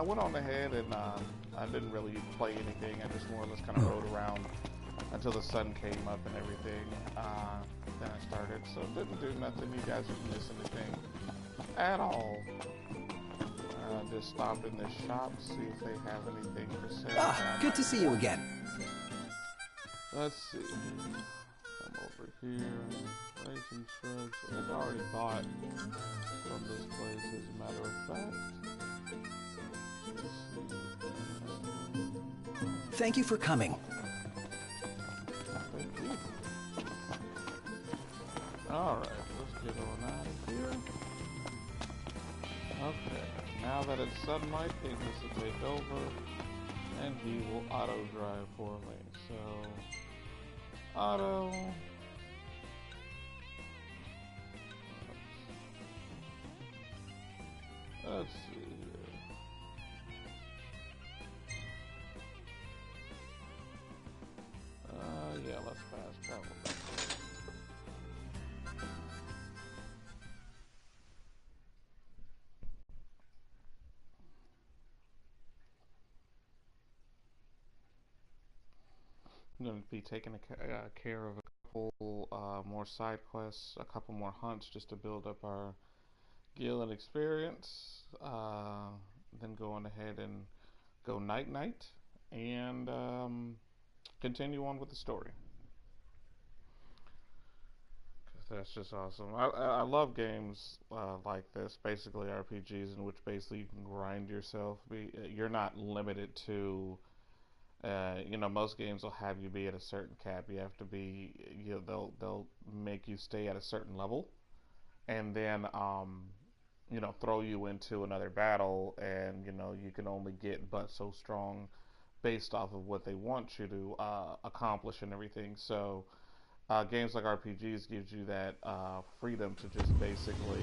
went on ahead and I didn't really play anything. I just more or less kind of rode around until the sun came up and everything. Then I started, so didn't do nothing. You guys didn't miss anything at all. Just stopped in this shop, see if they have anything for sale. Ah, good to see you again. Let's see. I'm over here. Racing shrugs. I've already bought from this place, as a matter of fact. Let's see. Thank you for coming. Thank you. Alright, let's get on out of here. Okay. Now that it's sunlight, he needs to take over, and he will auto drive for me. So, auto. Let's see here. Yeah, let's fast travel. I'm going to be taking care of a couple more side quests, a couple more hunts just to build up our guild experience. Then going ahead and go night-night and continue on with the story. That's just awesome. I love games like this, basically RPGs, in which basically you can grind yourself. You're not limited to... most games will have you be at a certain cap. You have to be, they'll make you stay at a certain level, and then, throw you into another battle, and you can only get but so strong based off of what they want you to accomplish and everything. So, games like RPGs gives you that freedom to just basically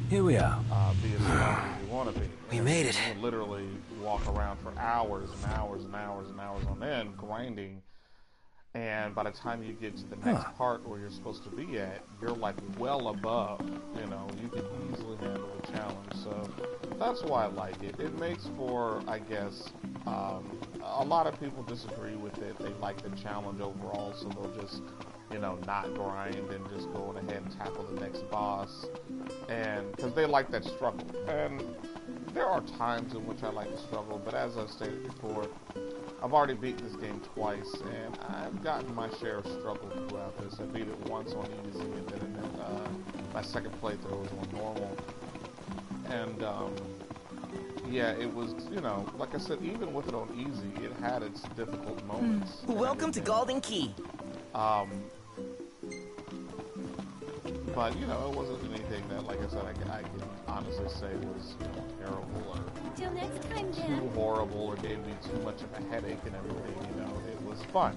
here we are. Be as strong as you want to be. We made it. You can literally walk around for hours and hours and hours and hours on end grinding, and by the time you get to the next part where you're supposed to be at, you're like well above. You can easily handle the challenge. So that's why I like it. It makes for, I guess, a lot of people disagree with it. They like the challenge overall, so they'll just not grind and just go ahead and tackle the next boss, and because they like that struggle. And there are times in which I like the struggle, but as I stated before, I've already beaten this game twice, and I've gotten my share of struggle throughout this. I beat it once on easy, and then my second playthrough was on normal. And yeah, it was, like I said, even with it on easy, it had its difficult moments. Welcome to Golden Key. But, it wasn't anything that, like I said, I can honestly say was terrible or Till next time, too Dan. horrible or gave me too much of a headache and everything, It was fun,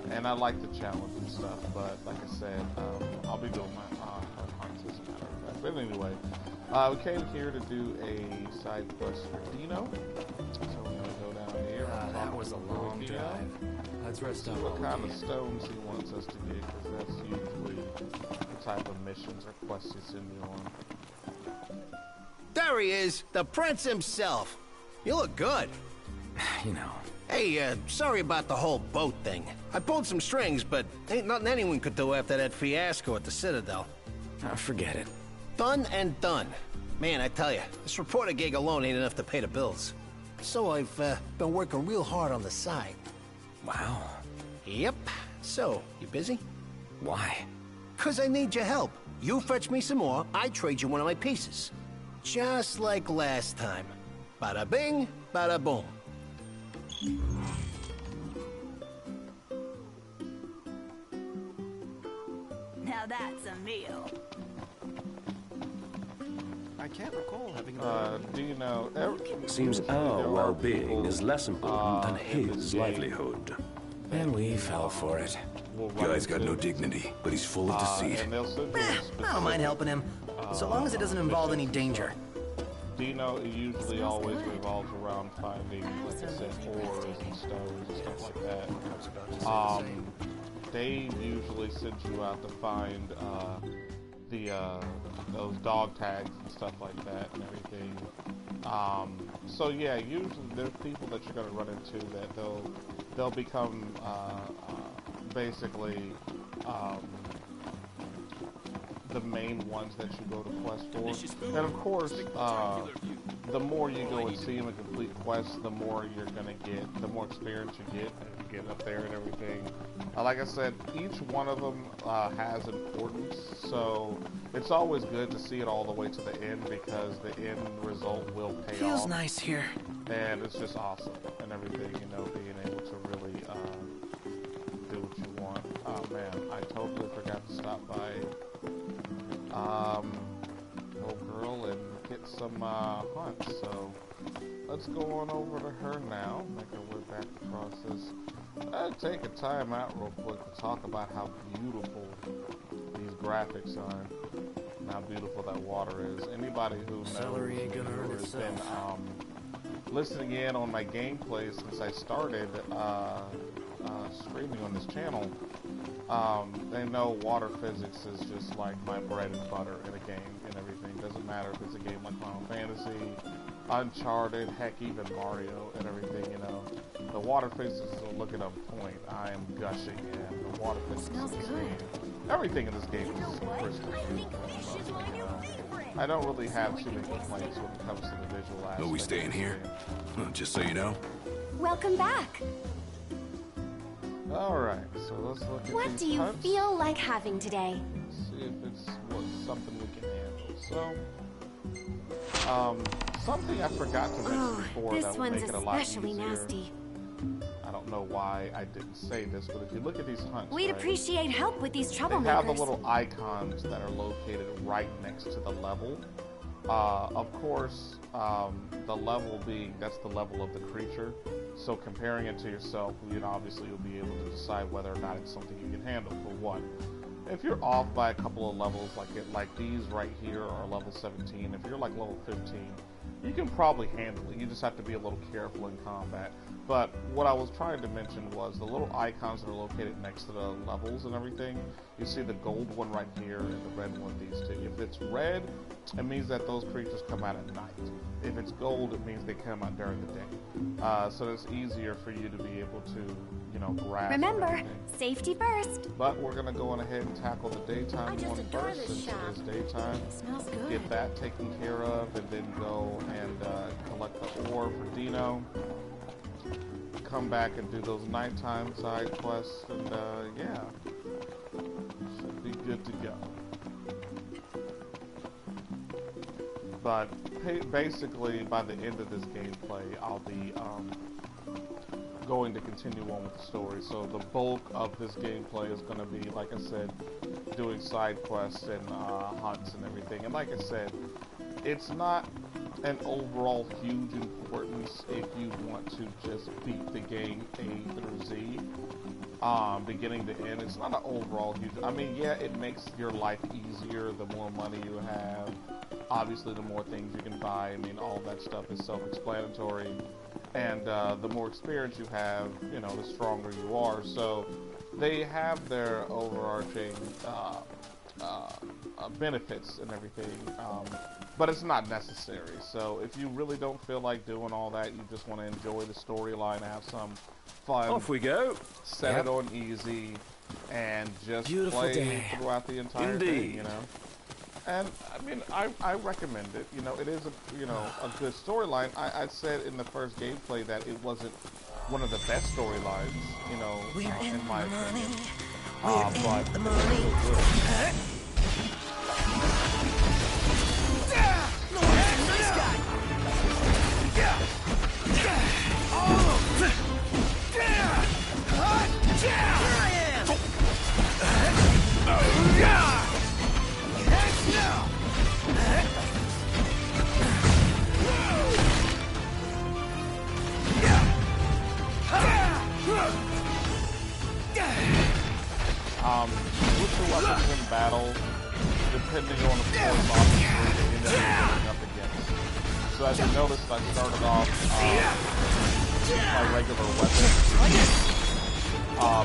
And I like the challenge and stuff, but like I said, I'll be doing my hunts as a matter of fact. But anyway, we came here to do a side quest for Dino. So we're going to go down here. That was a long drive. Let's rest up. What kind of stones he wants us to get, because that's usually the type of missions or quests he sends you on. There he is, the prince himself. You look good. Hey, sorry about the whole boat thing. I pulled some strings, but ain't nothing anyone could do after that fiasco at the Citadel. Forget it. Done and done. Man, I tell you, this reporter gig alone ain't enough to pay the bills. So I've been working real hard on the side. Wow. Yep. So, you busy? Why? 'Cause I need your help. You fetch me some more, I trade you one of my pieces. Just like last time. Bada bing, bada boom. Now that's a meal. I can't recall having Do you know... Seems our well-being is less important than his livelihood. And we fell for it. Guy's got no dignity, but he's full of deceit. And they'll send you I don't mind helping him, so long as it doesn't involve any danger. Dino usually always revolves around finding, like I said, ores and stones and stuff like that. They usually send you out to find those dog tags and stuff like that and everything. So yeah, usually there's people that you're gonna run into that they'll become basically the main ones that you go to quest for. And of course, the more you go and see them and complete quests, the more you're gonna get, the more experience you get up there and everything. Like I said, each one of them has importance, so it's always good to see it all the way to the end because the end result will pay off. Feels nice here. And it's just awesome and everything, you know, being able to really do what you want. Oh man, I totally forgot to stop by old girl and get some hunts, so let's go on over to her now, make our way back across this. I'll take a time out real quick to talk about how beautiful these graphics are and how beautiful that water is. Anybody who knows me who has been listening in on my gameplay since I started streaming on this channel, they know water physics is just like my bread and butter in a game and everything. Doesn't matter if it's a game like Final Fantasy, Uncharted, heck, even Mario and everything, you know. The water physics will look at a point. I am gushing, and the water physics in this game. Everything in this game is crystal clear. I don't really have too many complaints when it comes to the visual aspect. Are we staying here? Just so you know. Welcome back. Alright, so let's look at What these do you hunts. feel like having today? See if it's something we can handle. So, something I forgot to mention before This that would one's make it a lot especially easier. nasty. I don't know why I didn't say this, but if you look at these hunts, We'd right, appreciate help with these they troublemakers. have the little icons that are located right next to the level. Of course, the level being, that's the level of the creature. So comparing it to yourself, you know, obviously you'll be able to decide whether or not it's something you can handle. For one, if you're off by a couple of levels, like these right here are level 17, if you're like level 15, you can probably handle it. You just have to be a little careful in combat. But what I was trying to mention was the little icons that are located next to the levels and everything. You see the gold one right here and the red one, these two. If it's red, it means that those creatures come out at night. If it's gold, it means they come out during the day. So it's easier for you to be able to, you know, grasp. Remember, safety first. But we're gonna go on ahead and tackle the daytime one first, since it is daytime. Smells good. Get that taken care of, and then go and collect the ore for Dino. Come back and do those nighttime side quests, and yeah, should be good to go. But basically, by the end of this gameplay, I'll be going to continue on with the story. So the bulk of this gameplay is going to be, like I said, doing side quests and hunts and everything. And like I said, it's not an overall huge importance if you want to just beat the game A through Z, beginning to end. It's not an overall huge, I mean, yeah, it makes your life easier the more money you have. Obviously, the more things you can buy. I mean, all that stuff is self-explanatory. And the more experience you have, you know, the stronger you are. So they have their overarching benefits and everything, but it's not necessary. So if you really don't feel like doing all that, you just want to enjoy the storyline, have some fun. Off we go. Set it on easy, and just Beautiful play day. throughout the entire Indeed. thing, you know. And I mean, I recommend it. You know, it is a good storyline. I said in the first gameplay that it wasn't one of the best storylines, you know, in my opinion. But the money. Nice guy. Here I am. With the weapons in battle, depending on, of course, obviously, the enemy you're going up against. So as you noticed, I started off with my regular weapon,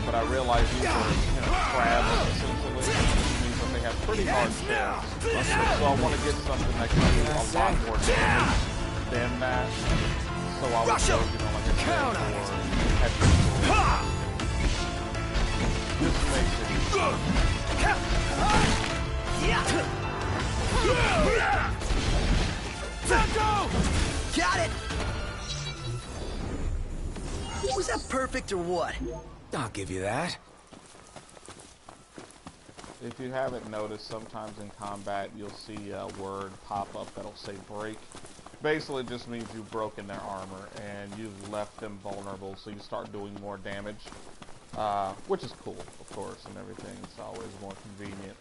but I realized these are, you know, crabs, essentially, which means that they have pretty hard kills. So I want to get something that can do a lot more damage. than that. So I would say, you know, like I said, Count on more heavy sword. This makes it Got it! Was that perfect or what? I'll give you that. If you haven't noticed, sometimes in combat you'll see a word pop up that'll say break. Basically it just means you've broken their armor and you've left them vulnerable, so you start doing more damage, which is cool, of course, and everything. It's always more convenient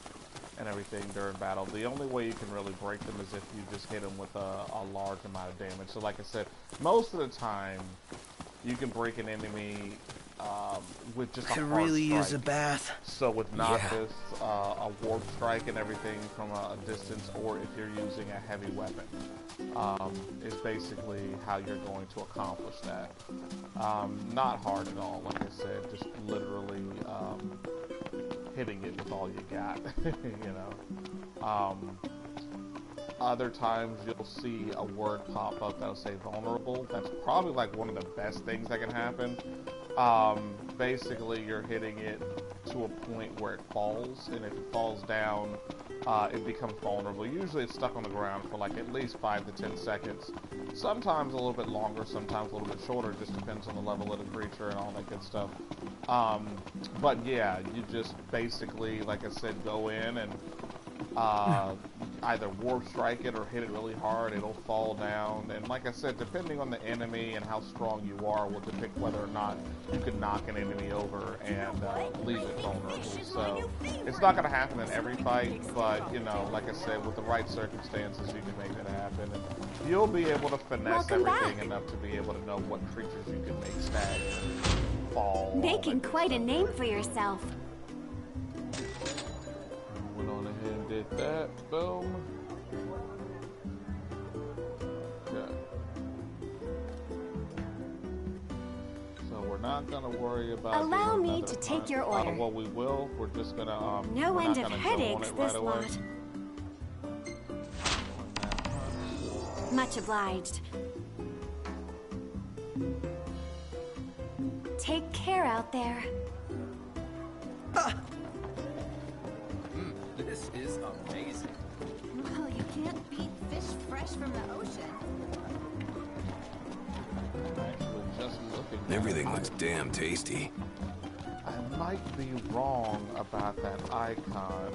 and everything during battle. The only way you can really break them is if you just hit them with a large amount of damage. So like I said, most of the time you can break an enemy with just a Could hard really strike. use a bath. So with Noctis, a warp strike and everything from a distance, or if you're using a heavy weapon, is basically how you're going to accomplish that. Not hard at all, like I said, just literally hitting it with all you got, you know. Other times you'll see a word pop up that'll say vulnerable. That's probably like one of the best things that can happen. Basically you're hitting it to a point where it falls, and if it falls down, it becomes vulnerable. Usually it's stuck on the ground for like at least 5 to 10 seconds. Sometimes a little bit longer, sometimes a little bit shorter. It just depends on the level of the creature and all that good stuff. But yeah, you just basically, like I said, go in and either warp strike it or hit it really hard. It'll fall down, and like I said, depending on the enemy and how strong you are will depict whether or not you can knock an enemy over and leave it vulnerable. So it's not going to happen in every fight, but you know, like I said, with the right circumstances you can make it happen, and you'll be able to finesse everything enough to be able to know what creatures you can make stagger, fall. Making quite a name for yourself. Went on ahead and did that. Boom. Okay. So we're not gonna worry about. Allow me to take your order. Well, we will. We're just gonna no end of headaches this right lot. Much obliged. Take care out there. This is amazing. Well, you can't beat fish fresh from the ocean. Actually, just looking at Everything it, looks damn tasty. I might be wrong about that icon.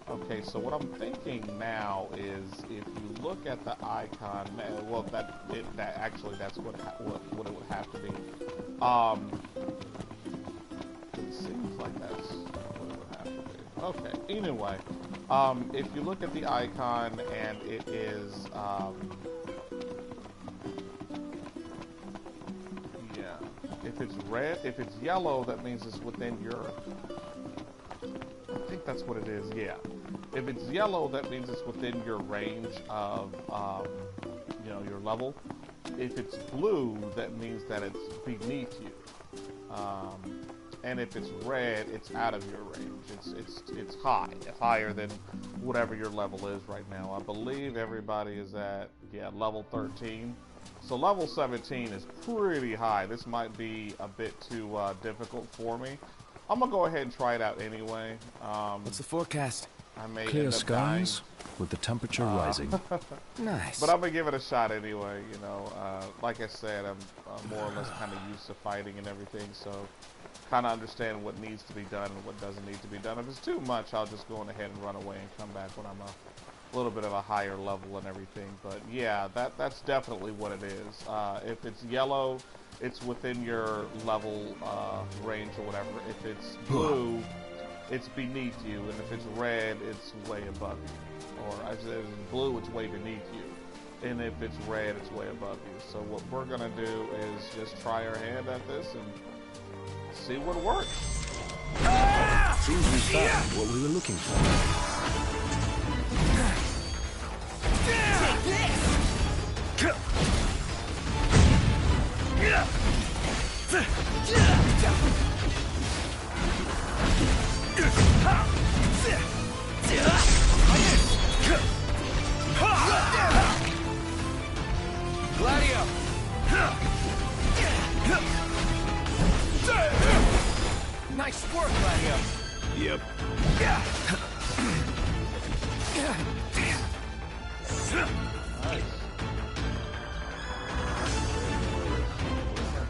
Okay, so what I'm thinking now is if you look at the icon, well, that's what it would have to be. It seems like that's what it would have to be. Okay, anyway, if you look at the icon and it is, yeah, if it's red, if it's yellow, that means it's within your, I think that's what it is, yeah. If it's yellow, that means it's within your range of, you know, your level. If it's blue, that means that it's beneath you. And if it's red, it's out of your range. It's high. It's higher than whatever your level is right now. I believe everybody is at, yeah, level 13. So level 17 is pretty high. This might be a bit too difficult for me. I'm gonna go ahead and try it out anyway. What's the forecast? I may Clear end up skies dying. with the temperature rising. Nice. But I'm gonna give it a shot anyway. You know, like I said, I'm more or less kind of used to fighting and everything, so kind of understand what needs to be done and what doesn't need to be done. If it's too much, I'll just go on ahead and run away and come back when I'm a little bit of a higher level and everything. But yeah, that's definitely what it is. If it's yellow, it's within your level range or whatever. If it's blue, it's beneath you, and if it's red, it's way above you. Or I said, if it's blue, it's way beneath you, and if it's red, it's way above you. So what we're gonna do is just try our hand at this and see what works. Seems we found what we were looking for. Yep. Nice.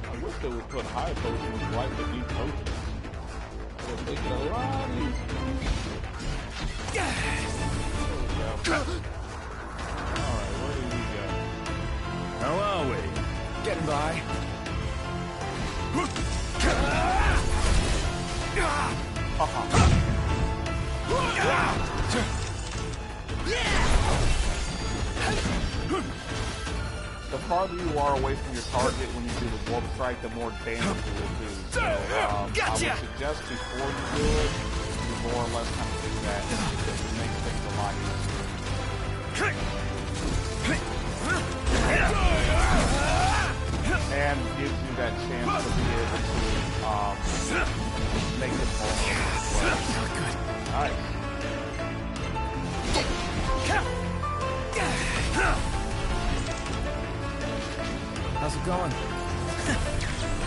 I wish they would put high potions right beneath potions. It would make it a lot easier. There we go. Alright, where do we go? How are we? Getting by. The farther you are away from your target when you do the warp strike, the more damage you will do. So, I would suggest before you do it, you more or less kind of do that. Because it makes things a lot easier. And gives you that chance to be able to make it vulnerable as well. Good. Nice. How's it going?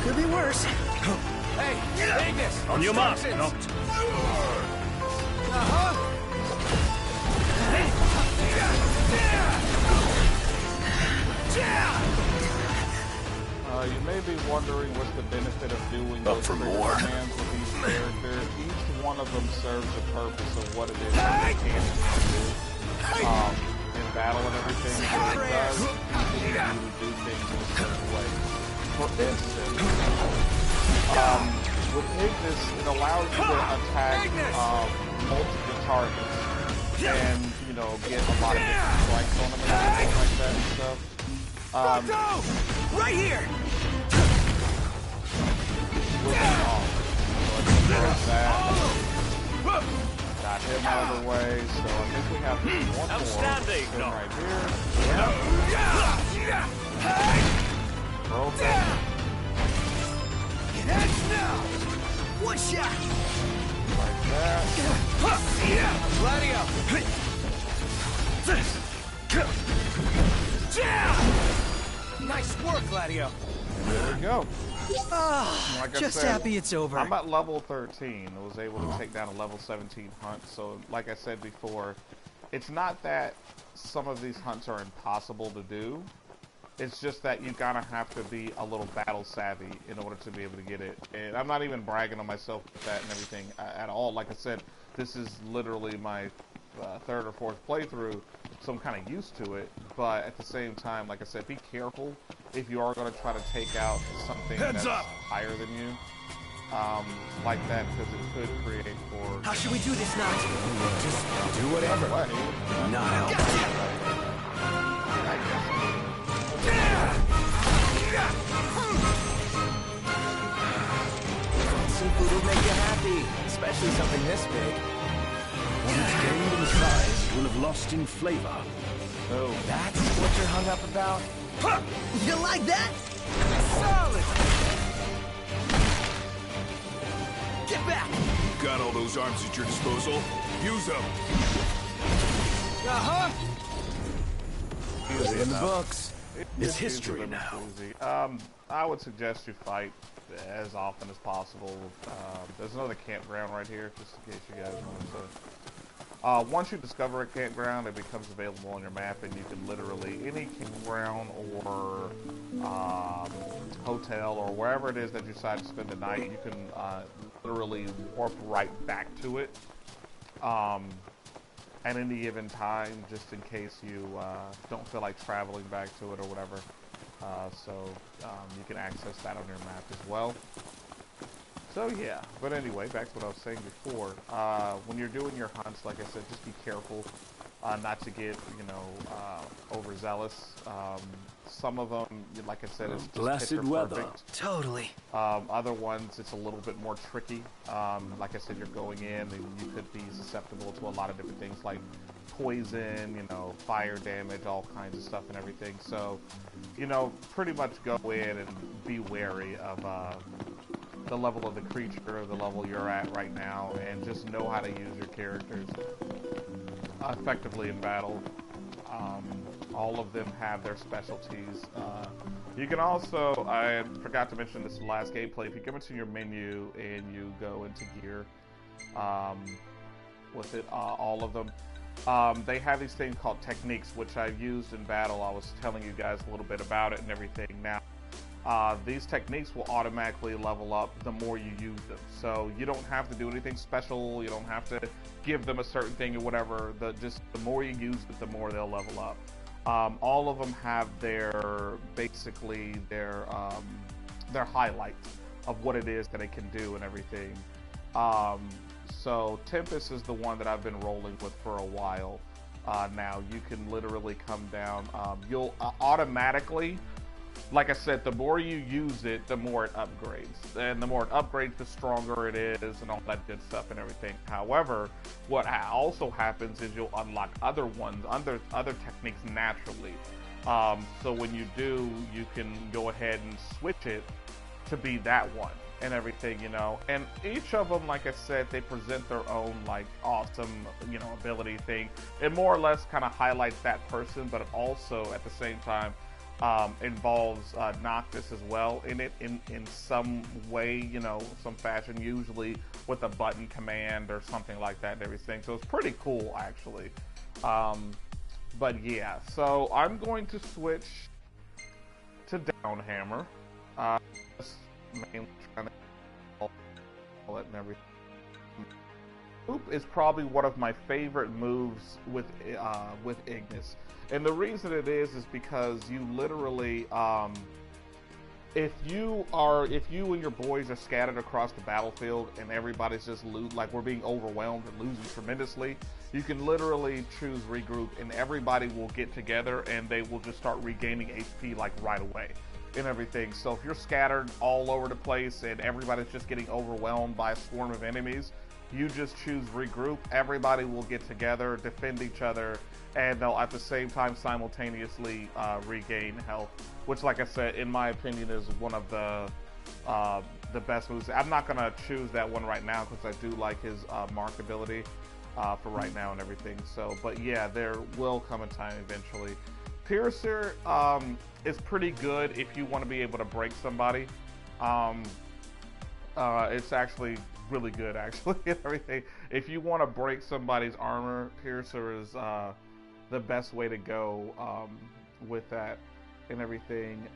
Could be worse. Hey, Vegas! On your mark. Instructions. You may be wondering what's the benefit of doing those for more. commands with these characters. Each one of them serves the purpose of what it is that they can do. In battle and everything, it does continue to do things in a certain way. For instance, with Ignis, it allows you to attack multiple targets and, you know, get a lot of different strikes on them and everything like that and stuff. Right here! Got him out of the way, so I think we have one more. Outstanding. Him right here. Broken. One shot! Like that. Gladio! Nice work, Gladio. There we go. Like I Just said, happy it's over. I'm at level 13. I was able to take down a level 17 hunt. So, like I said before, it's not that some of these hunts are impossible to do. It's just that you gotta have to be a little battle savvy in order to be able to get it. And I'm not even bragging on myself with that and everything at all. Like I said, this is literally my third or fourth playthrough, so I'm kind of used to it. But at the same time, like I said, be careful if you are going to try to take out something that's higher than you, like that, because it could create for... How should we do this now? Just do whatever. Not help. Seafood will make you happy, especially something this big. What it's gained in size will have lost in flavor. Oh, That's what you're hung up about? You like that? Solid! Get back! Got all those arms at your disposal? Use them. Uh-huh! In the books. It's history now. I would suggest you fight as often as possible. There's another campground right here, just in case you guys wanted to. Once you discover a campground, it becomes available on your map, and you can literally, any campground or hotel or wherever it is that you decide to spend the night, you can literally warp right back to it at any given time, just in case you don't feel like traveling back to it or whatever. You can access that on your map as well. So yeah, but anyway, back to what I was saying before. When you're doing your hunts, like I said, just be careful not to get, overzealous. Some of them, like I said, it's just Blessed picture weather. perfect. Totally. Other ones, it's a little bit more tricky. Like I said, you're going in and you could be susceptible to a lot of different things like poison, fire damage, all kinds of stuff and everything. So, pretty much go in and be wary of the level of the creature, the level you're at right now, and just know how to use your characters effectively in battle. All of them have their specialties. You can also, I forgot to mention this last gameplay, if you come into your menu and you go into gear, um, with it, all of them. They have these things called techniques, which I used in battle. I was telling you guys a little bit about it and everything. Now, these techniques will automatically level up the more you use them. So you don't have to do anything special. You don't have to give them a certain thing or whatever. Just the more you use it, the more they'll level up. All of them have basically their highlight of what it is that it can do and everything. So Tempest is the one that I've been rolling with for a while now. You can literally come down. You'll automatically, like I said, the more you use it, the more it upgrades. And the more it upgrades, the stronger it is and all that good stuff and everything. However, what also happens is you'll unlock other ones, other techniques naturally. So when you do, you can go ahead and switch it to be that one and everything, you know. And each of them, like I said, they present their own like awesome, you know, ability thing. It more or less kind of highlights that person, but it also at the same time involves Noctis as well in it in some way, you know, some fashion, usually with a button command or something like that and everything. So it's pretty cool actually. But yeah, so I'm going to switch to Downhammer. Mainly trying to all it and everything. Oop is probably one of my favorite moves with Ignis, and the reason it is because you literally, if you and your boys are scattered across the battlefield and everybody's just like we're being overwhelmed and losing tremendously, you can literally choose regroup, and everybody will get together and they will just start regaining HP like right away and everything. So if you're scattered all over the place and everybody's just getting overwhelmed by a swarm of enemies, you just choose regroup. Everybody will get together, defend each other, and they'll at the same time simultaneously regain health, which, like I said, in my opinion, is one of the best moves. I'm not gonna choose that one right now because I do like his mark ability for right now and everything. So, but yeah, there will come a time eventually. Piercer is pretty good if you want to be able to break somebody. It's actually really good, actually, and everything. If you want to break somebody's armor, Piercer is the best way to go with that and everything.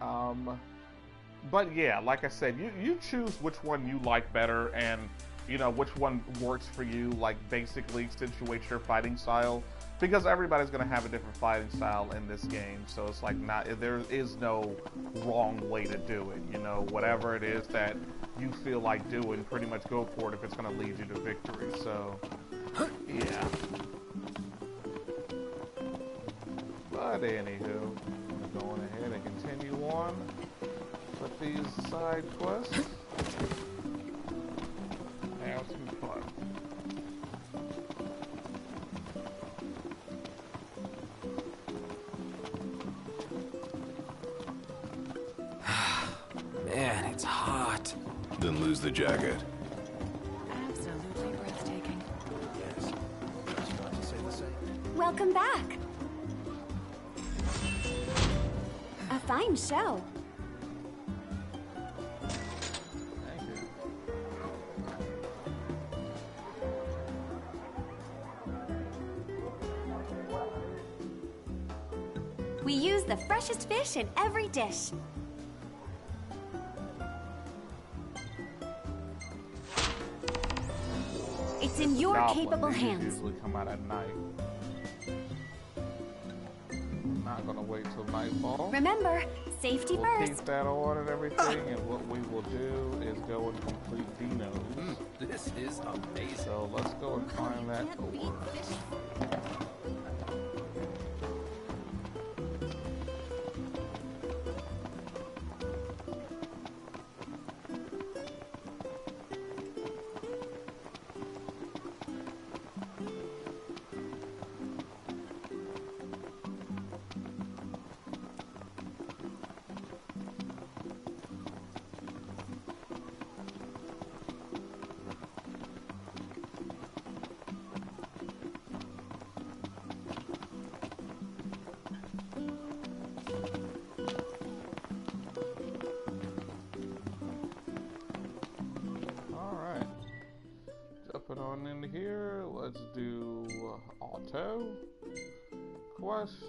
But yeah, like I said, you choose which one you like better, and you know which one works for you. Like basically accentuates your fighting style. Because everybody's going to have a different fighting style in this game, so it's like there is no wrong way to do it. You know, whatever it is that you feel like doing, pretty much go for it if it's going to lead you to victory. So, yeah. But anywho, I'm going ahead and continue on with these side quests. Have some fun. Man, it's hot. Then lose the jacket. Absolutely breathtaking. Yes. Just got to say the same. Welcome back. A fine show. Thank you. We use the freshest fish in every dish. It's in your capable These hands. usually come out at night. Not gonna wait till nightfall. Remember, safety We'll first. keep that on and everything, and what we will do is go and complete Dino's. This is amazing. So let's go and find that Can't beat over. fish. into here. Let's do auto quest.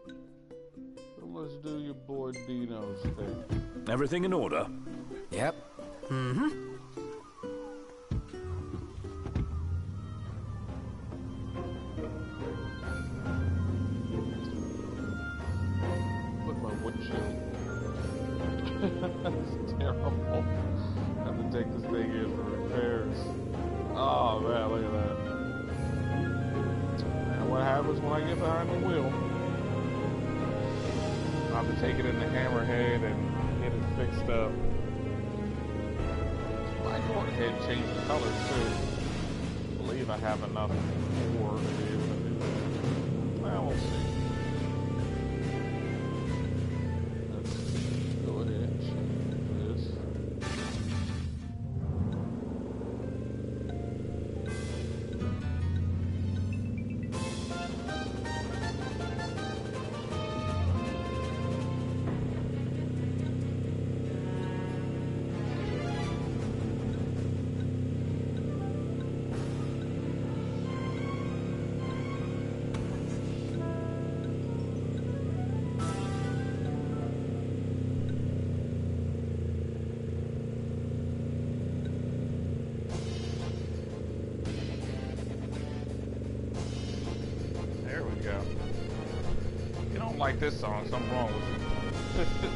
So let's do your boy Dino's thing. Everything in order? Yep. Mm-hmm. Look at my windshield. It's terrible. I have to take this thing in for repairs. Oh man, look at that. And what happens when I get behind the wheel? I have to take it in the hammerhead and get it fixed up. My head changed the colors too. I believe I have enough ore to be able to do that. Well, we'll see. Let's go ahead and change this. There we go. If you don't like this song, something wrong with you.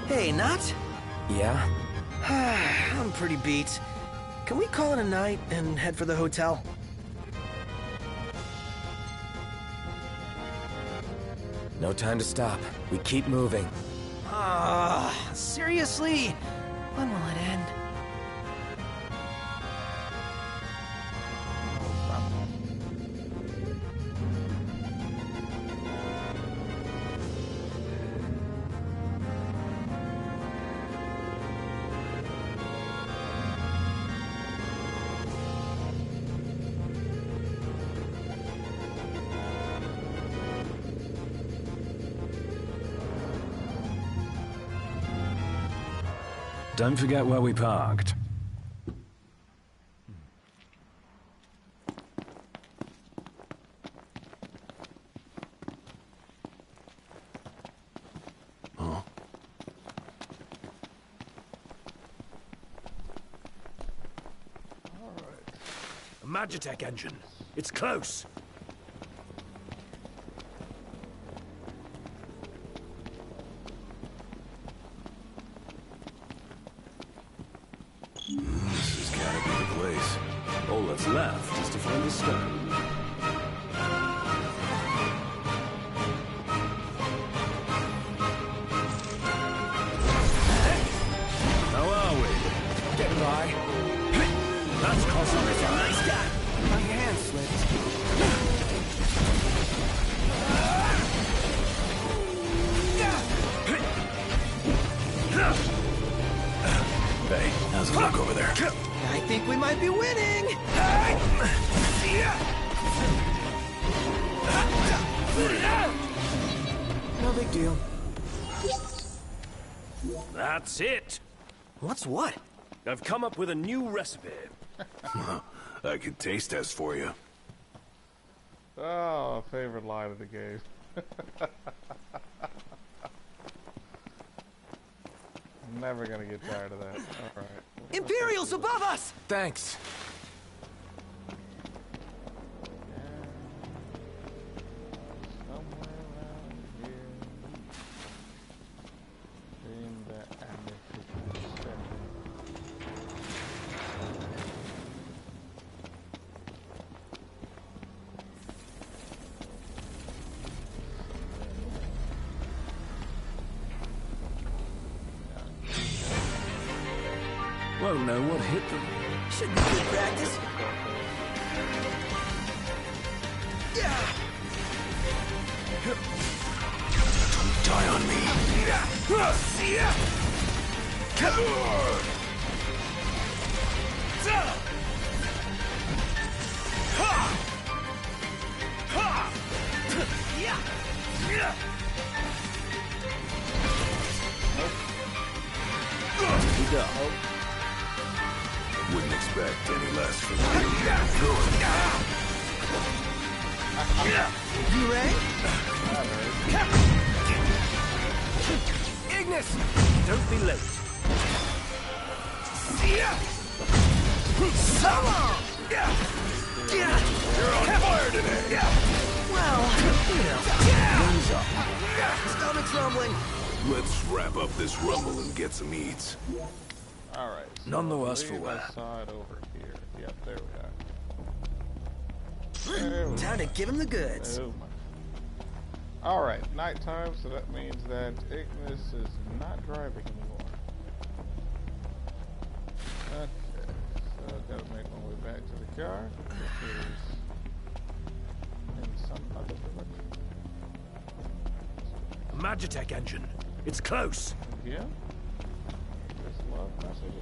Hey, Nut? Yeah? I'm pretty beat. Can we call it a night and head for the hotel? No time to stop. We keep moving. Seriously? When will it end? Don't forget where we parked. Huh? A Magitech engine. It's close. This has gotta be the place. All that's left is to find the stone. How are we? Getting by. That's costing me time. Nice guy! My hand slipped. Hey, how's it look over there? I think we might be winning! No big deal. That's it. What's what? I've come up with a new recipe. I could taste test for you. Oh, favorite line of the game. Never gonna get tired of that. Alright. Imperials above us! Thanks. don't know what hit them. Should be good practice. Don't die on me. Wouldn't expect any less from you. You ready? Ignis! Don't be late. You're on fire today. Well, you know. Wings up. Stomach's rumbling. Let's wrap up this rumble and get some eats. Alright. So None the worse for leave wear. that side over here. Yep, there we are. There we Time to give him the goods. Oh my. Alright, nighttime, so that means that Ignis is not driving anymore. Okay, so I've got to make my way back to the car, which is in some other direction. Magitech engine. It's close. Yeah? Just love messages.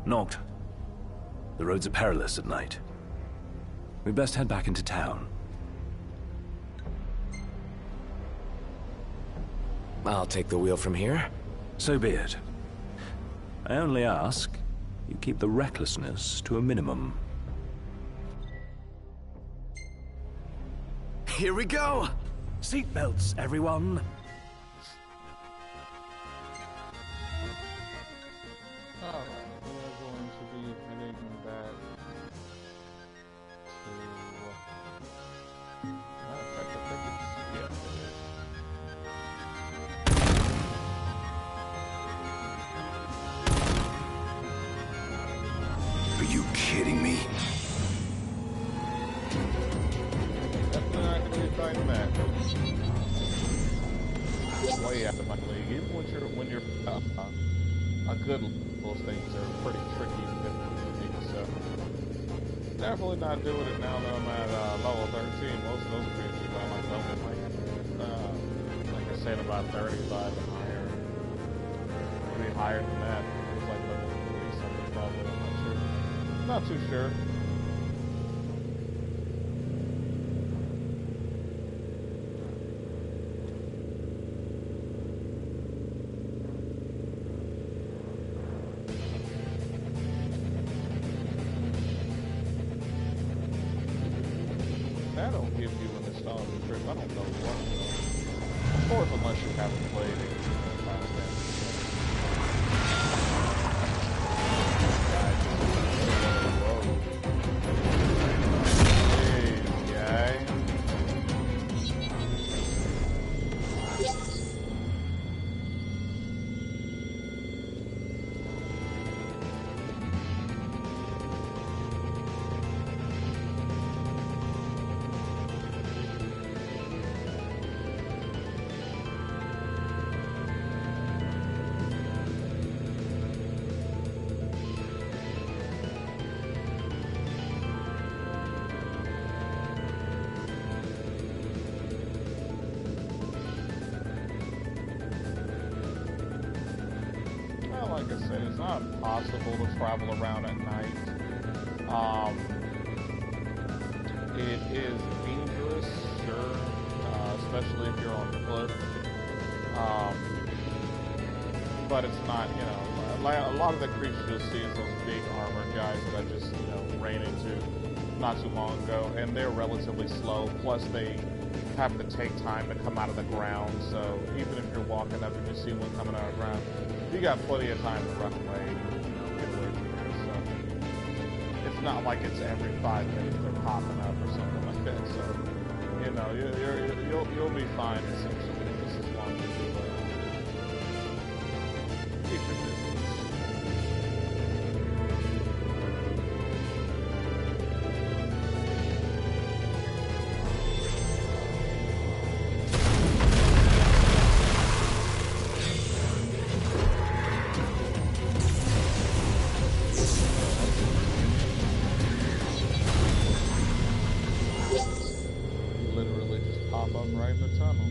Knocked. The roads are perilous at night. We'd best head back into town. I'll take the wheel from here. So be it. I only ask you keep the recklessness to a minimum. Here we go! Seatbelts, everyone. Alright, we are going to be heading back to... matter of fact, I think it's... yeah, it is. Are you kidding me? Definitely not going to be fighting that. Way out of my league. Even when you're a good those things are pretty tricky to get me, so definitely not doing it now that I'm at level 13. Most of those creatures are like level like I said, about 35 and higher. Maybe higher than that. It was like level 40 something probably. I'm not sure. Not too sure. That don't give you an installed trip. I don't know what. Of course, unless you haven't played it. Like I said, it's not possible to travel around at night. It is dangerous, sure, especially if you're on foot. But it's not, you know, like a lot of the creatures you'll see is those big armored guys that I just, you know, ran into not too long ago, and they're relatively slow. Plus, they have to take time to come out of the ground. So even if you're walking up and you see one coming out of the ground, you got plenty of time to run away, you know, get away from there. So it's not like it's every 5 minutes they're popping up or something like that. So, you you know, you'll be fine. Essentially, just as long as you keep your distance. Literally just pop up right in the tunnel.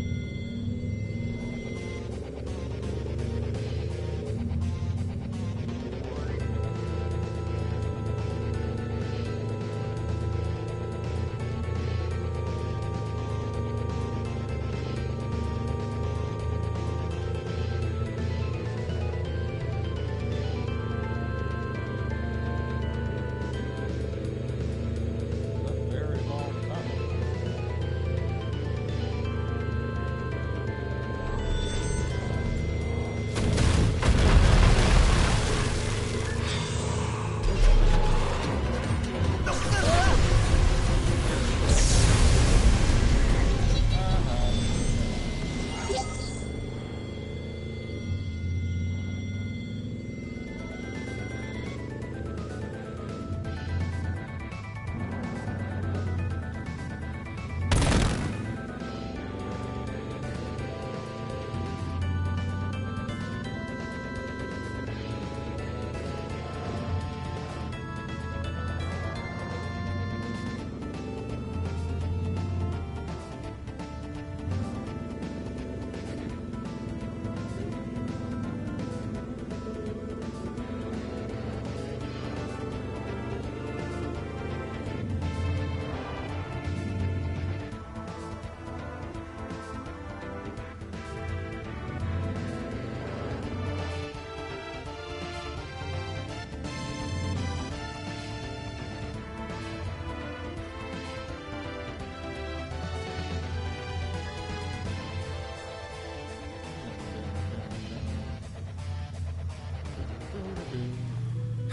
It's a very long tunnel.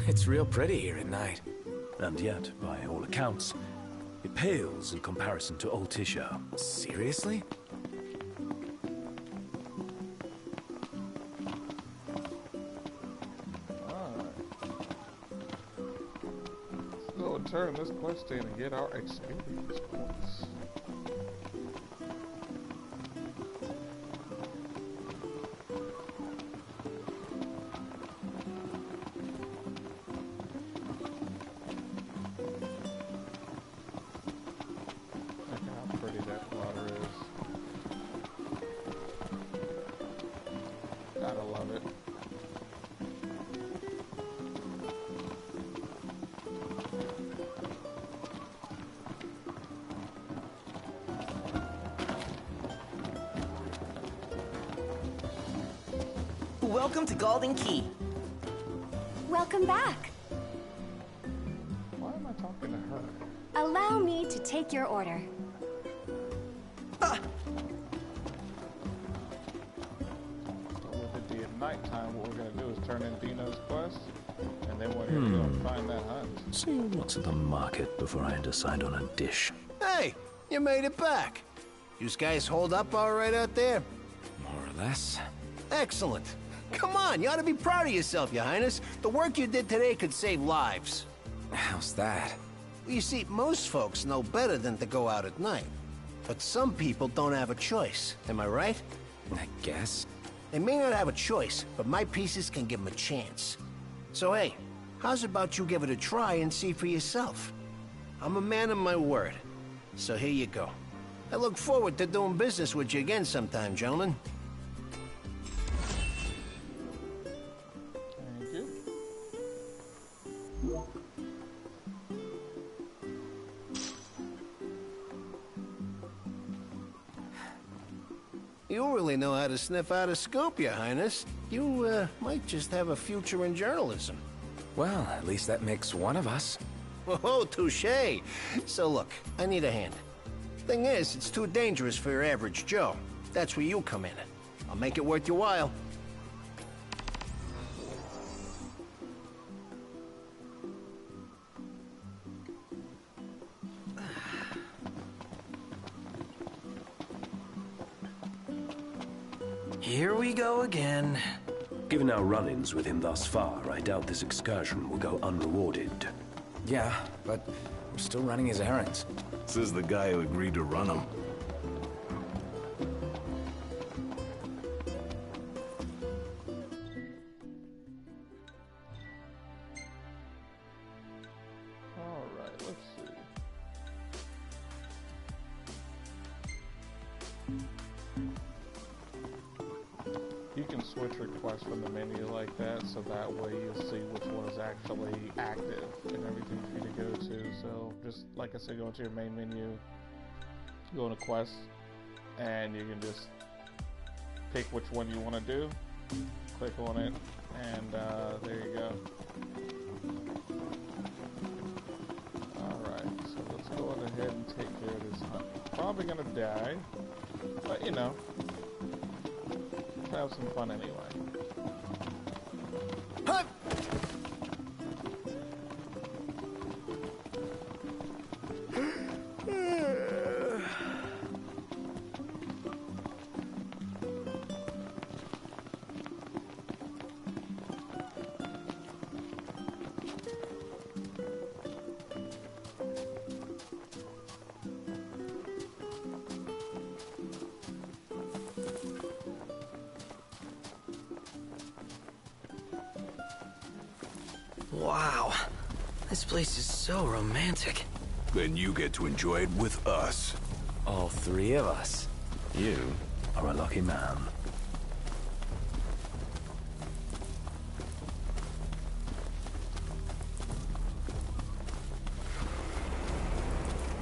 It's real pretty here at night. And yet, by all accounts, it pales in comparison to old Tisha. Seriously? Alright. Let's go and turn this quest in and get our experience points. Look how pretty that water is. Gotta love it. Welcome to Golden Key. Welcome back. Why am I talking to her? Allow me to take your order. So with it being nighttime, what we're gonna do is turn in Dino's quest, and then we're gonna go and find that hunt. See what's at the market before I decide on a dish. Hey, you made it back. You guys hold up all right out there? More or less. Excellent. Come on, you ought to be proud of yourself, Your Highness. The work you did today could save lives. How's that? You see, most folks know better than to go out at night. But some people don't have a choice, am I right? I guess. They may not have a choice, but my pieces can give them a chance. So hey, how's about you give it a try and see for yourself? I'm a man of my word. So here you go. I look forward to doing business with you again sometime, gentlemen. Thank you. You really know how to sniff out a scoop, Your Highness. You, might just have a future in journalism. Well, at least that makes one of us. Oh, touche. So look, I need a hand. Thing is, it's too dangerous for your average Joe. That's where you come in. I'll make it worth your while. Here we go again. Given our run-ins with him thus far, I doubt this excursion will go unrewarded. Yeah, but we're still running his errands. Says the guy who agreed to run them. Alright, let's see. You can switch requests from the menu like that, so that way you'll see which one is actually active and everything for you to go to. So just like I said, go into your main menu, go into quests, and you can just pick which one you want to do, click on it, and there you go. Alright, so let's go on ahead and take care of this hunt. Probably gonna die, but you know, have some fun anyway. Wow. This place is so romantic. Then you get to enjoy it with us. All three of us. You are a lucky man.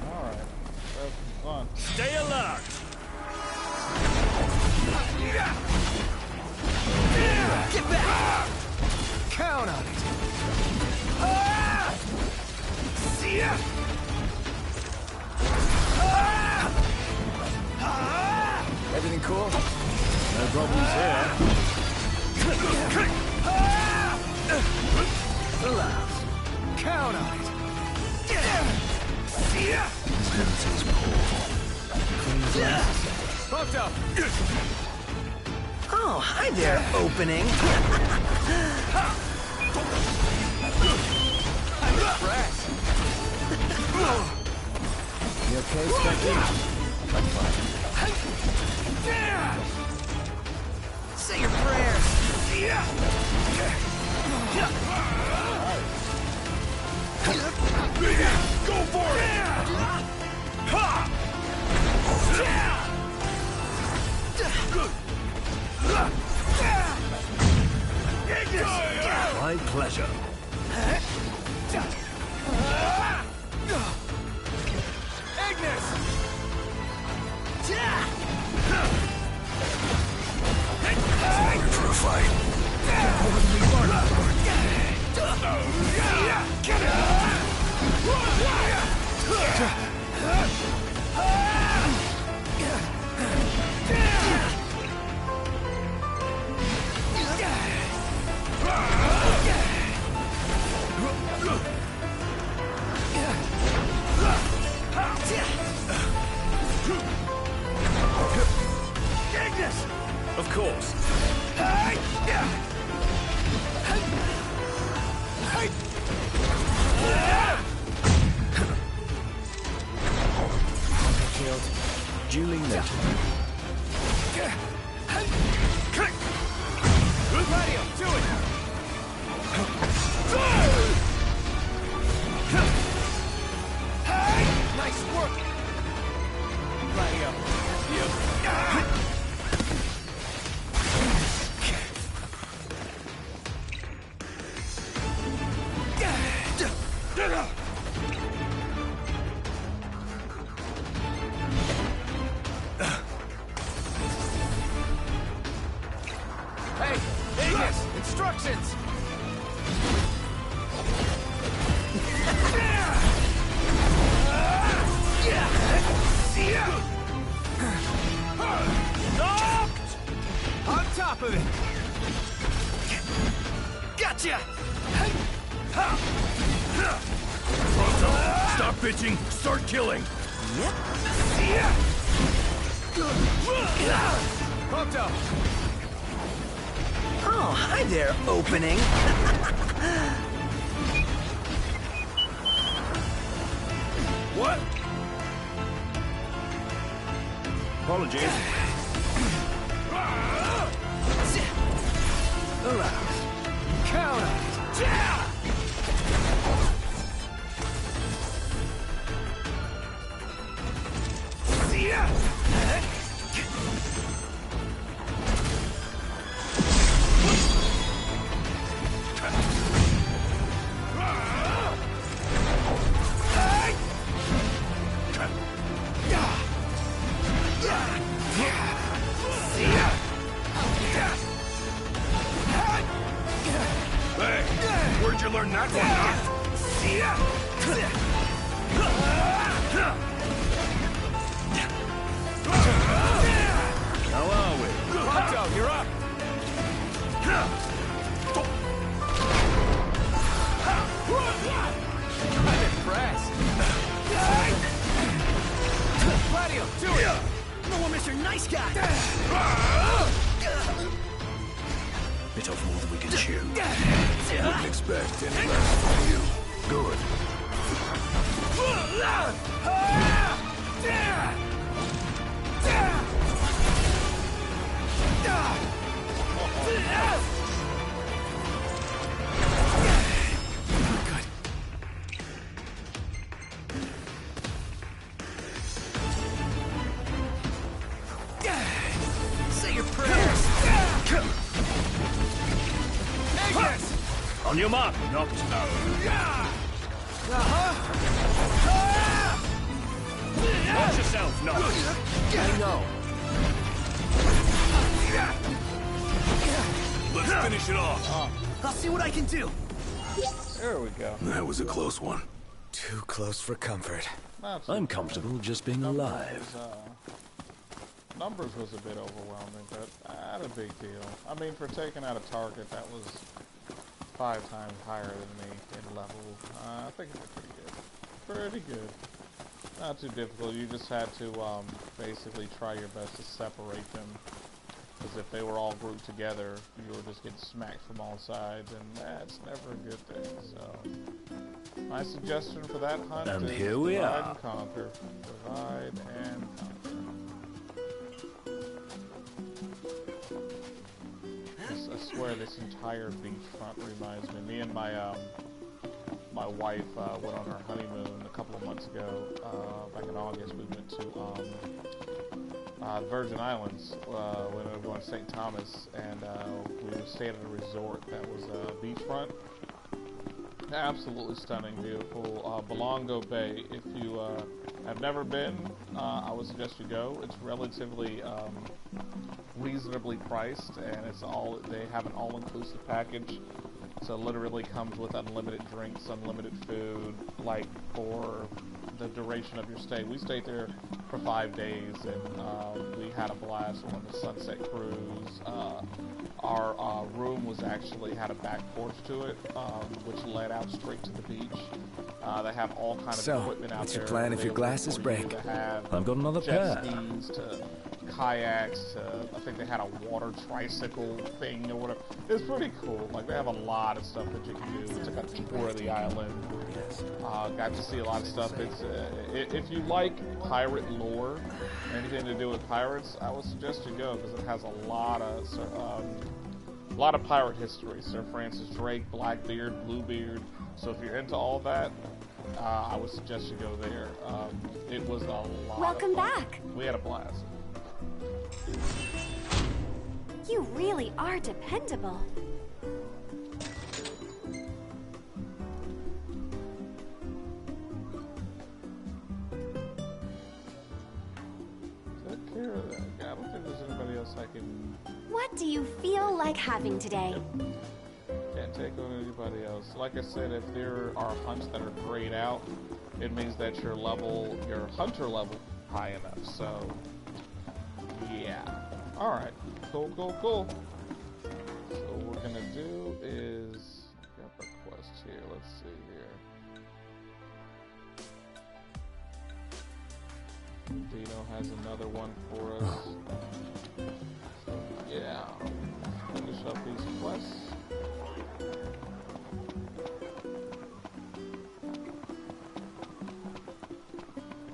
Alright, have some fun. Stay alert! Get back! Count on it! See ya! Everything cool? No problems here. Relax. Count on it. See ya! Bumped up! Oh, hi there, opening. You okay, Stucky? I'm fine. Say your prayers. Go for it! My pleasure. Agnes! For a fight. Of course. Killed. Duly noted. Radio, do it! Nice work! Radio. Hey! Ignis! Instructions! Knocked! On top of it! Gotcha! Stop bitching, start killing. Pumped up! Hi there, opening. What? Apologies. Around. Counter. Hey, where'd you learn that one, huh? How are we? Hunto, you're up! I'm impressed. Gladio, do it! No one, Mr. Nice Guy. Bit off more than we can chew. Wouldn't expect any less from you. Good. Say your prayers. On your mark, knocked. Watch yourself, knocked. I know. Let's finish it off. I'll see what I can do. There we go. That was a close one. Too close for comfort. Not too I'm bad. comfortable just being Numbers alive. numbers was a bit overwhelming, but not a big deal. I mean, for taking out a target that was 5 times higher than me in level, I think it was pretty good. Pretty good. Not too difficult. You just had to basically try your best to separate them. Because if they were all grouped together, you were just getting smacked from all sides, and that's never a good thing. So, my suggestion for that hunt And is here we divide are. and conquer. Divide and conquer. I swear this entire beachfront reminds me. Me and my my wife went on our honeymoon a couple of months ago. Back in August, we went to the Virgin Islands. We ended up going to St. Thomas, and we stayed at a resort that was beachfront. Absolutely stunning, beautiful. Belongo Bay. If you have never been, I would suggest you go. It's relatively reasonably priced, and it's all they have an all-inclusive package. So it literally comes with unlimited drinks, unlimited food, like for the duration of your stay. We stayed there for 5 days, and we had a blast on the sunset cruise. Our room was actually had a back porch to it, which led out straight to the beach. They have all kind of equipment out what's there. your plan if your glasses break? I've got another jet pair. skis to kayaks to, I think they had a water tricycle thing or whatever. It's pretty cool. Like, they have a lot of stuff that you can do. We took a tour of the island. Got to see a lot of stuff. It's if you like pirate lore, anything to do with pirates, I would suggest you go, because it has a lot of pirate history. Sir Francis Drake, Blackbeard, Bluebeard. So if you're into all that, I would suggest you go there. It was a lot. Welcome of fun. back. We had a blast. You really are dependable. Take care of that. I don't think there's anybody else I can. What do you feel like having today? Can't take on anybody else. Like I said, if there are hunts that are grayed out, it means that your hunter level, high enough. So, yeah. All right. Cool. So what we're gonna do is get a quest here. Let's see here. Dino has another one for us. So, yeah. Finish up these quests.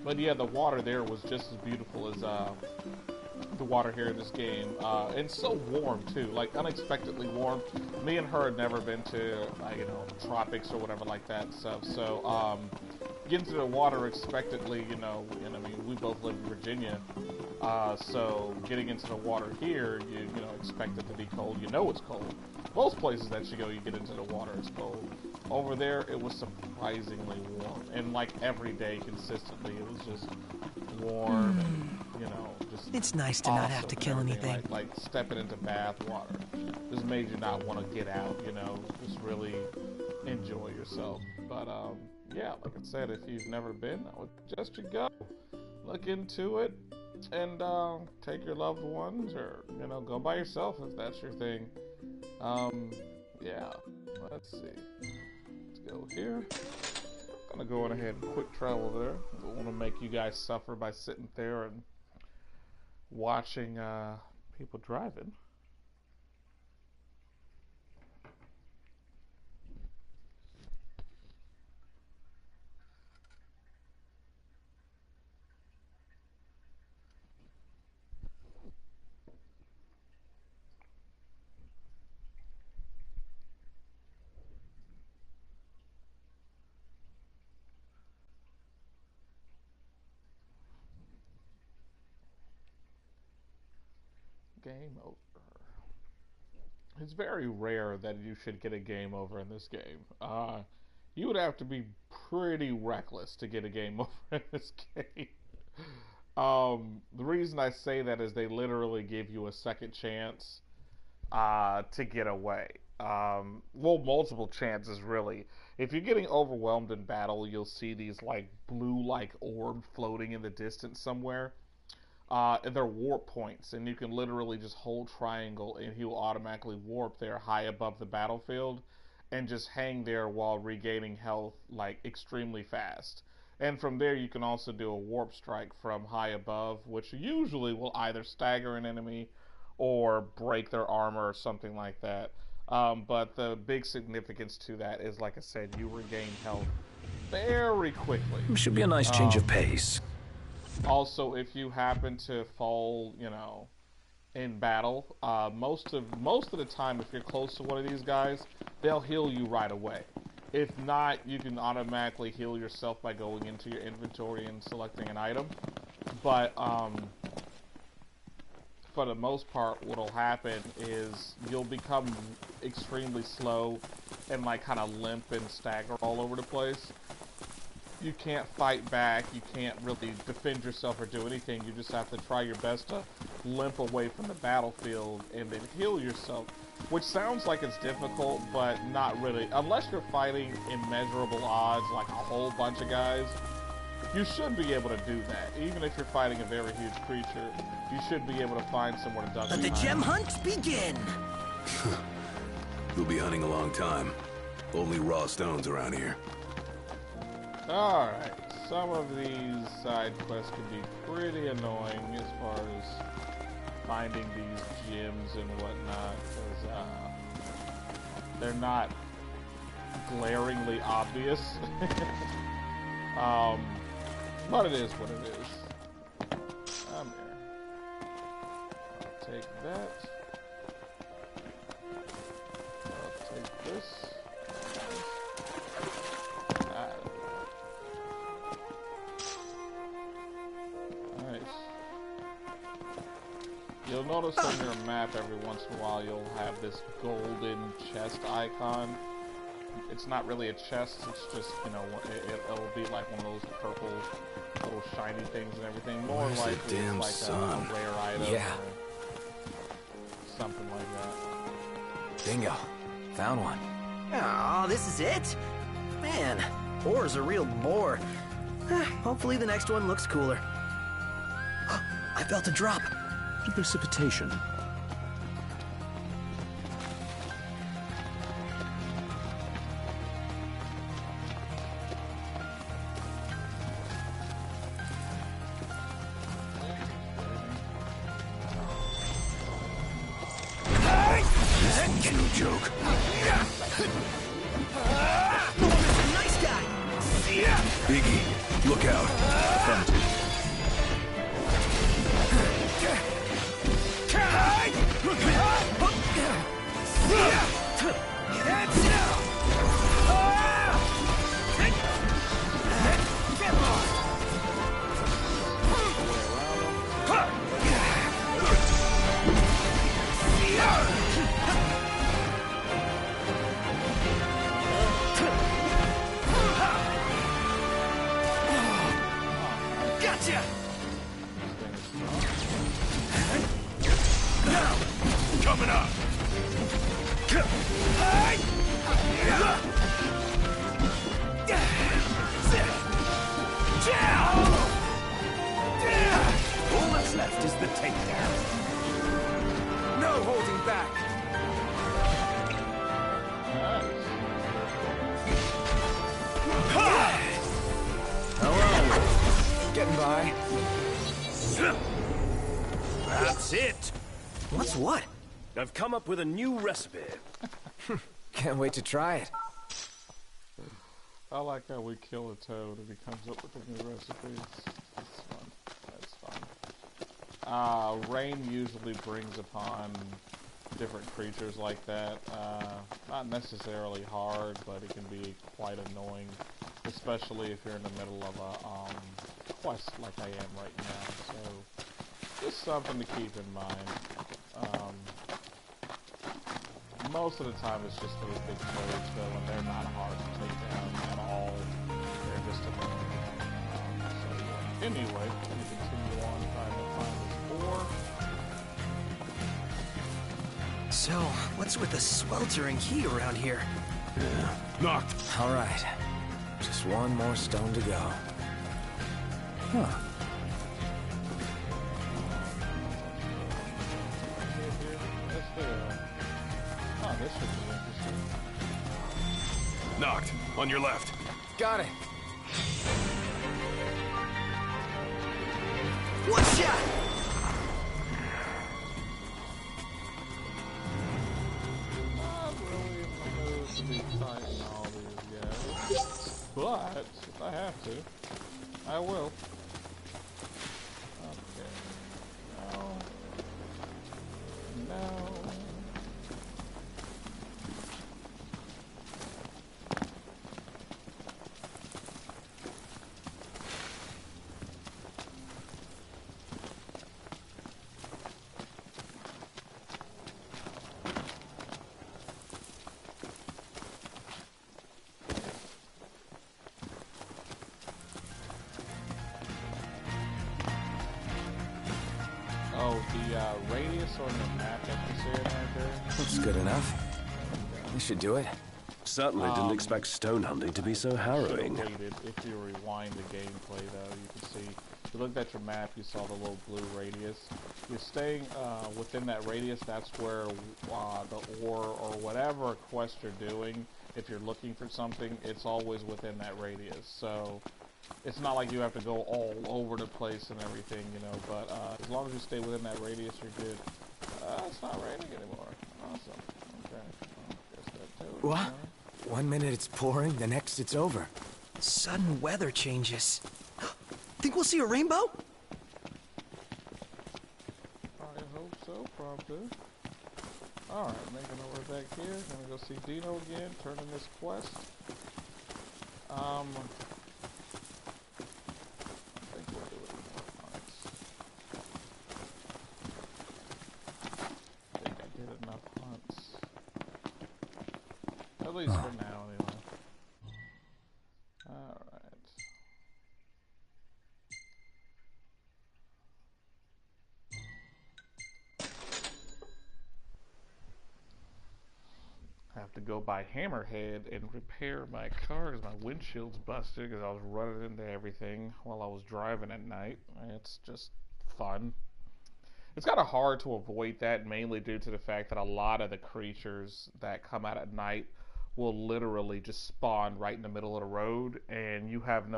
But yeah, the water there was just as beautiful as the water here in this game, and so warm too, like unexpectedly warm. Me and her had never been to tropics or whatever like that stuff, so getting to the water expectedly, and I mean, we both live in Virginia, so getting into the water here, you expect it to be cold. It's cold. Most places that you go, you get into the water, it's cold. Over there, it was surprisingly warm, and like every day consistently, it was just warm, and just it's nice to not have to kill anything. Like stepping into bath water just made you not want to get out, just really enjoy yourself. But yeah, like I said, if you've never been, I would suggest you go. Look into it, and take your loved ones, or go by yourself if that's your thing. Yeah, let's see. Let's go here. I'm gonna go on ahead and quick travel there. Don't want to make you guys suffer by sitting there and watching people driving. Game over. It's very rare that you should get a game over in this game. You would have to be pretty reckless to get a game over in this game. The reason I say that is they literally give you a second chance to get away. Well, multiple chances really. If you're getting overwhelmed in battle, you'll see these like blue-like orb floating in the distance somewhere. And they're warp points, and you can literally just hold triangle and he will automatically warp there high above the battlefield and just hang there while regaining health like extremely fast. And from there you can also do a warp strike from high above, which usually will either stagger an enemy or break their armor or something like that. But the big significance to that is, like I said, you regain health very quickly. Should be a nice change of pace. Also, if you happen to fall, in battle, most of the time, if you're close to one of these guys, they'll heal you right away. If not, you can automatically heal yourself by going into your inventory and selecting an item. But for the most part, what'll happen is you'll become extremely slow and like kind of limp and stagger all over the place. You can't fight back, you can't really defend yourself or do anything. You just have to try your best to limp away from the battlefield and then heal yourself, which sounds like it's difficult, but not really. Unless you're fighting immeasurable odds, like a whole bunch of guys, you should be able to do that. Even if you're fighting a very huge creature, you should be able to find somewhere to duck. Let the gem hunt begin! You'll be hunting a long time. Only raw stones around here. Alright, some of these side quests can be pretty annoying as far as finding these gems and whatnot, because they're not glaringly obvious. But it is what it is. I'm here. I'll take that. I'll take this. You'll notice on your map every once in a while you'll have this golden chest icon. It's not really a chest, it's just, it'll be like one of those purple little shiny things and everything. More likely it's like a rare item or something like that. Bingo. Found one. Oh, this is it? Man, bore's a real bore. Hopefully the next one looks cooler. I felt a drop. Precipitation. This is no joke. Nice guy! Iggy, look out. Affirmative. Gotcha! Coming up. All that's left is the takedown. No holding back. Hello. Getting by. That's it. What's what? I've come up with a new recipe. Can't wait to try it. I like how we kill a toad and he comes up with a new recipe. That's fun. That's fun. Rain usually brings upon different creatures like that. Not necessarily hard, but it can be quite annoying, especially if you're in the middle of a quest like I am right now. So, just something to keep in mind. Most of the time it's just those big toads though, and they're not hard to take down at all. They're just annoying. So anyway, we continue on trying to find this boar. So, what's with the sweltering heat around here? Knocked. All right. Just one more stone to go. Huh. Oh, this should be interesting. Knocked. On your left. Got it. One shot! Not really in the mood to be fighting all these guys. But, if I have to, I will. Okay. No. No. Oh, the radius on the map that you see right there? Looks good enough. This should do it. Certainly didn't expect stone hunting to be so harrowing. Waited. If you rewind the gameplay, though, you can see. If you looked at your map, you saw the little blue radius. You're staying within that radius. That's where the ore or whatever quest you're doing, if you're looking for something, it's always within that radius. So it's not like you have to go all over the place and everything, you know. But as long as you stay within that radius, you're good. It's not raining anymore. Awesome. Okay. Well, guess that too. What? 1 minute it's pouring, the next it's over. Sudden weather changes. Think we'll see a rainbow? I hope so, probably. Alright, making our way back here. Gonna go see Dino again, turn in this quest. I think we'll do it more hunts. I think I did enough hunts. At least for now, anyway. Alright. I have to go by Hammerhead and repair my car because my windshield's busted because I was running into everything while I was driving at night. It's just fun. It's kind of hard to avoid that, mainly due to the fact that a lot of the creatures that come out at night will literally just spawn right in the middle of the road, and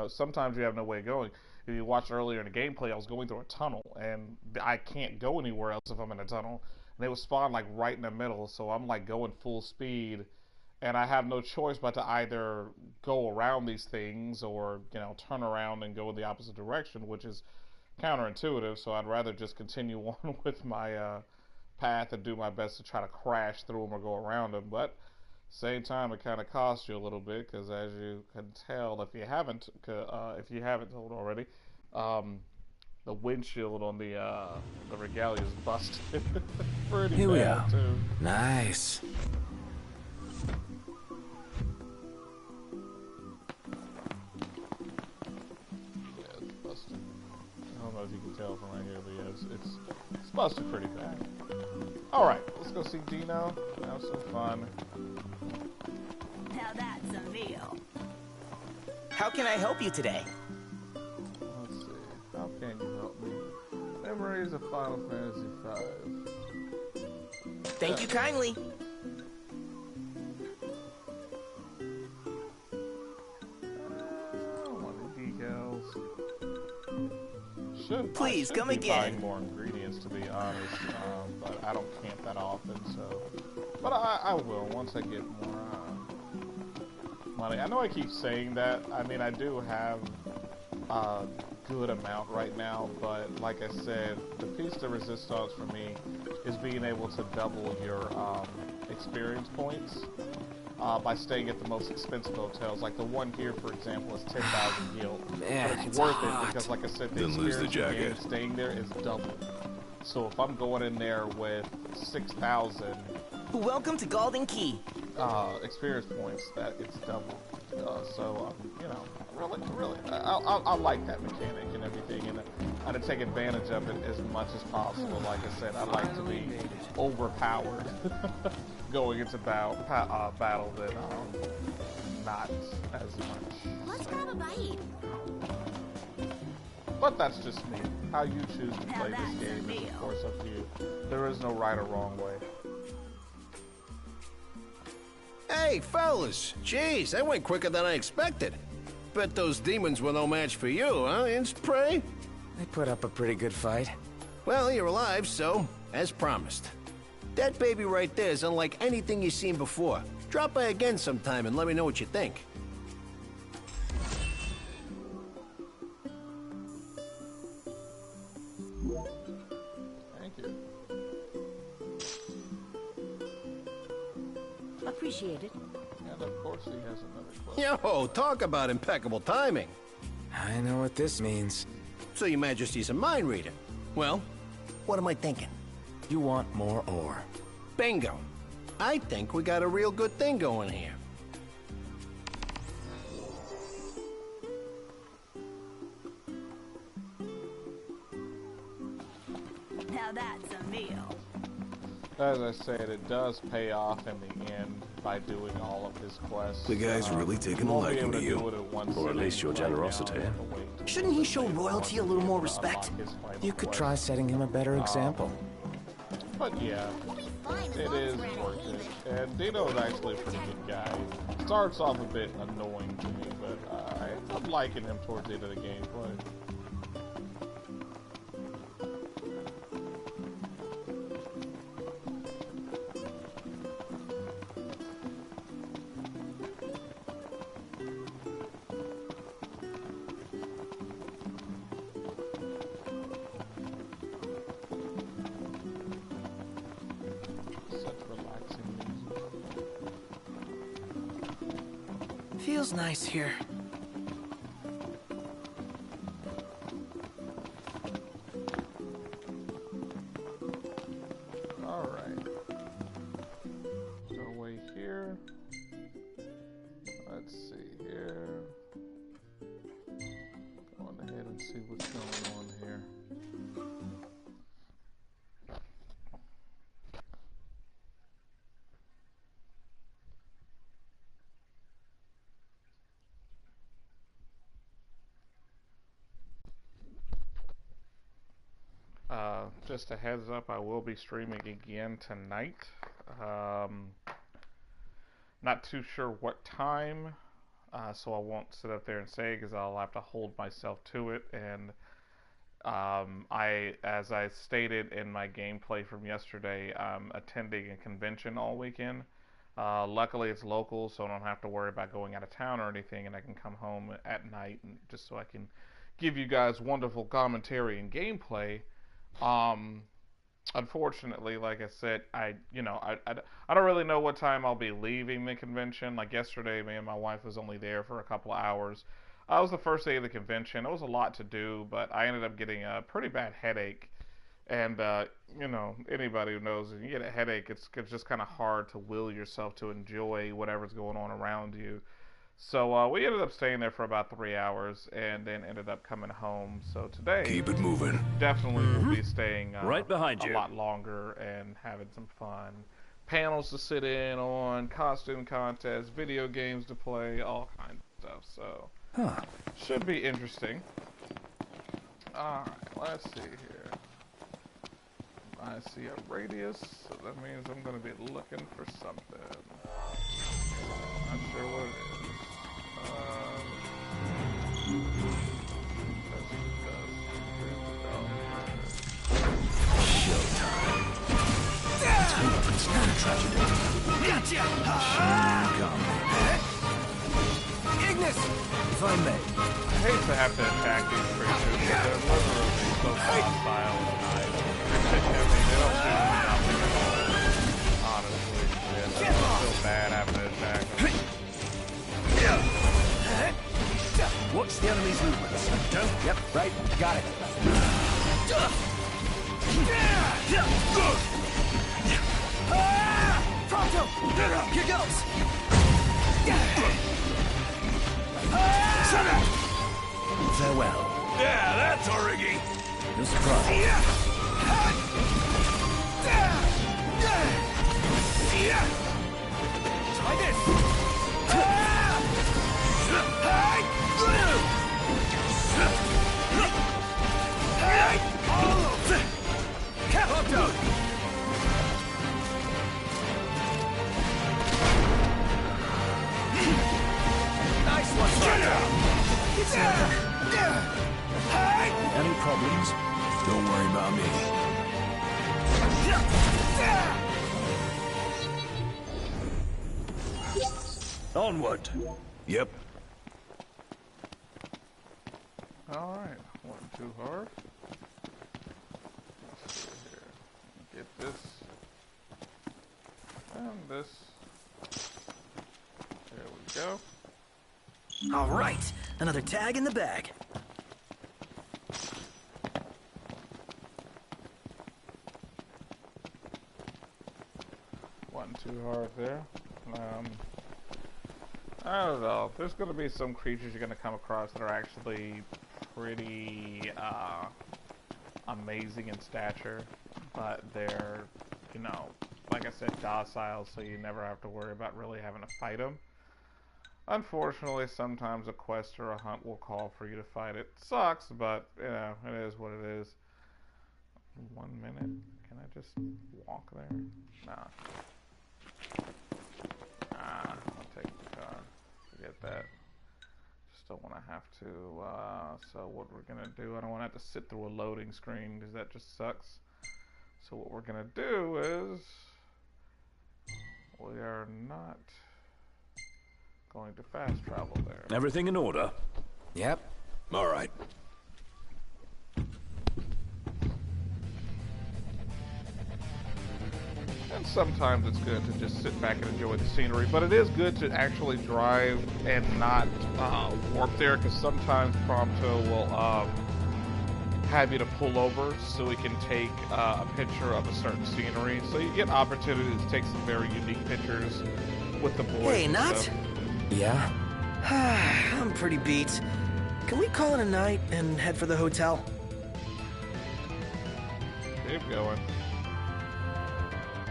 sometimes you have no way of going. If you watched earlier in the gameplay, I was going through a tunnel, and I can't go anywhere else if I'm in a tunnel. And they would spawn like right in the middle, so I'm like going full speed, and I have no choice but to either go around these things or turn around and go in the opposite direction, which is counterintuitive. So I'd rather just continue on with my path and do my best to try to crash through them or go around them. But same time, it kind of costs you a little bit because, as you can tell, if you haven't told already, the windshield on the regalia is busted pretty Here we bad are. too. Nice. Yeah, it's busted. I don't know if you can tell from right here, but yeah, it's busted pretty bad. All right, let's go see Dino. Have some fun. Now that's a meal. How can I help you today? Let's see. How can you help me? Memories of Final Fantasy V. Thank you kindly. I don't want any decals. Please, I should come be again. buying more ingredients, to be honest, but I don't camp that often, so. But I will once I get more money. I know I keep saying that. I mean, I do have a good amount right now, but like I said, the piece de resistance for me is being able to double your experience points by staying at the most expensive hotels. Like the one here, for example, is 10,000 gil. Man, But it's it's worth hot. it because, like I said, the Then lose the experience jacket. gain staying there is double. So if I'm going in there with 6,000 Welcome to Golden Key. experience points, that it's double. So really, I like that mechanic and everything, and I to take advantage of it as much as possible. Like I said, I like to be overpowered going into battle than not as much. Let's grab a bite. But that's just me. How you choose to play this game is, of course, up to you. There is no right or wrong way. Hey, fellas. Jeez, that went quicker than I expected. Bet those demons were no match for you, huh, Inst Prey? They put up a pretty good fight. Well, you're alive, so, as promised. That baby right there is unlike anything you've seen before. Drop by again sometime and let me know what you think. Thank you. Appreciate it. And of course he has another quest. Yo, talk about impeccable timing. I know what this means. So your Majesty's a mind reader. Well, what am I thinking? You want more ore. Bingo. I think we got a real good thing going here. Now that's a meal. As I said, it does pay off in the end by doing all of his quests. The guy's really taking a won't be liking able to you. do it at one Or at sitting least your right now. generosity. You have to wait to Shouldn't he show royalty a little more respect? unlock his final You could quest. try setting him a better example. But yeah, We'll be fine as it long as is we're in worth agreement. it. And Dino is actually a pretty good guy. Starts off a bit annoying to me, but I'm liking him towards the end of the gameplay. Such relaxing music. Feels nice here. Alright. Go away here. Let's see here. Go on ahead and see what's going on here. Just a heads up, I will be streaming again tonight. Not too sure what time, so I won't sit up there and say because I'll have to hold myself to it. And as I stated in my gameplay from yesterday, I'm attending a convention all weekend. Luckily, it's local, so I don't have to worry about going out of town or anything, and I can come home at night and just so I can give you guys wonderful commentary and gameplay. Um, Unfortunately, like I said, I don't really know what time I'll be leaving the convention. Like yesterday, me and my wife was only there for a couple of hours. It was the first day of the convention. It was a lot to do, but I ended up getting a pretty bad headache. And anybody who knows, if you get a headache, it's just kind of hard to will yourself to enjoy whatever's going on around you. So we ended up staying there for about 3 hours, and then ended up coming home. So today, Keep it moving. definitely will be staying Right behind a you. lot longer and having some fun. Panels to sit in on, costume contests, video games to play, all kinds of stuff. So should be interesting. All right, let's see here. I see a radius, so that means I'm going to be looking for something. Not sure what it is. Showtime. It's not a tragedy. Gotcha! Ignis! If I may. I hate to have to attack these creatures, but they're literally so hostile and nice. I mean, they don't do nothing at all. Honestly, yeah, I feel bad having to attack them. Watch the enemy's movements. Don't. Yep, right. Got it. Pronto! Here goes! Farewell. Yeah, that's Origi. No surprise. Try this! Nice one, Any problems? Don't worry about me. Onward. Yep. Alright, wasn't too hard. Let's see here. Get this. And this. There we go. All right, another tag in the bag. Wasn't too hard there. I don't know. There's going to be some creatures you're going to come across that are actually pretty amazing in stature, but they're, like I said, docile, so you never have to worry about really having to fight them. Unfortunately, sometimes a quest or a hunt will call for you to fight it. Sucks, but, it is what it is. 1 minute. Can I just walk there? Nah. I'll take the car. Forget that. Just don't want to have to, so what we're going to do, I don't want to have to sit through a loading screen, because that just sucks. So what we're going to do is, we are not going to fast travel there. Everything in order? Yep. All right. And sometimes it's good to just sit back and enjoy the scenery, but it is good to actually drive and not warp there, because sometimes Prompto will have you to pull over so we can take a picture of a certain scenery. So you get opportunities to take some very unique pictures with the boys. Hey, and Nut? stuff. Yeah? I'm pretty beat. Can we call it a night and head for the hotel? Keep going.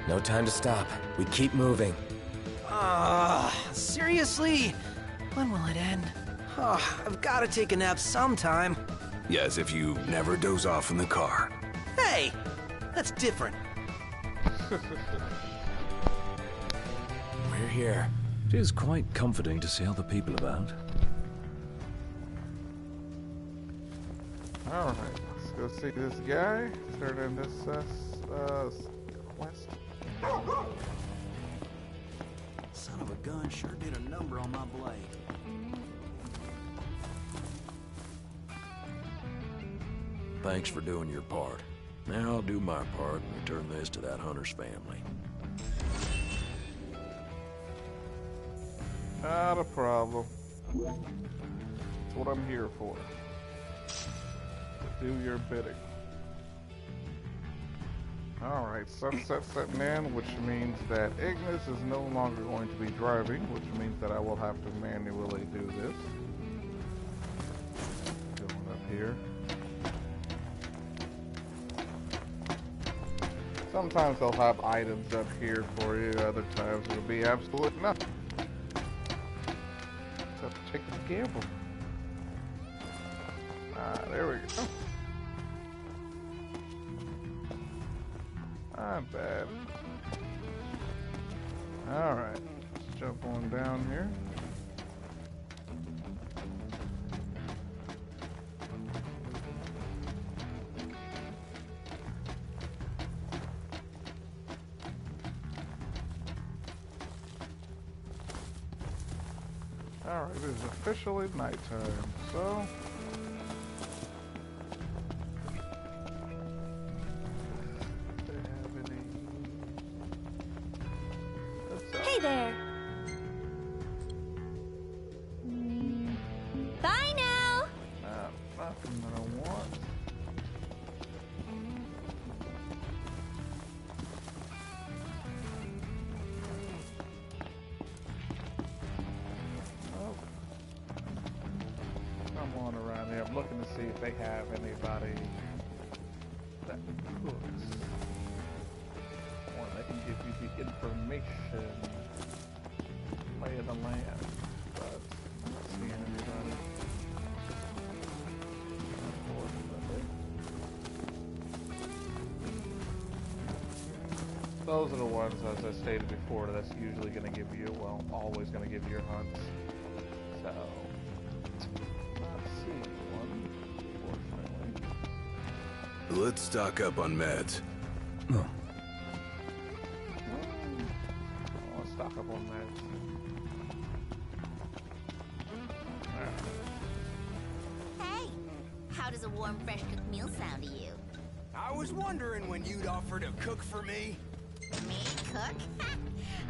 No time to stop. We keep moving. Seriously? When will it end? I've got to take a nap sometime. Yeah, as if you never doze off in the car. Hey, that's different. We're here. It is quite comforting to see other people about. Alright, let's go see this guy. Turn in this quest. gun sure did a number on my blade. Thanks for doing your part. Now I'll do my part and return this to that hunter's family. Not a problem. That's what I'm here for. To do your bidding. Alright, sunset setting in, which means that Ignis is no longer going to be driving, which means that I will have to manually do this. Going up here. Sometimes they'll have items up here for you, other times it'll be absolute nothing. Just have to take the gamble. There we go. Not bad. Alright, let's jump on down here. Alright, it is officially nighttime, so... Hey there! Bye now! Nothing that I want. Come on around here. I'm looking to see if they have anybody that cooks. Or they can give you the information. Lay of the land. But I'm not seeing anybody. Unfortunately. Those are the ones, as I stated before, that's usually going to give you, well, always going to give you your hunts. So... Let's stock up on meds. Oh. Let's stock up on meds. Hey, how does a warm, fresh cooked meal sound to you? I was wondering when you'd offer to cook for me. Me cook?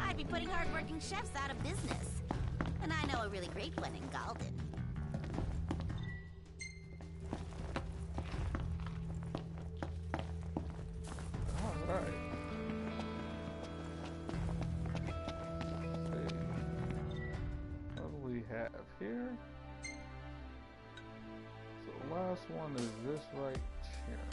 I'd be putting hard-working chefs out of business. And I know a really great one in Galden. Alright. What do we have here? So the last one is this right here.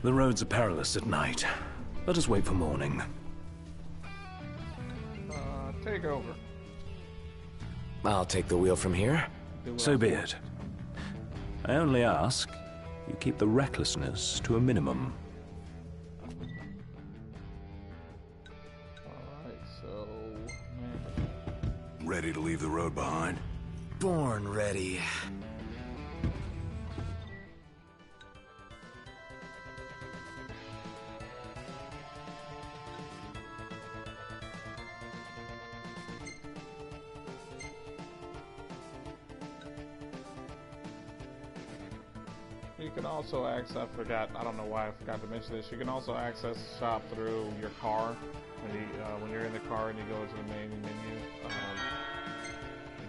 The roads are perilous at night. Let us wait for morning. Take over. I'll take the wheel from here. So be it. I only ask you keep the recklessness to a minimum. Alright, so... Ready to leave the road behind? Born ready. You can also access, I don't know why I forgot to mention this, you can also access the shop through your car. When you're in the car and you go to the main menu,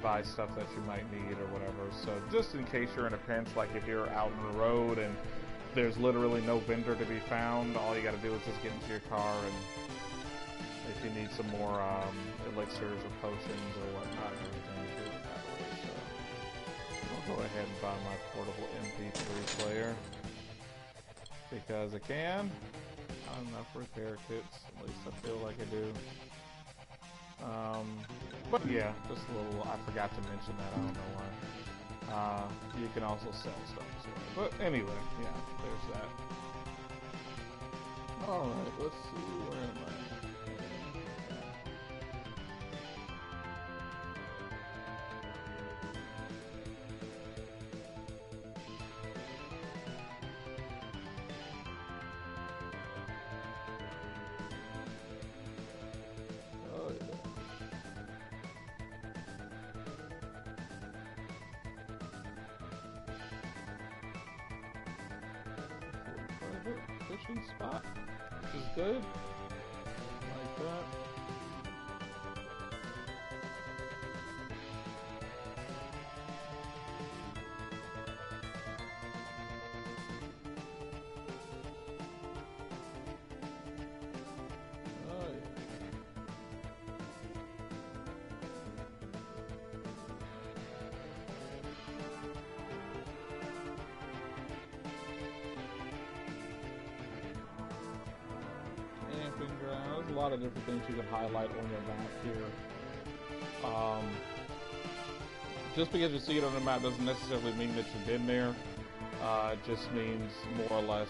buy stuff that you might need or whatever. So just in case you're in a pinch, like if you're out on the road and there's literally no vendor to be found, all you gotta do is just get into your car, and if you need some more elixirs or potions or whatnot, everything you do it that way. So I'll go ahead and buy my portable MP3 player because I can. Not enough repair kits, at least I feel like I do. But yeah, just a little, I forgot to mention that, I don't know why. You can also sell stuff as well. But anyway, yeah, there's that. Alright, let's see, where am I? fishing spot, which is good. Like that. There's a lot of different things you can highlight on your map here. Just because you see it on the map doesn't necessarily mean that you've been there. It just means more or less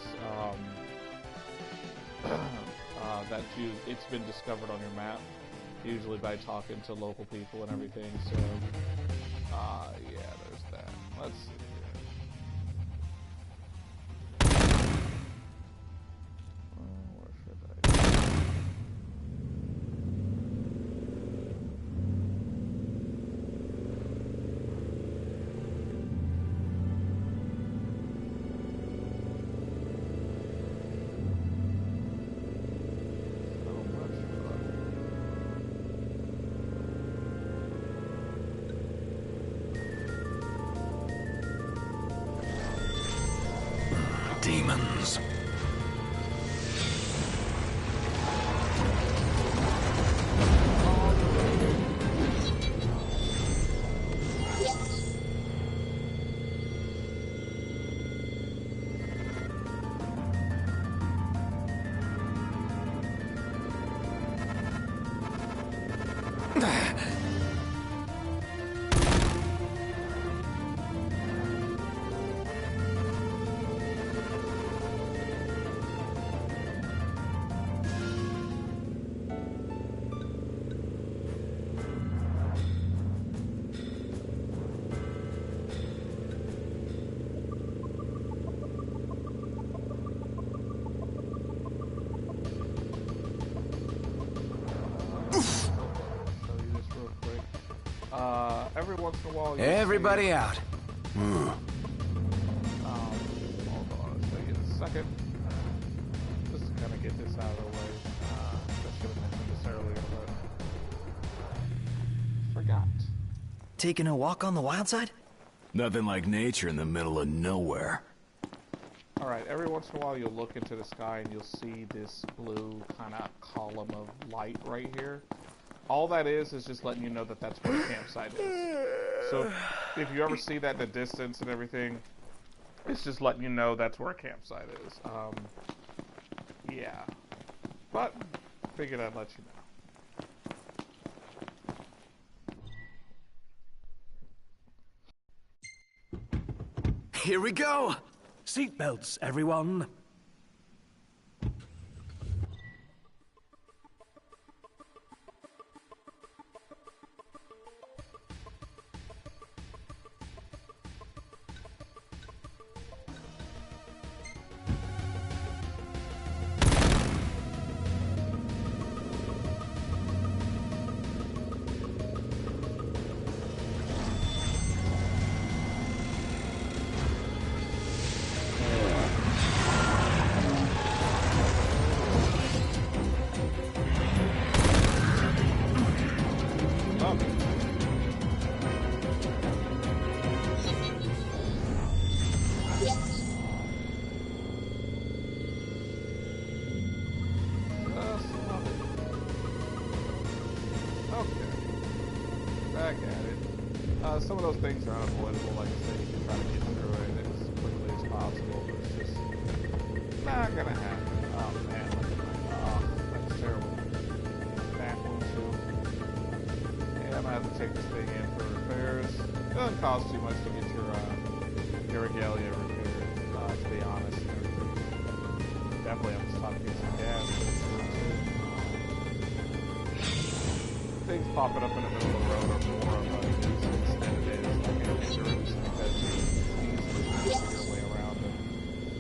that it's been discovered on your map, usually by talking to local people and everything. So, yeah, there's that. Let's see. Demons. Every once in a while, everybody out. Hold on, I'll take a second. Just to kind of get this out of the way. I should have mentioned this earlier, but forgot. Taking a walk on the wild side? Nothing like nature in the middle of nowhere. Alright, every once in a while you'll look into the sky and you'll see this blue kind of column of light right here. All that is just letting you know that that's where the campsite is. So if you ever see that in the distance and everything, it's just letting you know that's where a campsite is. Yeah. But figured I'd let you know. Here we go! Seatbelts, everyone! Some of those things are unavoidable, like I said, you can try to get through it as quickly as possible, but it's just not gonna happen. Oh man, that's terrible. That one too. And I have to take this thing in for repairs. It doesn't cost too much to get your regalia repaired, to be honest. Definitely have to stop to get some gas. Things popping up in the middle of the road are more of a nuisance than it is like an endurance, because you easily work your way around them.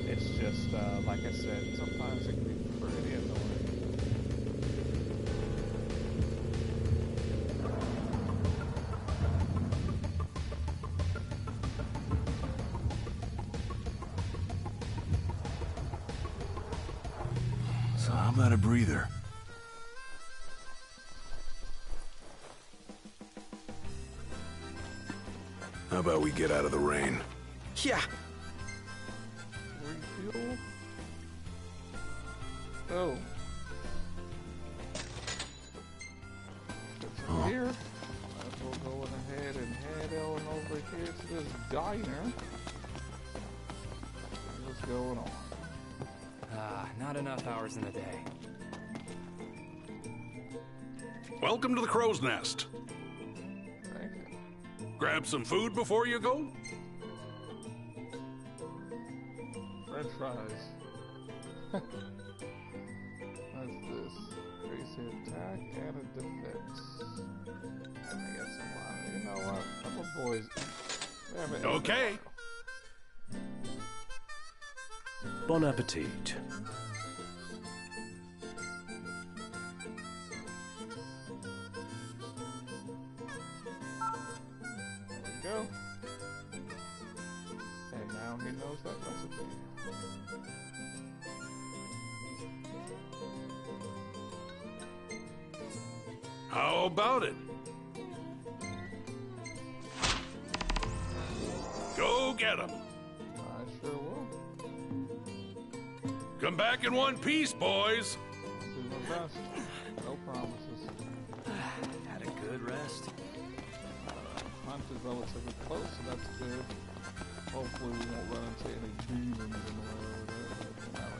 It's just, like I said, sometimes it can be pretty annoying. How about a breather? How about we get out of the rain? Yeah. Refuel. Oh. It's in here. Might as well go ahead and head on over here to this diner. See what's going on? Not enough hours in the day. Welcome to the Crow's Nest. Thank you. Grab some food before you go? French fries. What's this? Increase attack and a defense. Let me get some money. You know what? Couple boys. Damn it. Okay. Bon appetit. There we go. And now he knows that recipe. How about it? Go get 'em. I sure will. Come back in one piece, boys. I'll do my best. No promises. Had a good rest. Hunt is relatively close, so that's good. Hopefully we won't run into any demons in the way over there, but you never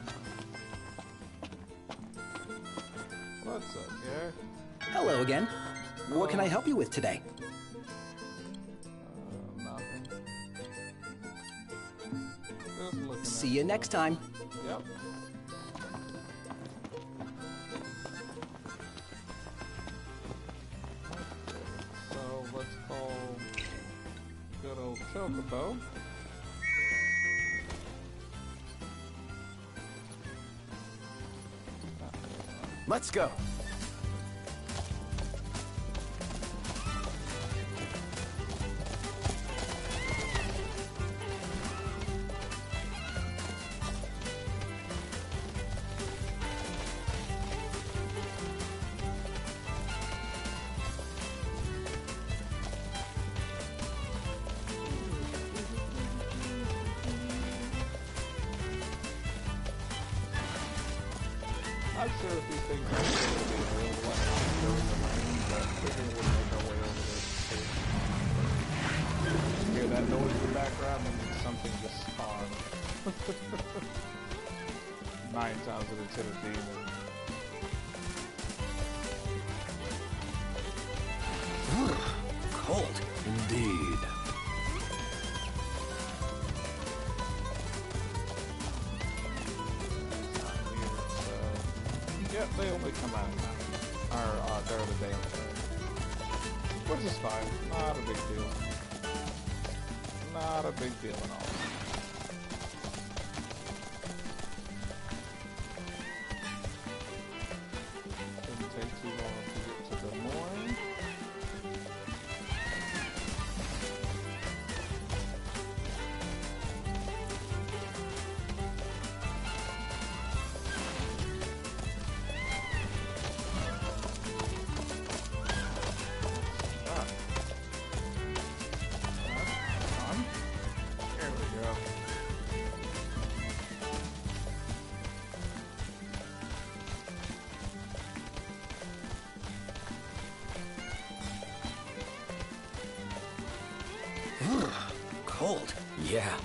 know. What's up, Gary? Hello again. What can I help you with today? Nothing. Just looking See at you next time. Yep. Okay, so let's call good old Chocobo. Let's go. Not sure if these things are going to be available during the night, but figuring we'll make our way over there. Hear that noise in the background and something just spawned. 9 times out of 10 a demon. Cold. Indeed. Yep, they only come out at night. Or during the day. Which is fine. Not a big deal. Not a big deal at all. Didn't take too long to get to Des Moines. There we go. Cold. Yeah.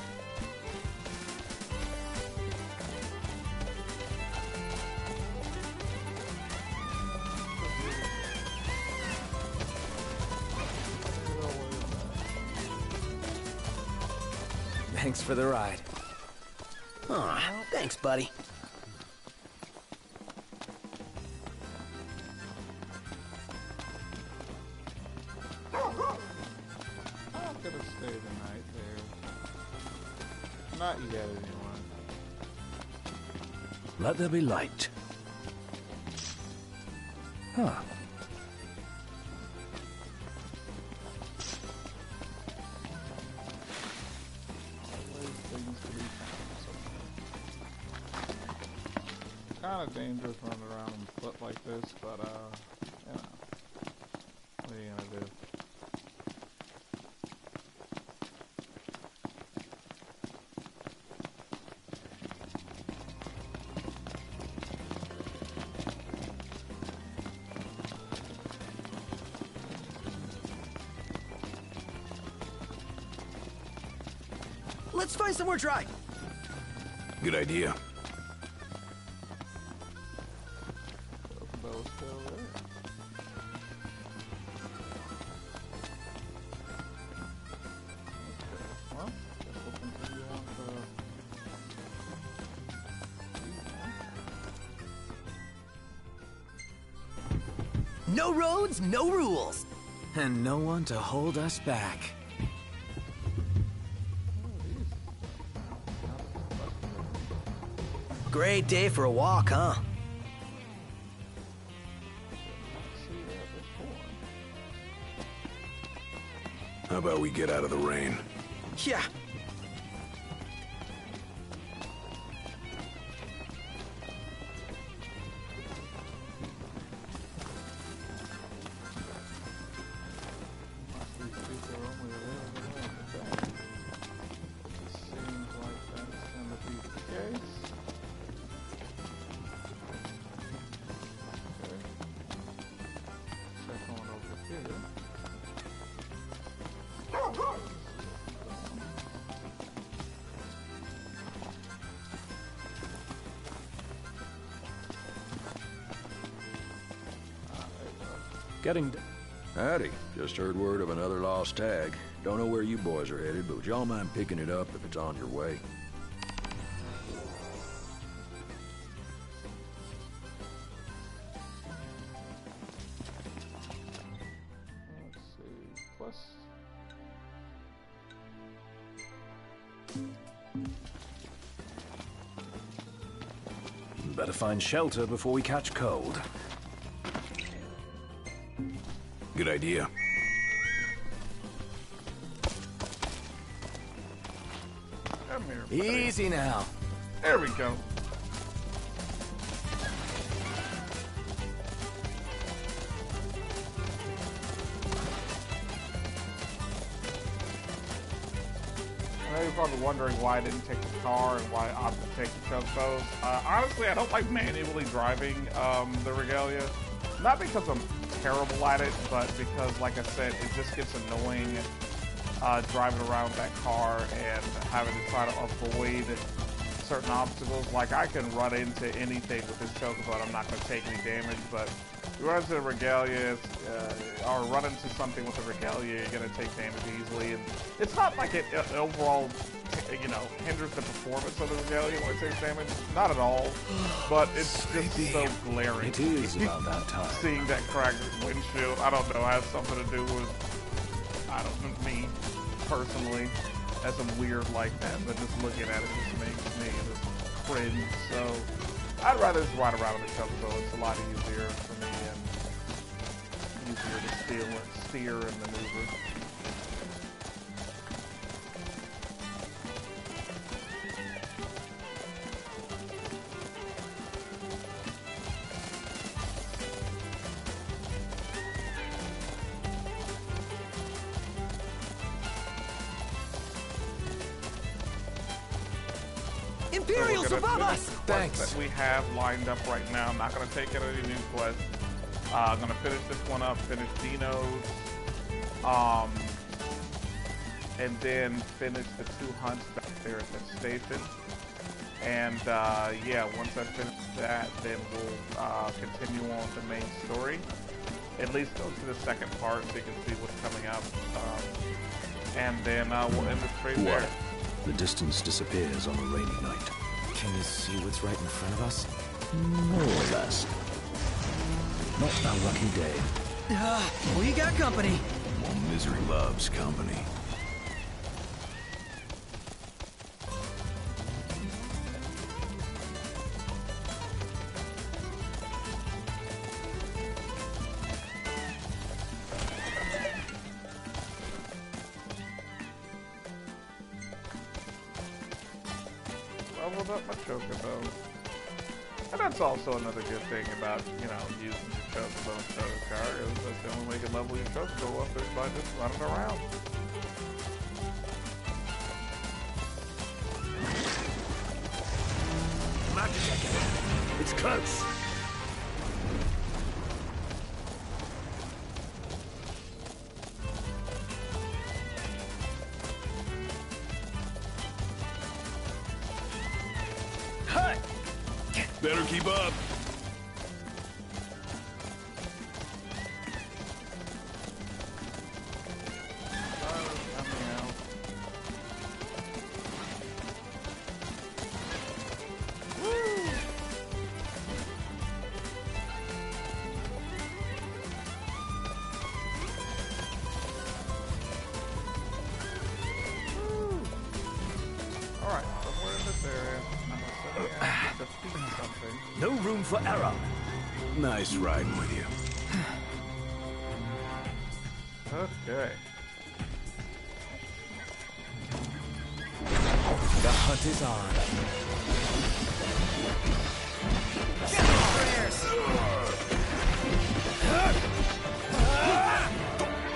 Thanks for the ride. Aw, thanks, buddy. I'm gonna stay the night there. Not yet, anyway. Let there be light. Huh. Kind kind of dangerous running around on foot like this, but you know, what are you gonna do? Let's find somewhere dry. Good idea. Bell's still there. Okay, well, guess we'll continue on to... No roads, no rules. And no one to hold us back. Great day for a walk, huh? How about we get out of the rain? Yeah. Getting... Howdy. Just heard word of another lost tag. Don't know where you boys are headed, but would y'all mind picking it up if it's on your way? Let's see. Quest. Better find shelter before we catch cold. Good idea. Come here, buddy. Easy now. There we go. I know you're probably wondering why I didn't take the car and why I opted to take the chocobos. Honestly, I don't like manually driving the Regalia. Not because I'm terrible at it, but because, like I said, it just gets annoying driving around that car and having to try to avoid certain obstacles. Like, I can run into anything with this chocobo and I'm not going to take any damage, but you run into the Regalia or run into something with the Regalia, you're going to take damage easily. And it's not like it overall, you know, hinders the performance of the Regalia when it takes damage. Not at all. But it's just so glaring. It is about that time. Seeing that cracked windshield, I don't know, has something to do with, I don't know, me personally. That's some weird like that, but just looking at it just makes me just cringe. So I'd rather just ride around in the chocobo. It's a lot easier for me and easier to steer and maneuver. Imperials above us! Thanks. That we have lined up right now. I'm not going to take it any new quest. I'm going to finish this one up, finish Dino's, and then finish the 2 hunts back there at that station. And yeah, once I finish that, then we'll continue on with the main story. At least go to the second part so you can see what's coming up. And then we'll end the stream there. The distance disappears on a rainy night. Can you see what's right in front of us? More or less. Not our lucky day. We got company. Well, misery loves company. Leveled up my chocobo. And that's also another good thing about, you know, using your chocobo instead of car is that's the only way you can level your chocobo up is by just running around. It's close. Better keep up. Alright, somewhere in this area. No room for error. Nice riding with you. Okay. The hunt is on.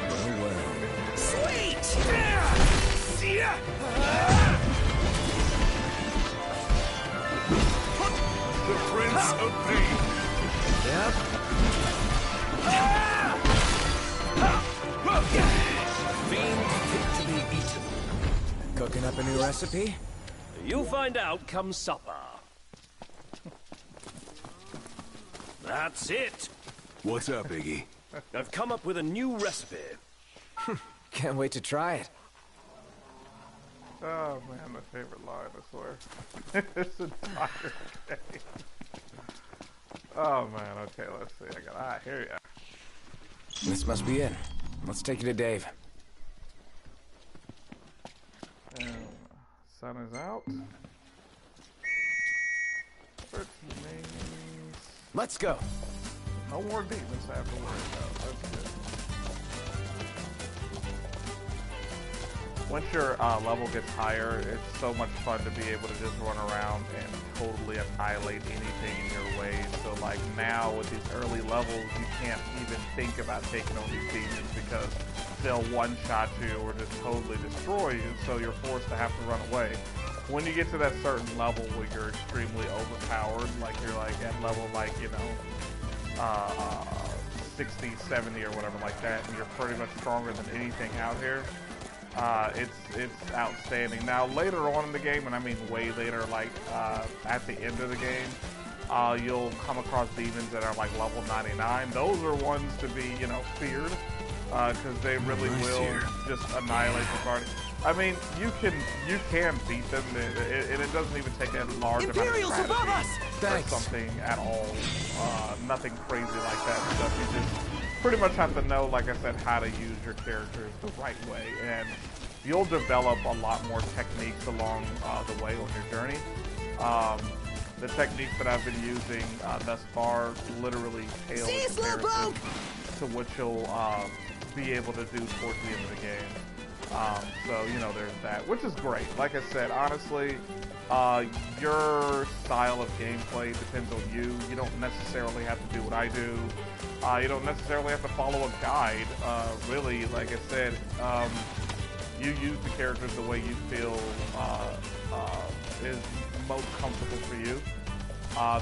Oh well. Sweet! See ya! The Prince of Pain. Yep. Fiend fit to be eaten. Cooking up a new recipe? You'll find out come supper. That's it. What's up, Iggy? I've come up with a new recipe. Can't wait to try it. Oh man, my favorite line, I swear. This entire game. Oh man, okay, let's see. Here you are. This must be it. Let's take it to Dave. And sun is out. Search names. Let's go. No more demons to have to worry about. That's good. Once your level gets higher, it's so much fun to be able to just run around and totally annihilate anything in your way. So like now with these early levels, you can't even think about taking on these demons because they'll one-shot you or just totally destroy you, so you're forced to have to run away. When you get to that certain level where you're extremely overpowered, like you're like at level like, you know, 60, 70 or whatever like that, and you're pretty much stronger than anything out here, it's outstanding. Now later on in the game, and I mean way later, like at the end of the game, you'll come across demons that are like level 99. Those are ones to be, you know, feared, because they really will just annihilate the party. I mean, you can beat them, and it doesn't even take a large Imperials amount of above us! strategy or something at all. Nothing crazy like that stuff. You just pretty much have to know, like I said, how to use your characters the right way, and you'll develop a lot more techniques along the way on your journey. The techniques that I've been using thus far literally pale in comparison to what you'll be able to do towards the end of the game. So, you know, there's that, which is great. Like I said, honestly, your style of gameplay depends on you. You don't necessarily have to do what I do. You don't necessarily have to follow a guide. Really, like I said, you use the characters the way you feel is most comfortable for you.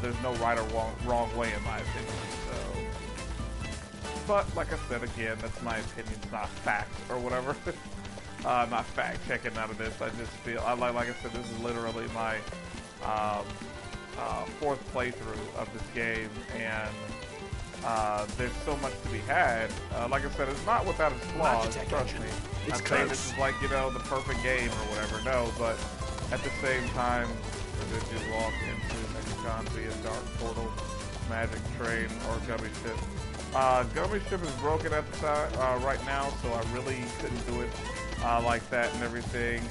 There's no right or wrong way, in my opinion. So, but like I said, again, that's my opinion, it's not facts or whatever. Not fact checking out of this. I just feel, like I said, this is literally my fourth playthrough of this game, and there's so much to be had. Like I said, it's not without its flaws, trust me. I'm saying this is like, you know, the perfect game or whatever. No, but at the same time, did you walk into Mexican via Dark Portal, Magic Train, or Gummy Ship? Gummy Ship is broken at the time, right now, so I really couldn't do it like that and everything.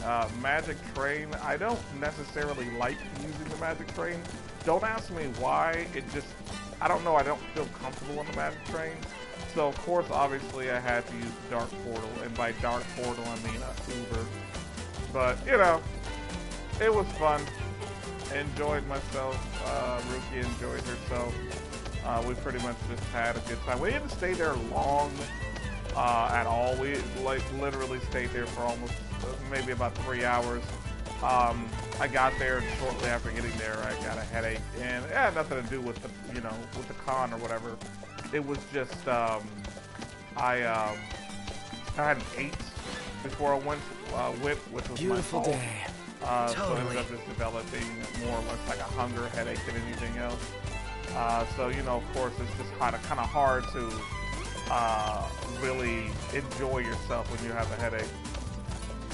Magic Train, I don't necessarily like using the Magic Train. Don't ask me why, it just, I don't know, I don't feel comfortable on the Magic Train. So of course, obviously, I had to use Dark Portal, and by Dark Portal, I mean Uber. But, you know, it was fun. enjoyed myself. Ruki enjoyed herself. We pretty much just had a good time. We didn't stay there long at all. We like literally stayed there for almost maybe about 3 hours. I got there, and shortly after getting there, I got a headache, and it had nothing to do with the, you know, with the con or whatever. It was just I hadn't ate before I went, which was Beautiful my fault. day. So I ended up just developing more or less like a hunger headache than anything else. So, you know, of course, it's just kind of hard to really enjoy yourself when you have a headache.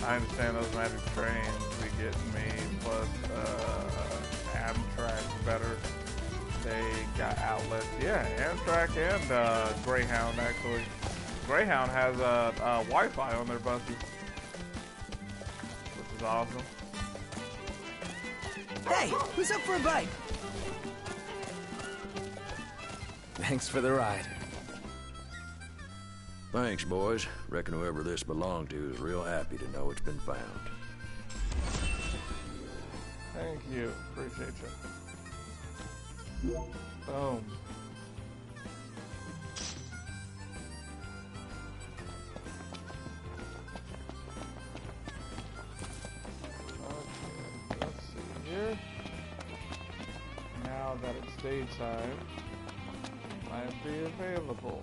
I understand those magic trains be getting me, plus Amtrak's better. They got outlets. Yeah, Amtrak and Greyhound, actually. Greyhound has Wi-Fi on their buses, which is awesome. Hey, who's up for a bite? Thanks for the ride. Thanks, boys. Reckon whoever this belonged to is real happy to know it's been found. Thank you. Appreciate you. Boom. Okay, let's see here. Now that it's daytime, might be available.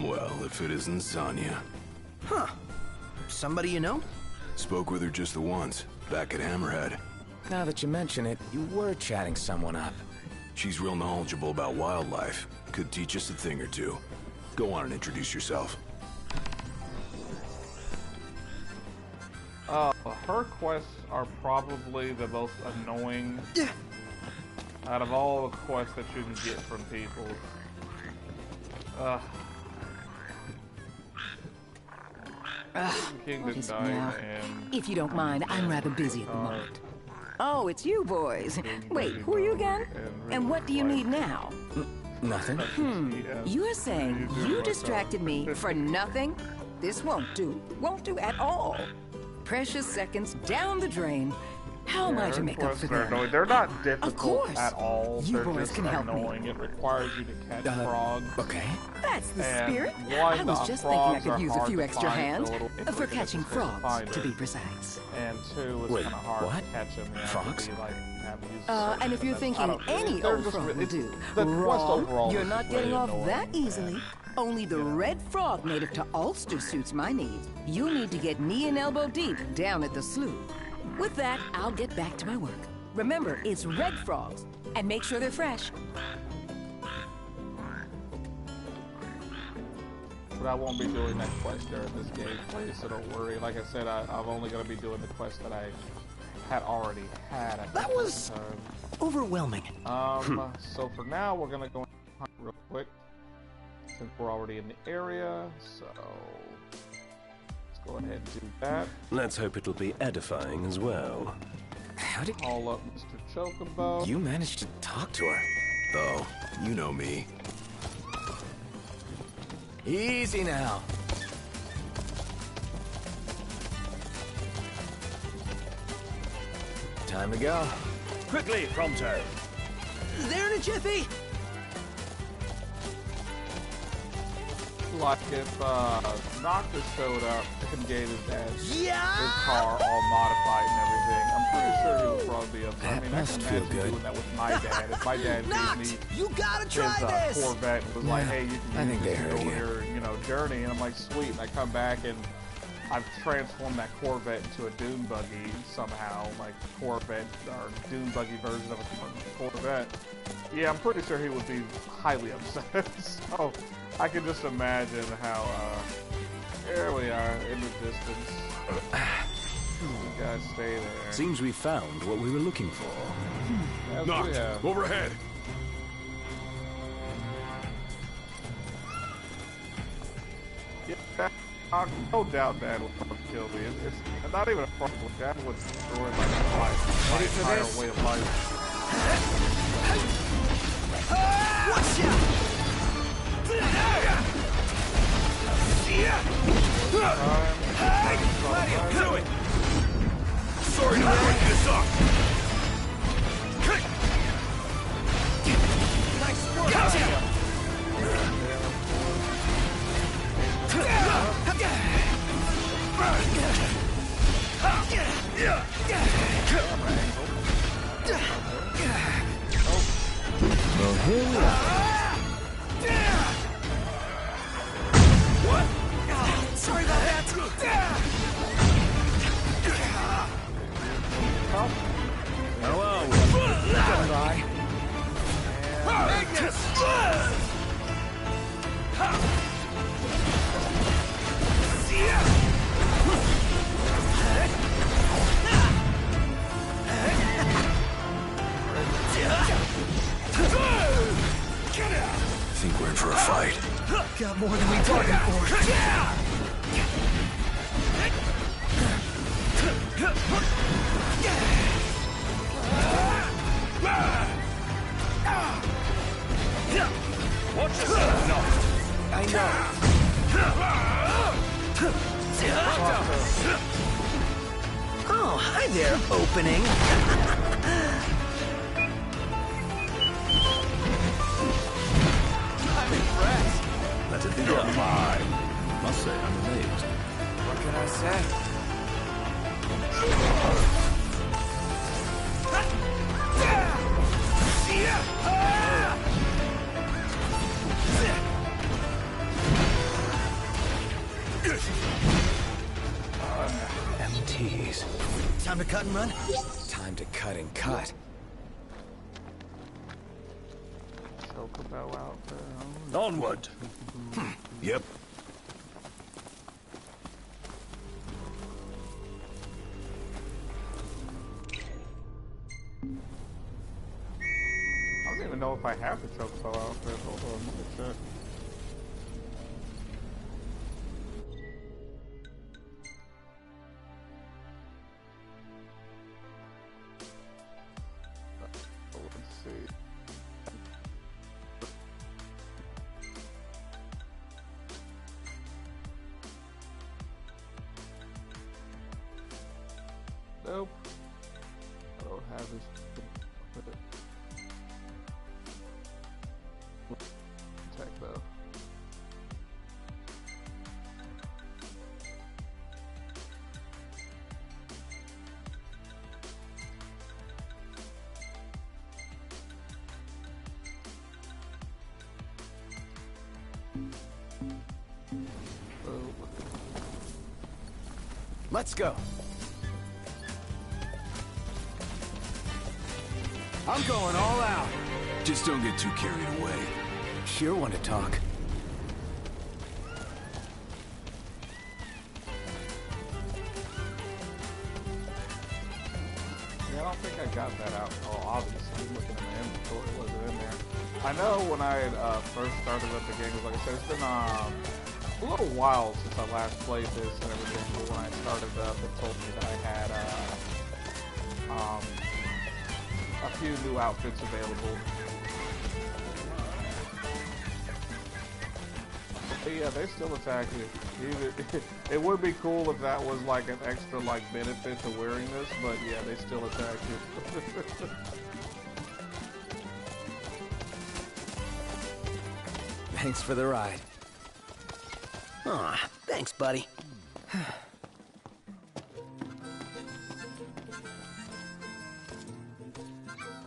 Well, if it isn't Sonya. Huh. Somebody you know? Spoke with her just the once, back at Hammerhead. Now that you mention it, you were chatting someone up. She's real knowledgeable about wildlife. Could teach us a thing or two. Go on and introduce yourself. Her quests are probably the most annoying out of all the quests that you can get from people. King didn't die, and if you don't mind, I'm rather busy at the moment. Oh, it's you boys. Wait, who are you again? And what do you need now? Nothing. You're saying you distracted me for nothing? This won't do. Won't do at all. Precious seconds down the drain. How am I to make up for that? They're not difficult course. at all. You They're boys just can help me. annoying. It requires you to catch frogs. Okay. That's the And spirit. one, I was just thinking I could use a frogs few are extra hard to hands find, so for it'll catching be difficult to frogs, find to be it. precise. And two, it's Wait, kind of hard what? to catch them. You have Frogs? to be, like, have to use And if you're certain- I thinking don't- any they're old just frog will it's- do, the quest overall wrong, you're is not just getting really off annoying. that easily. Only the red frog native to Ulster suits my needs. You need to get knee and elbow deep down at the slough. With that, I'll get back to my work. Remember, it's red frogs, and make sure they're fresh. But I won't be doing that quest during this gameplay, so don't worry. Like I said, I'm only going to be doing the quest that I had already had at That was time. overwhelming. So for now, we're going to go and hunt real quick, since we're already in the area, so let's go ahead and do that. Let's hope it'll be edifying as well. How did Call up Mr. Chocobo. you manage to talk to her? Oh, you know me. Easy now. Time to go. Quickly, Prompto. There in a jiffy. Like if Noctis showed up and gave his dad his Yeah. car all modified and everything, I'm pretty sure he would probably upset. I That mean, I must can feel imagine good. doing that with my dad. If my dad gave Noct, me you gotta try his this. Corvette and was like, Yeah, hey, you can I use think this they to heard go you. your, journey. And I'm like, sweet. And I come back and I've transformed that Corvette into a dune buggy somehow, like Corvette or dune buggy version of a Corvette. Yeah, I'm pretty sure he would be highly upset. So I can just imagine how. Here we are in the distance. You guys stay there. Seems we found what we were looking for. Yes, we Knocked. have. Overhead. Yeah. I no doubt Dad would kill me. It's not even a problem. Dad would destroy my entire way of life. Watch out! Do it! Sorry to break this up! Nice work! Gotcha! Well, here we are. What? Sorry about that. Hello. Come by. Magnus! I think we're in for a fight. Got more than we bargained for. Watch yourself, no. I know. Oh, hi there, opening. I'm impressed. Let it be done. Must say, I'm amazed. What can I say? MTs. Time to cut and run? Time to cut and cut. Chocobo out there. Onward. Yep. I don't even know if I have the Chocobo outfit. Hold on, let me check. Let's see. Nope. I don't have this. Tech though. Let's go. I'm going all out. Just don't get too carried away. Sure want to talk. Yeah, I don't think I got that out. Oh, obviously, looking at my inventory, was it in there? I know when I had first started up the game, like I said, it's been a little while since I last played this and everything. But when I started up, it told me that I had a few new outfits available. But yeah, they still attack you. It would be cool if that was like an extra like benefit to wearing this, but yeah, they still attack you. Thanks for the ride. Aw, thanks, buddy.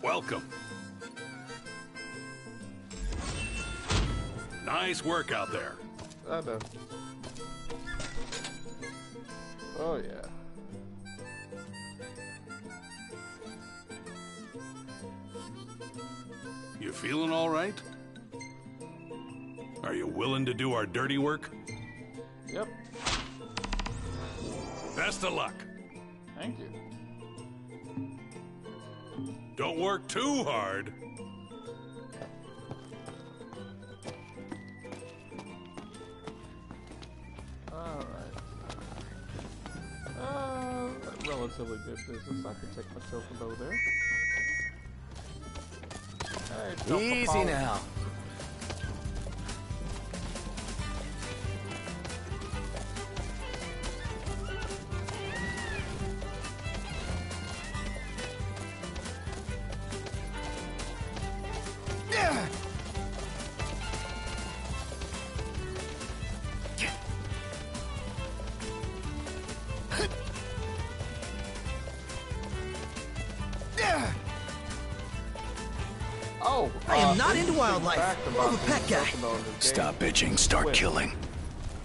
Welcome. Nice work out there. I know. Oh yeah. You feeling all right? Are you willing to do our dirty work? Yep. Best of luck. Thank you. Don't work too hard. Alright. relatively good business. I can take my chocobo there. Hey, easy now. Oh, I am not into wildlife. More of a pet guy. Stop bitching, start killing.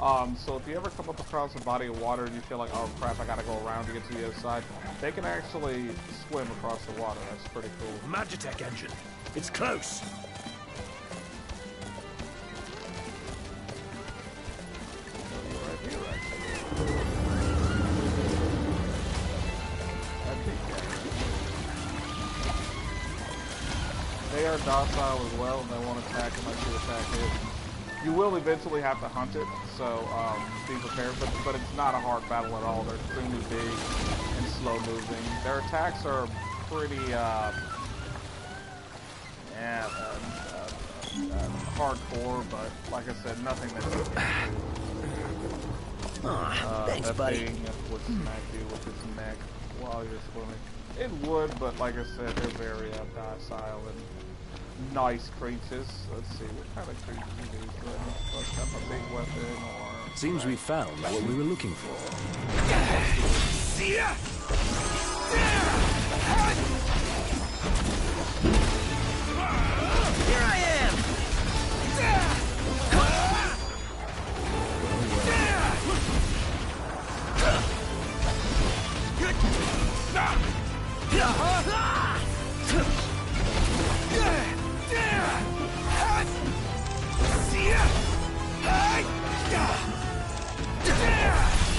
So if you ever come up across a body of water and you feel like, oh crap, I gotta go around to get to the other side, they can actually swim across the water. That's pretty cool. Magitech engine. It's close. Right here, actually. They are docile as well, and they won't attack unless you attack it. You will eventually have to hunt it, so be prepared, but it's not a hard battle at all. They're extremely big and slow moving. Their attacks are pretty hardcore, but like I said, nothing that's thanks, buddy. Thing would smack you with its neck while you're swimming. It would, but like I said, they're very docile and nice creatures. Let's see, what kind of creatures are these? Let's have a big weapon or... Seems we found what we were looking for. See ya! Here I am!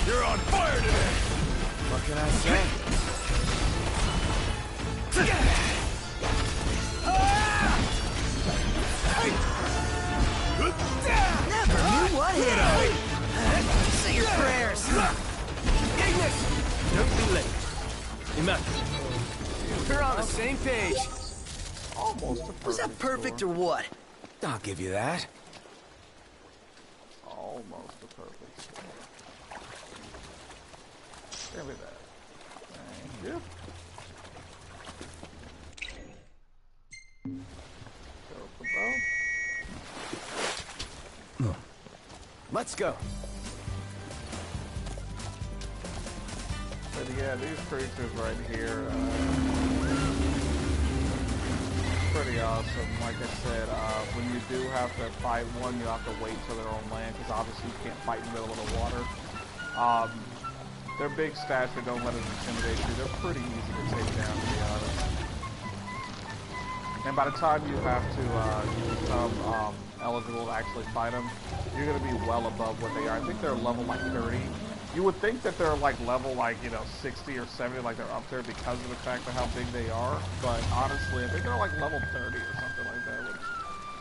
You're on fire today! What can I say? Never knew what hit him! Say your prayers! Ignis! Don't be late. Imagine. We're on the same page. Almost a perfect Was that perfect or what? I'll give you that. Almost a perfect score. Give me that. Thank you. Chocobo. Let's go. But yeah, these creatures right here, pretty awesome. Like I said, when you do have to fight one, you have to wait till they're on land, because obviously you can't fight in the middle of the water. Their big stature don't let it intimidate you. They're pretty easy to take down, to be honest. And by the time you have to become eligible to actually fight them, you're going to be well above what they are. I think they're level like 30. You would think that they're like level like, 60 or 70, like they're up there because of the fact of how big they are. But honestly, I think they're like level 30 or something like that, which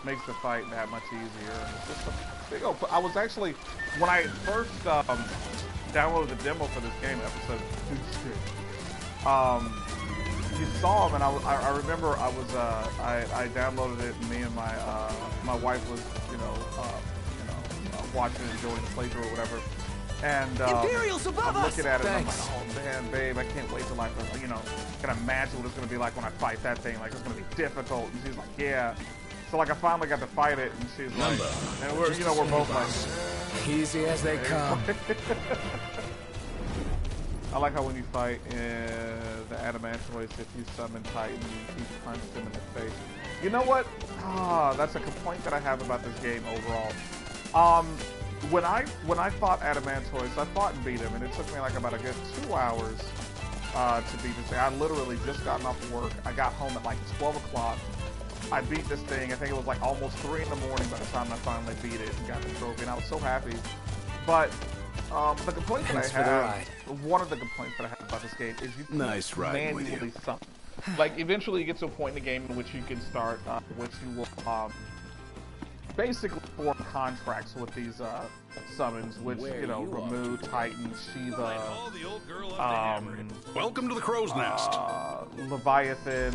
makes the fight that much easier. And it's just a big old... I was actually, when I first downloaded the demo for this game, episode 2, you saw them, and I remember I downloaded it, and me and my wife was, watching and enjoying the playthrough or whatever. And Imperials above I'm us! looking at it, Thanks. and I'm like, oh man, babe, I can't wait to can imagine what it's gonna be like when I fight that thing. Like, it's gonna be difficult. And she's like, yeah. So like, I finally got to fight it, and she's like, and we're both like, easy as they come. I like how when you fight the Adamantoids, if you summon Titan, you punch them in the face. You know what? That's a complaint that I have about this game overall. When I fought Adamantoids, I fought and beat him, and it took me like about a good 2 hours to beat this thing. I literally just gotten off of work. I got home at like 12 o'clock. I beat this thing. I think it was like almost 3 in the morning by the time I finally beat it and got the trophy, and I was so happy. But the complaint that I have, one of the complaints that I have about this game is you can manually summon. Like, eventually you get to a point in the game in which you can start, which you will basically 4 contracts with these summons, which, you know, Ramu, Titan, Shiva, welcome to the crow's nest. Leviathan,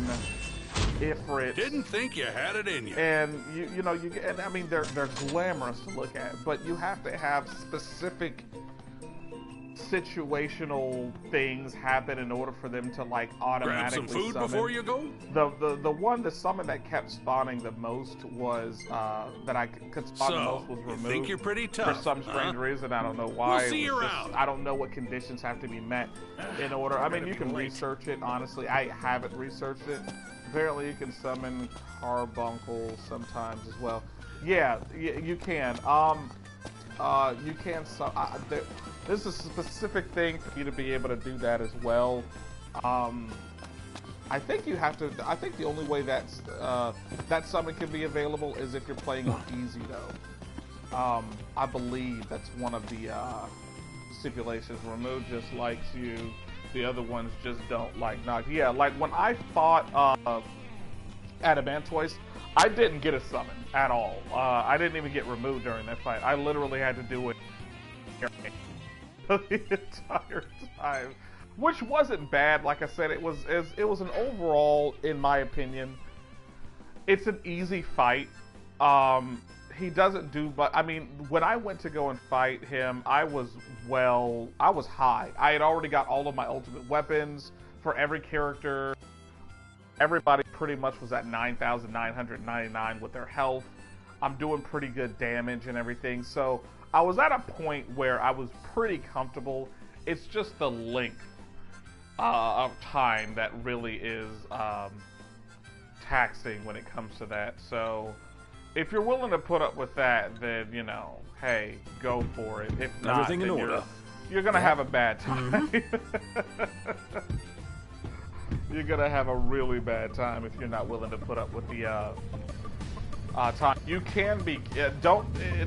Ifrit. Didn't think you had it in you. And you know, and I mean, they're glamorous to look at, but you have to have specific situational things happen in order for them to like automatically grab some food summon. before you go. The summon that kept spawning the most was that I could spawn the most was removed. You think you're pretty tough for some strange reason. I don't know why. We'll see you around. I don't know what conditions have to be met in order. I mean, you can research it. Honestly, I haven't researched it. Apparently, you can summon Carbuncle sometimes as well. Yeah, you can. You can. This is a specific thing for you to be able to do that as well. I think you have to. I think the only way that's that summon can be available is if you're playing easy, though. I believe that's one of the stipulations. Ramu just likes you. The other ones just don't like knock. Yeah, like when I fought Adamantoise, I didn't get a summon at all. I didn't even get removed during that fight. I literally had to do it the entire time, which wasn't bad. Like I said, it was an overall, in my opinion, it's an easy fight. He doesn't do, but I mean, when I went to go and fight him, I was high. I had already got all of my ultimate weapons for every character. Everybody pretty much was at 9,999 with their health. I'm doing pretty good damage and everything, so I was at a point where I was pretty comfortable. It's just the length of time that really is taxing when it comes to that. So if you're willing to put up with that, then, you know, hey, go for it. If not, everything in order. You're gonna have a bad time. You're gonna have a really bad time if you're not willing to put up with the time. You can be that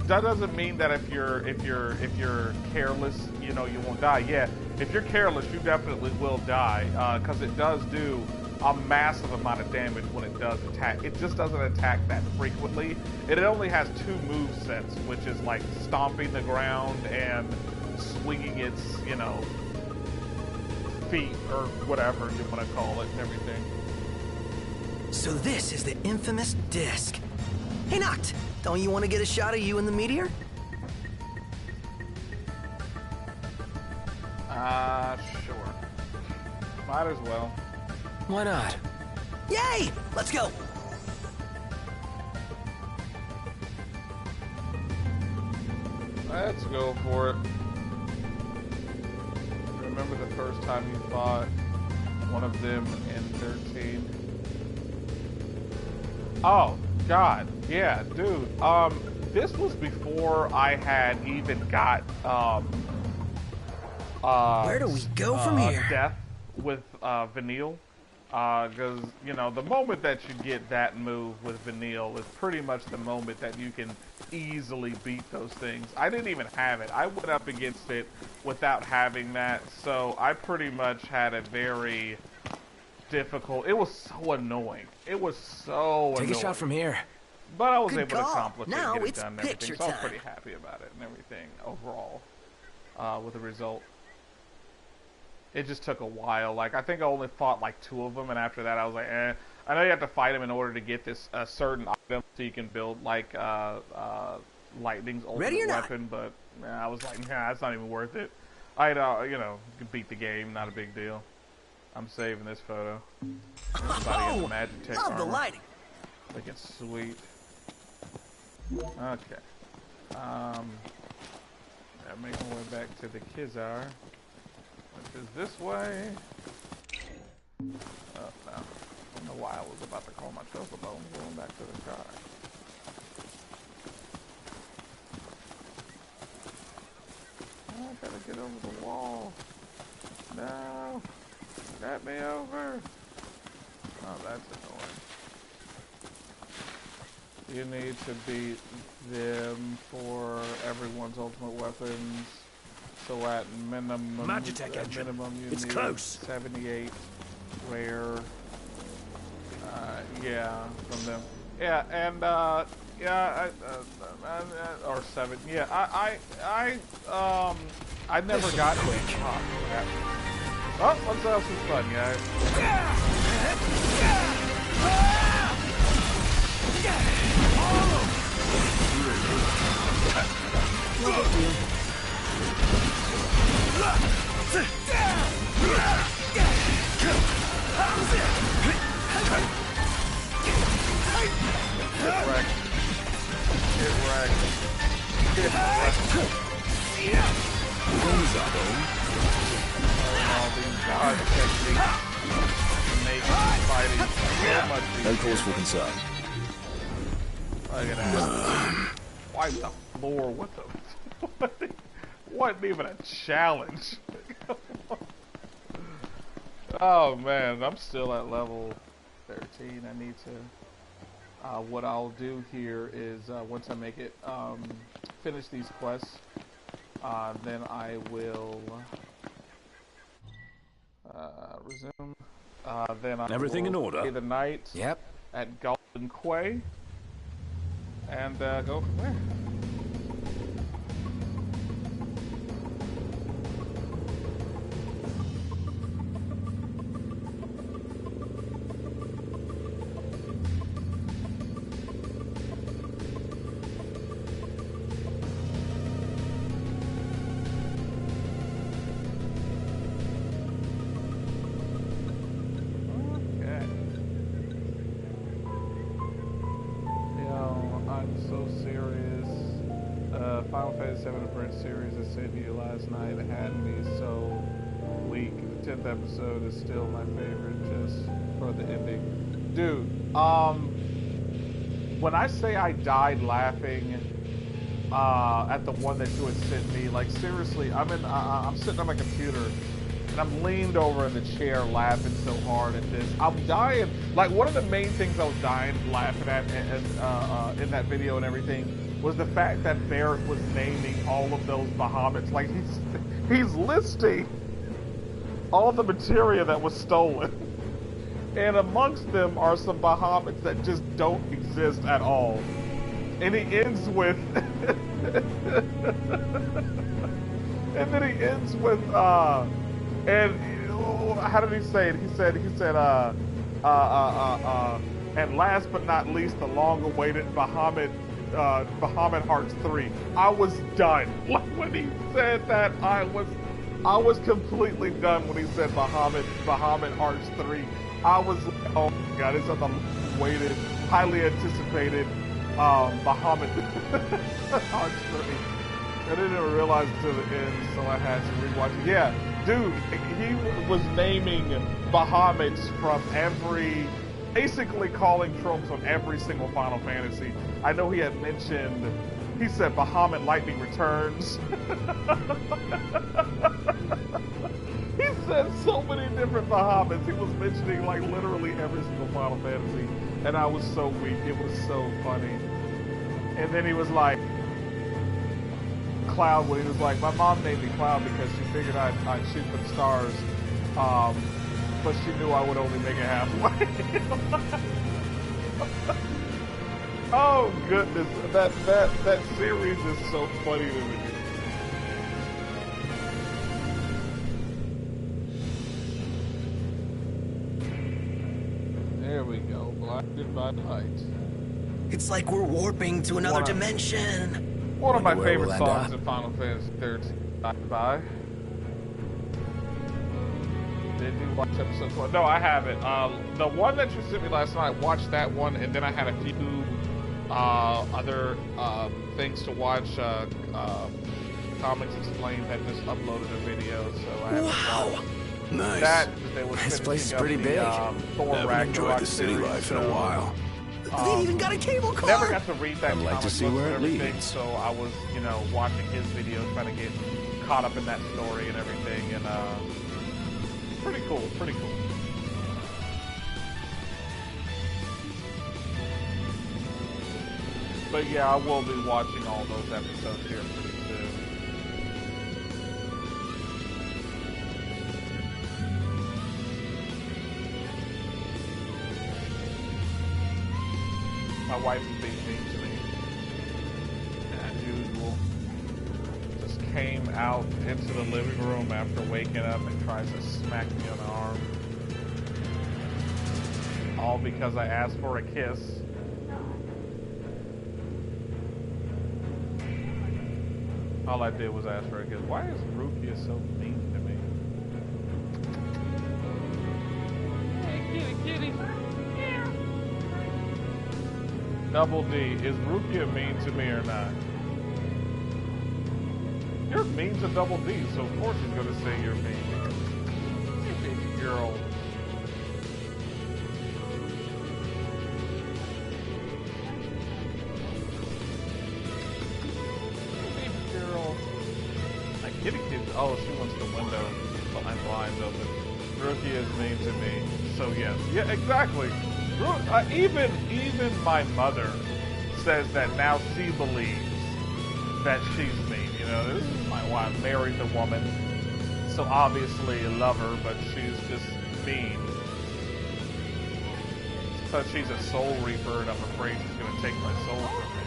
doesn't mean that if you're careless, you know, you won't die. Yeah, if you're careless, you definitely will die, because it does do a massive amount of damage when it does attack. It just doesn't attack that frequently. It only has 2 move sets, which is like stomping the ground and swinging its, you know, feet or whatever you want to call it and everything. So this is the infamous disc. Hey, Noct, don't you want to get a shot of you in the meteor? Sure. Might as well. Why not? Yay! Let's go! Let's go for it. Remember the first time you fought one of them in 13? Oh, God. Yeah, dude. This was before I had even got, where do we go from here? Death with, Vanille. Because, you know, the moment that you get that move with Vanille is pretty much the moment that you can easily beat those things. I didn't even have it. I went up against it without having that, so I pretty much had a very difficult... It was so annoying. It was so annoying. Take a shot from here. But I was Good able call. to accomplish it, Now get it it's done and everything, picture so I was time. pretty happy about it and everything overall with the result. It just took a while. Like, I think I only fought like 2 of them, and after that I was like, eh. I know you have to fight them in order to get this certain item so you can build like Lightning's ultimate weapon, but I was like, nah, that's not even worth it. I'd you know, you can beat the game, not a big deal. I'm saving this photo. Everybody in the Magic Tech love the armor. lighting. Think it's sweet. Okay. I'm making my way back to the Kizar, which is this way. Oh no. I don't know why I was about to call my chocobo. I'm going back to the car. I gotta get over the wall. No. Get me over. Oh, that's annoying. You need to beat them for everyone's ultimate weapons. So at minimum, Magitech engine. You It's need close. 78 rare. Yeah, from them. Yeah, and Yeah, or 7. Yeah, I never got quick. Oh, let's have some fun, guys. No big deal. Get wrecked. Get wrecked. Get wrecked. All these dodge techniques make fighting so much easier. No cause for concern. Look at that. Wipe the floor. What the? Wasn't even a challenge. Oh man, I'm still at level 13. I need to. What I'll do here is once I make it, finish these quests, then I will resume. Then I Everything in order. Stay the night. Yep. At Golden Quay, and go from there. Final Fantasy VII Abridged series I said to you last night had me so weak. The 10th episode is still my favorite just for the ending. Dude, when I say I died laughing at the one that you had sent me, like seriously, I'm sitting on my computer and I'm leaned over in the chair laughing so hard at this. I'm dying. Like one of the main things I was dying laughing at in that video and everything was the fact that Barrett was naming all of those Bahamut's. Like he's listing all the materia that was stolen. And amongst them are some Bahamut's that just don't exist at all. And he ends with and then he ends with and how did he say it? He said and last but not least, the long-awaited Bahamut Hearts 3. I was done. Like when he said that, I was completely done when he said Bahamut Hearts 3. I was like, oh my god, it's a long-awaited, highly anticipated Bahamut Hearts 3. I didn't even realize it until the end, so I had to rewatch it. Yeah, dude, he was naming Bahamuts from every, basically calling tropes on every single Final Fantasy. I know he had mentioned, he said Bahamut Lightning Returns. He said so many different Bahamuts. He was mentioning like literally every single Final Fantasy. And I was so weak. It was so funny. And then he was like, Cloud, when he was like, my mom named me Cloud because she figured I'd shoot for the stars. But she knew I would only make it halfway. Oh goodness, that series is so funny to me. There we go, blinded by night. It's like we're warping to another dimension. One of my favorite songs in Final Fantasy 13. Bye. Did you watch episode 12? No, I haven't. The one that you sent me last night, I watched that one, and then I had a few other things to watch. Comics Explained had just uploaded a video, so I haven't watched nice. That. This place is pretty big. Haven't enjoyed the city life in a while. They even got a cable car. Never got to read that. I'd like to see where it leads. So I was, watching his video, trying to get caught up in that story and everything, and pretty cool. But yeah, I will be watching all those episodes here pretty soon. My wife is being mean to me. came out into the living room after waking up and tries to smack me on the arm. All because I asked for a kiss. All I did was ask for a kiss. Why is Rukia so mean to me? Hey, kitty. Double D, is Rukia mean to me or not? You're mean to Double D, so of course he's gonna say you're mean. Hey, baby girl. Kitty kids. Oh, she wants the window and blinds open. Rookie is mean to me. So yes, yeah, exactly. Even my mother says that now she believes that she's mean. You know, this is my wife, married the woman, so obviously I love her, but she's just mean. Because she's a soul reaper, and I'm afraid she's gonna take my soul from me.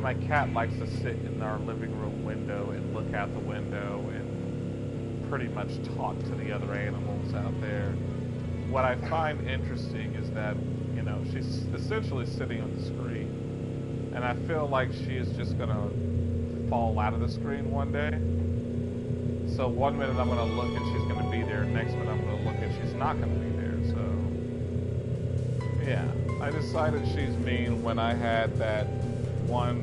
My cat likes to sit in our living room window and look out the window and pretty much talk to the other animals out there. What I find interesting is that, you know, she's essentially sitting on the screen, and I feel like she is just gonna fall out of the screen one day. So one minute I'm gonna look and she's gonna be there, next minute I'm gonna look and she's not gonna be there. So yeah, I decided she's mean when I had that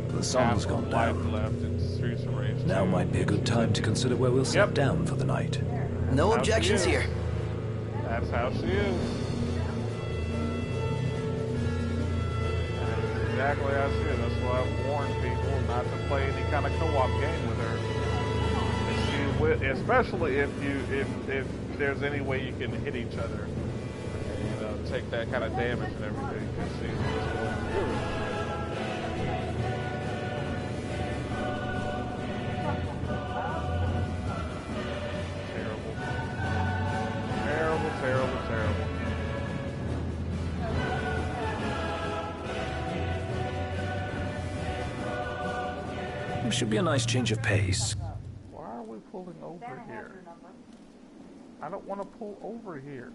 the sun's gone down. Left in Streets of Rage 2. Now might be a good time to consider where we'll sit down for the night. No objections here. That's how she is. That's exactly how she is. That's why I've warned people not to play any kind of co-op game with her. And she will, especially if there's any way you can hit each other and, you know, take that kind of damage and everything. Because she's just going to do it. Terrible. It should be a nice change of pace. Why are we pulling over here? I don't want to pull over here.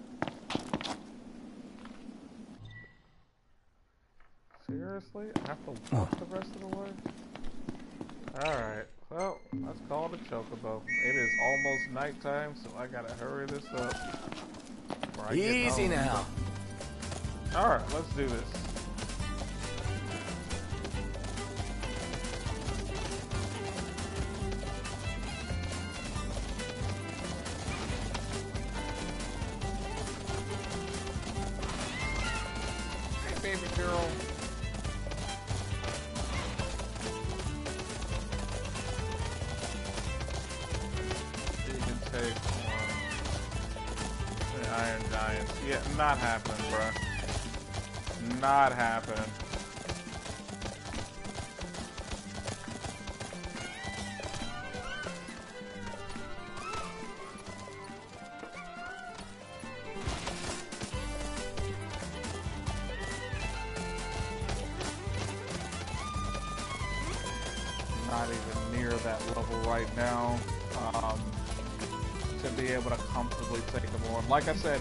Seriously? I have to walk the rest of the way? Alright, well, let's call it a chocobo. It is almost nighttime, so I gotta hurry this up. Easy now. Alright, let's do this. Hey, baby girl. You can take the Iron Giants. Yeah, not happening, bruh. Not happening. Not even near that level right now. To be able to comfortably take them on. Like I said,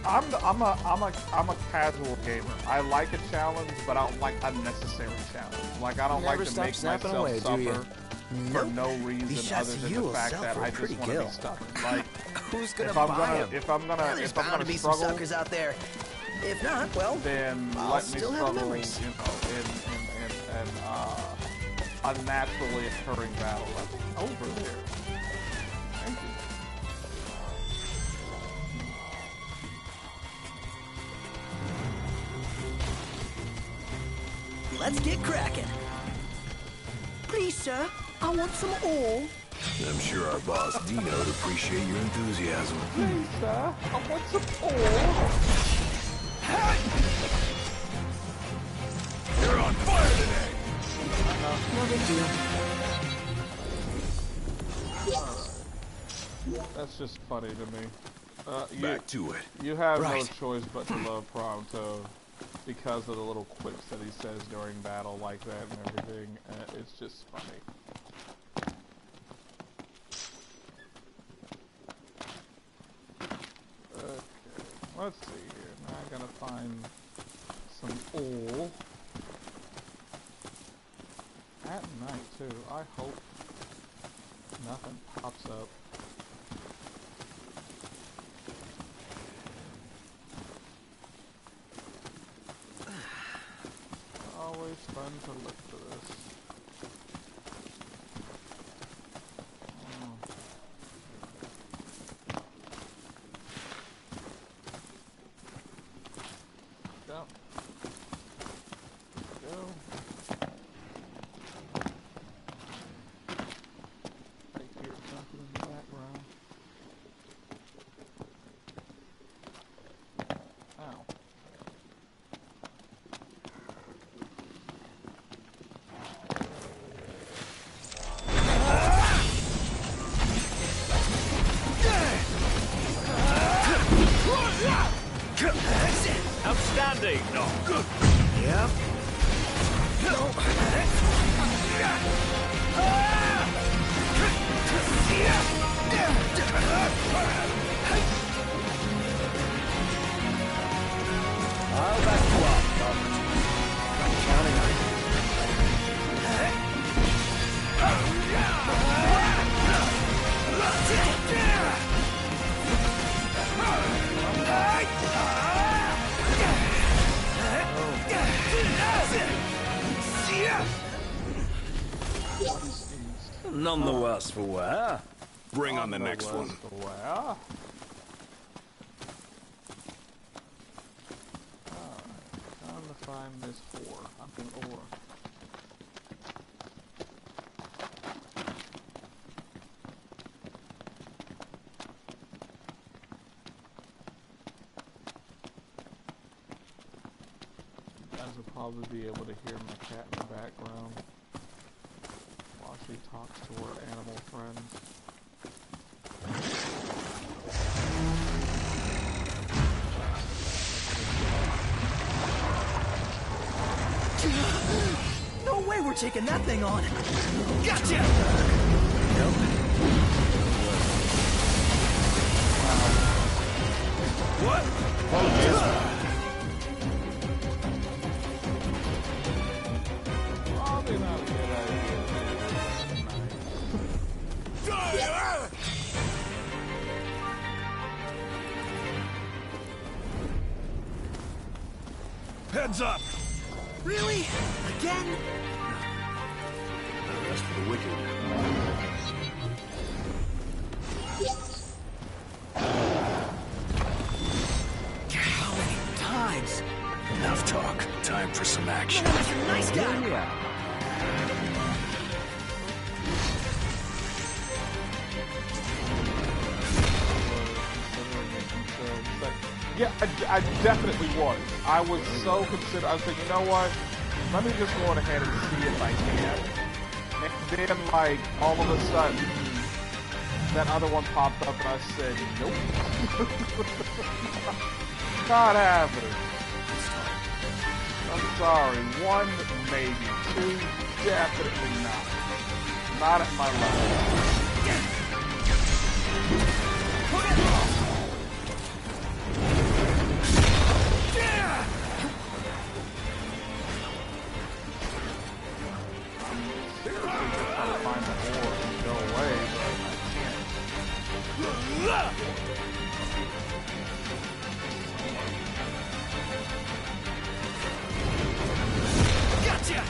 I'm a casual gamer. I like a challenge, but I don't like unnecessary challenge. Like I don't like to make myself suffer for no reason other than the fact that I just want to be stubborn. Like who's gonna buy them? If I'm gonna be struggle, some suckers out there. If not, well, then I'll let me still have struggle, memories. you know, in unnaturally occurring battle. That's over there. Thank you. Let's get cracking. Please, sir, I want some ore. I'm sure our boss Dino would appreciate your enthusiasm. Please, sir, I want some ore. You're on fire today. No big deal. That's just funny to me. Back to it. You have no choice but to love Prompto because of the little quips that he says during battle like that and everything. It's just funny. Okay, let's see here. Now I gotta find some oil. At night too. I hope nothing pops up. Always fun to look for this. Go. Go. I hear something in the background. Ow. Outstanding! No. Good. Yep. I'll back you up, Robert. I'm counting on you. None the worse for wear. Bring on the next one. Well, time to find this ore. I'm an ore. You guys will probably be able to hear my cat in the background while she talks to her animal friends. No way we're taking that thing on. Gotcha! What? Probably not a good idea. Heads up! Really? Again? No rest for the wicked. How many times? Enough talk. Time for some action. Man, Mr. Nice Guy! Yeah, I definitely was. I was so considered. I was thinking, you know what? Let me just go on ahead and see if I can. And then, like, all of a sudden, that other one popped up, and I said, nope. Not happening. I'm sorry. One, maybe. Two, definitely not. Not at my level. Gotcha!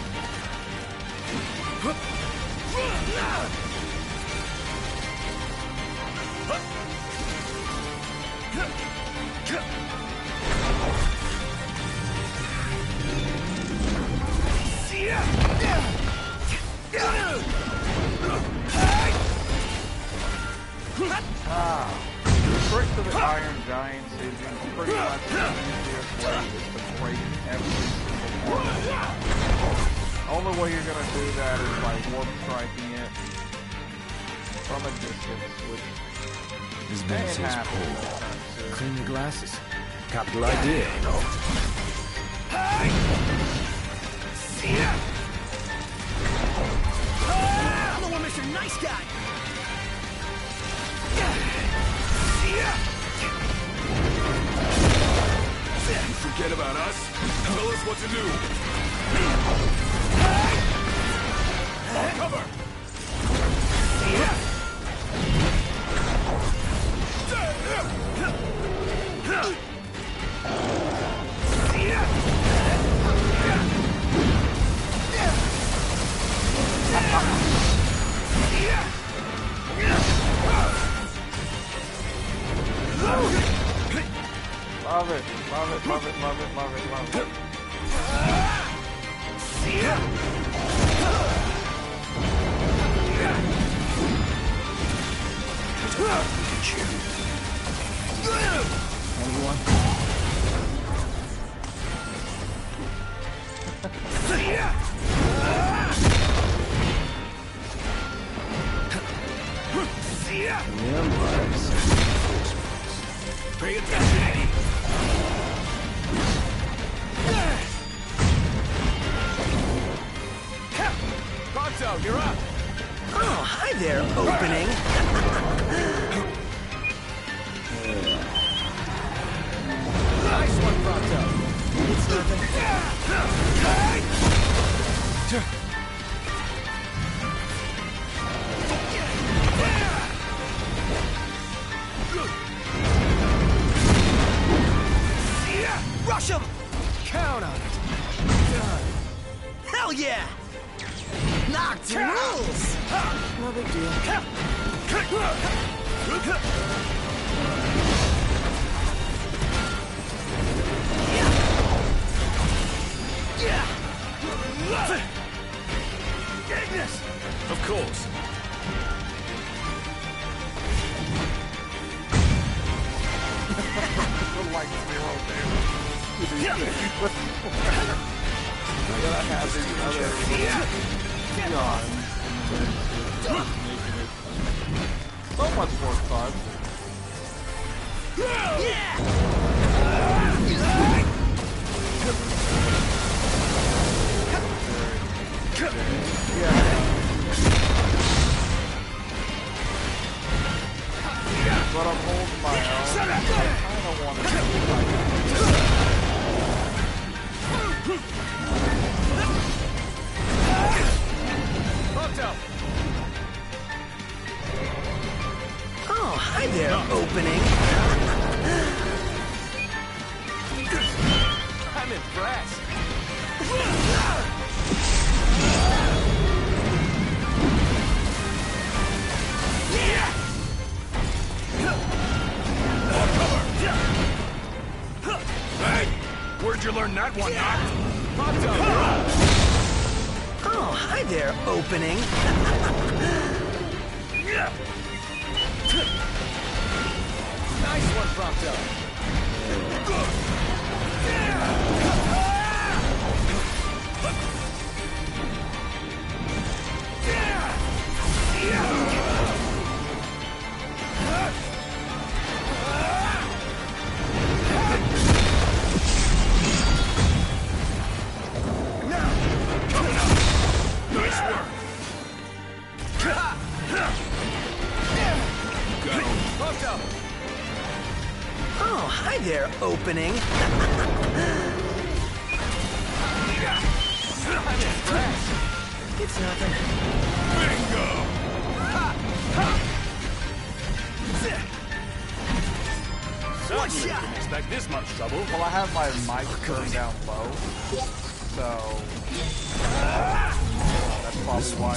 The trick to the Iron Giants is pretty much the easiest way is to break every single one. only way you're gonna do that is by warp striking it from a distance, which This may man says happen. pull. Clean your glasses. Capital idea. I'm the one, Mr. Nice Guy. You forget about us? Tell us what to do. Cover! Love it, love it, love it, love it, love it, love it. Anyone? The Empire sends reinforcements. Pay attention, Eddie. Pronto, you're up. Oh, hi there, opening. Nice one, Pronto. It's Rush him! Count on it. Done. Hell yeah! Knocked rules! No big deal. Ignis! Of course. Like zero damage. I gotta have these other peons making it so much more fun. But I'm holding my own. I kinda want to do Pronto. Oh, hi there, opening. I'm impressed. Hey! Where'd you learn that one, Knock? Pronto. Oh, hi there, opening. Nice one, Pronto. Nice work. Go. Pronto. Oh, hi there, opening. I'm impressed. It's nothing. Bingo! Certainly didn't expect this much trouble. Well, I have my mic turned down low, so that's probably why.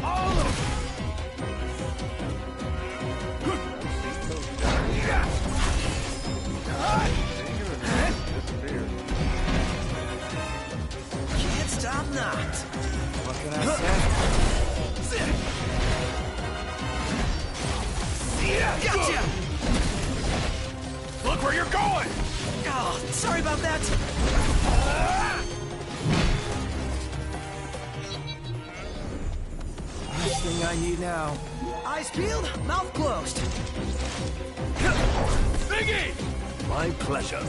All of Can't stop knocked. What can I say? Gotcha! Look where you're going! Oh, sorry about that. Last thing I need now. Eyes peeled, mouth closed. Biggie! My pleasure.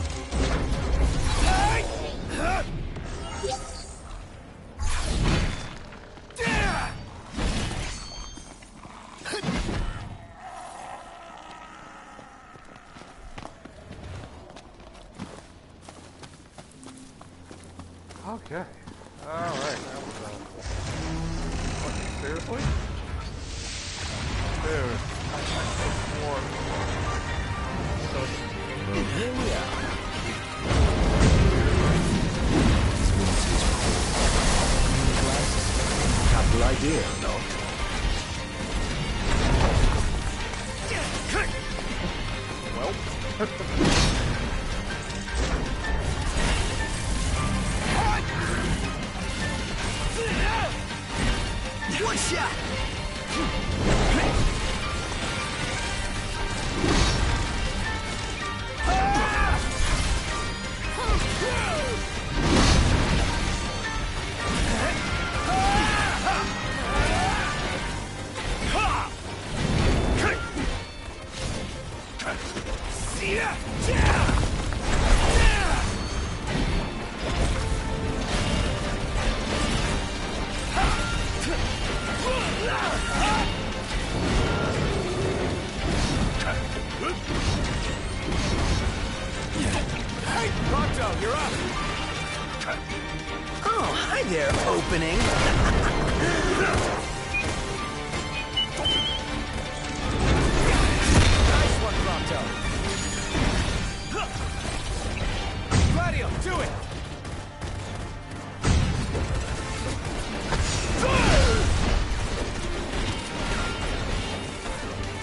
Okay. Alright, that was seriously? Dude, I think more. So, Here we are. Capital idea, no? well. One shot! You're up. Oh, hi there, opening. Nice one, Pronto. Gladio, do it.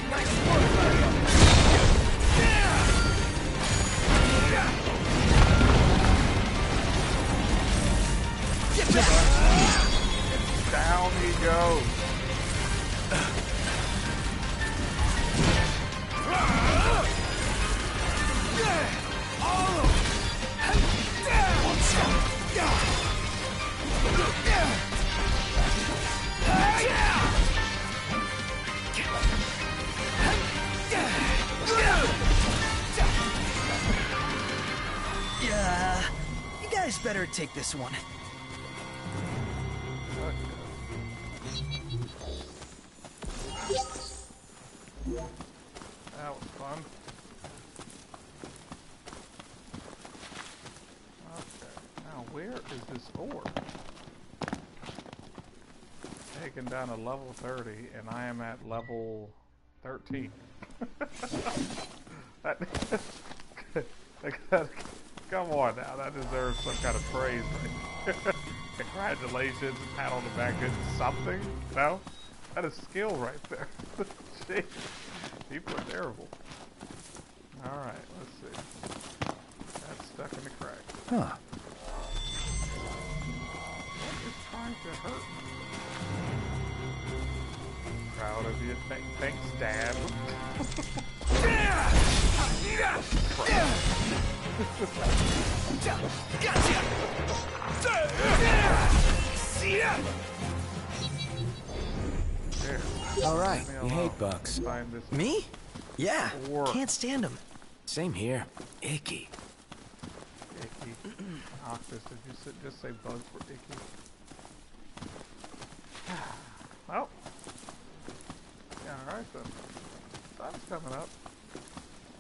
Nice work, Gladio. Down he goes. Yeah, you guys better take this one. That was fun. Okay, now where is this ore? Taken down to level 30, and I am at level 13. Come on now, that deserves some kind of praise. Right? Congratulations, pat on the back, good something. No? That is skill right there. Jeez. People are terrible. Alright, let's see. That's stuck in the crack. Huh. What is trying to hurt me? Proud of you. Thanks, Dad. All right, you hate bugs. Me? Yeah, can't stand them. Same here. Icky. Icky. Octopus, did you just say bugs were icky? Well. Yeah, alright then. Sun's coming up.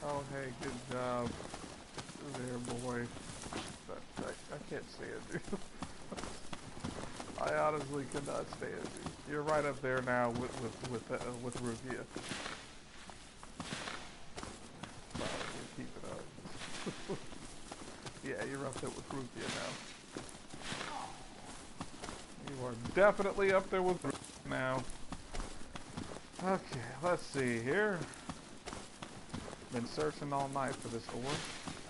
Oh, hey, good job. There, boy. I can't stand you. I honestly could not stand you. You're right up there now with Ruvia. Wow, you keep it up. Yeah, you're up there with Ruvia now. You are definitely up there with Ruvia now. Okay, let's see here. Been searching all night for this ore.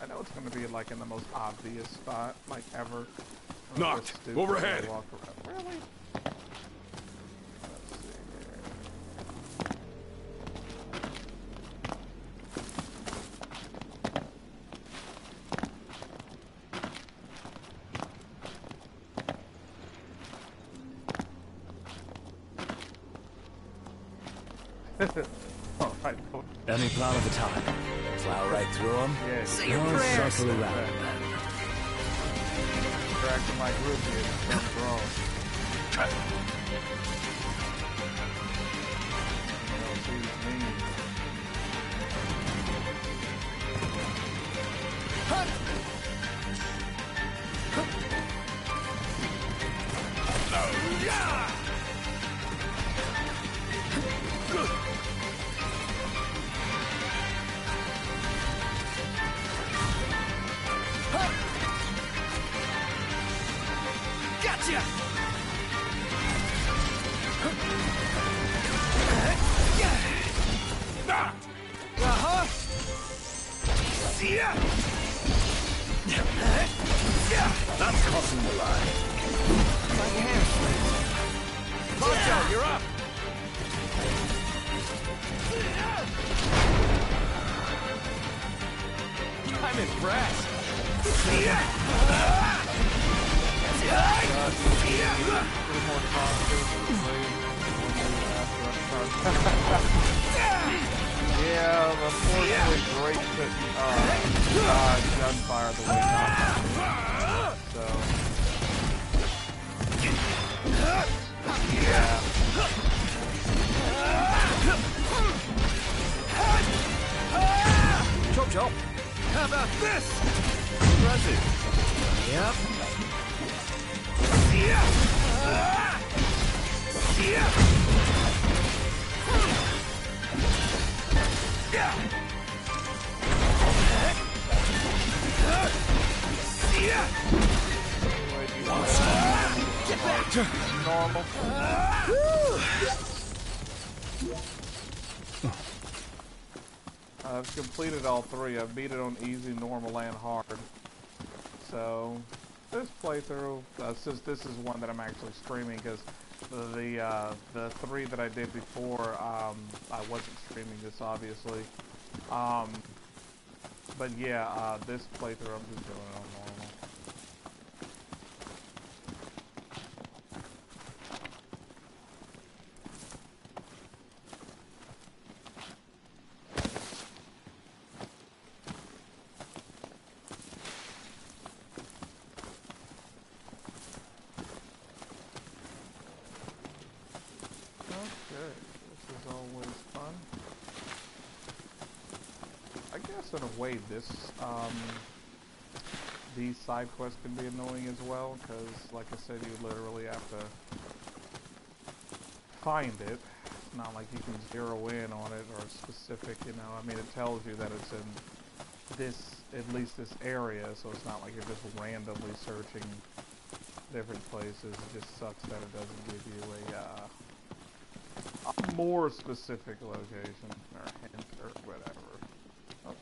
I know it's going to be like in the most obvious spot, like ever. Knocked. Overhead. Walk around. Really? Let's see here. Alright. Any plan of attack? Plow right through them? Yeah. Say your prayers. Circle around. Drag to my group here and start growing. Gotcha! Uh-huh! That's crossing the line. Like a hamstring. Poncho, you're up! I'm impressed. Yeah, unfortunately, Drake couldn't dodge gunfire the way not. So, yeah. Chop chop. How about this? Impressive. Yep. Get back! Normal. I've completed all three. I've beat it on easy, normal, and hard. So, this playthrough, since this is one that I'm actually streaming, because the three that I did before, I wasn't streaming this, obviously. But yeah, this playthrough I'm just doing it on normal. In a way, these side quests can be annoying as well, because, like I said, you literally have to find it. It's not like you can zero in on it or specific, you know. I mean, it tells you that it's in this, at least this area, so it's not like you're just randomly searching different places. It just sucks that it doesn't give you a more specific location or hint or whatever.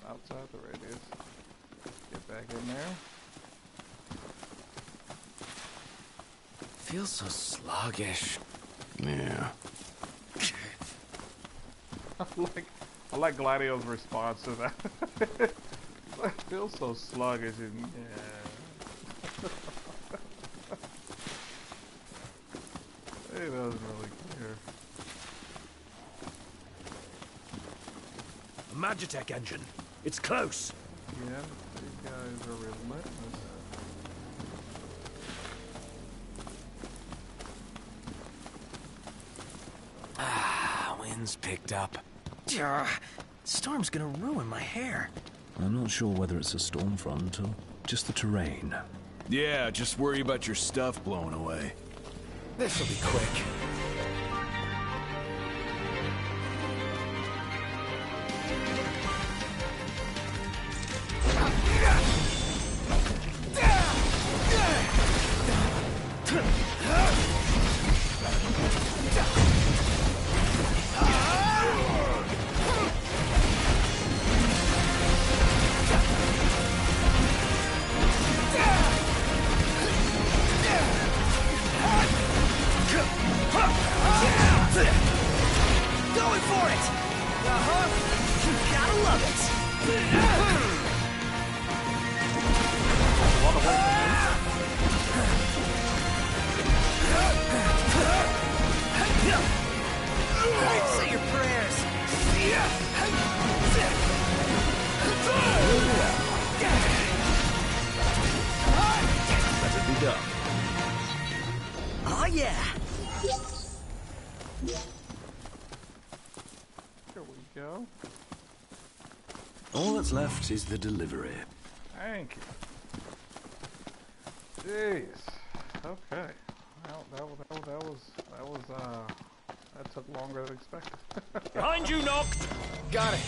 Outside the radius. Get back in there. Feels so sluggish. Yeah. I like Gladio's response to that. I feel so sluggish and yeah. He doesn't really care. A Magitech engine. It's close. Yeah, these guys are relentless. Wind's picked up. Storm's gonna ruin my hair. I'm not sure whether it's a storm front or just the terrain. Yeah, just worry about your stuff blowing away. This'll be quick. up. Oh, yeah. Here we go. All that's left is the delivery. Thank you. Jeez. Okay. Well, that took longer than expected. Behind you, Noct! Got it.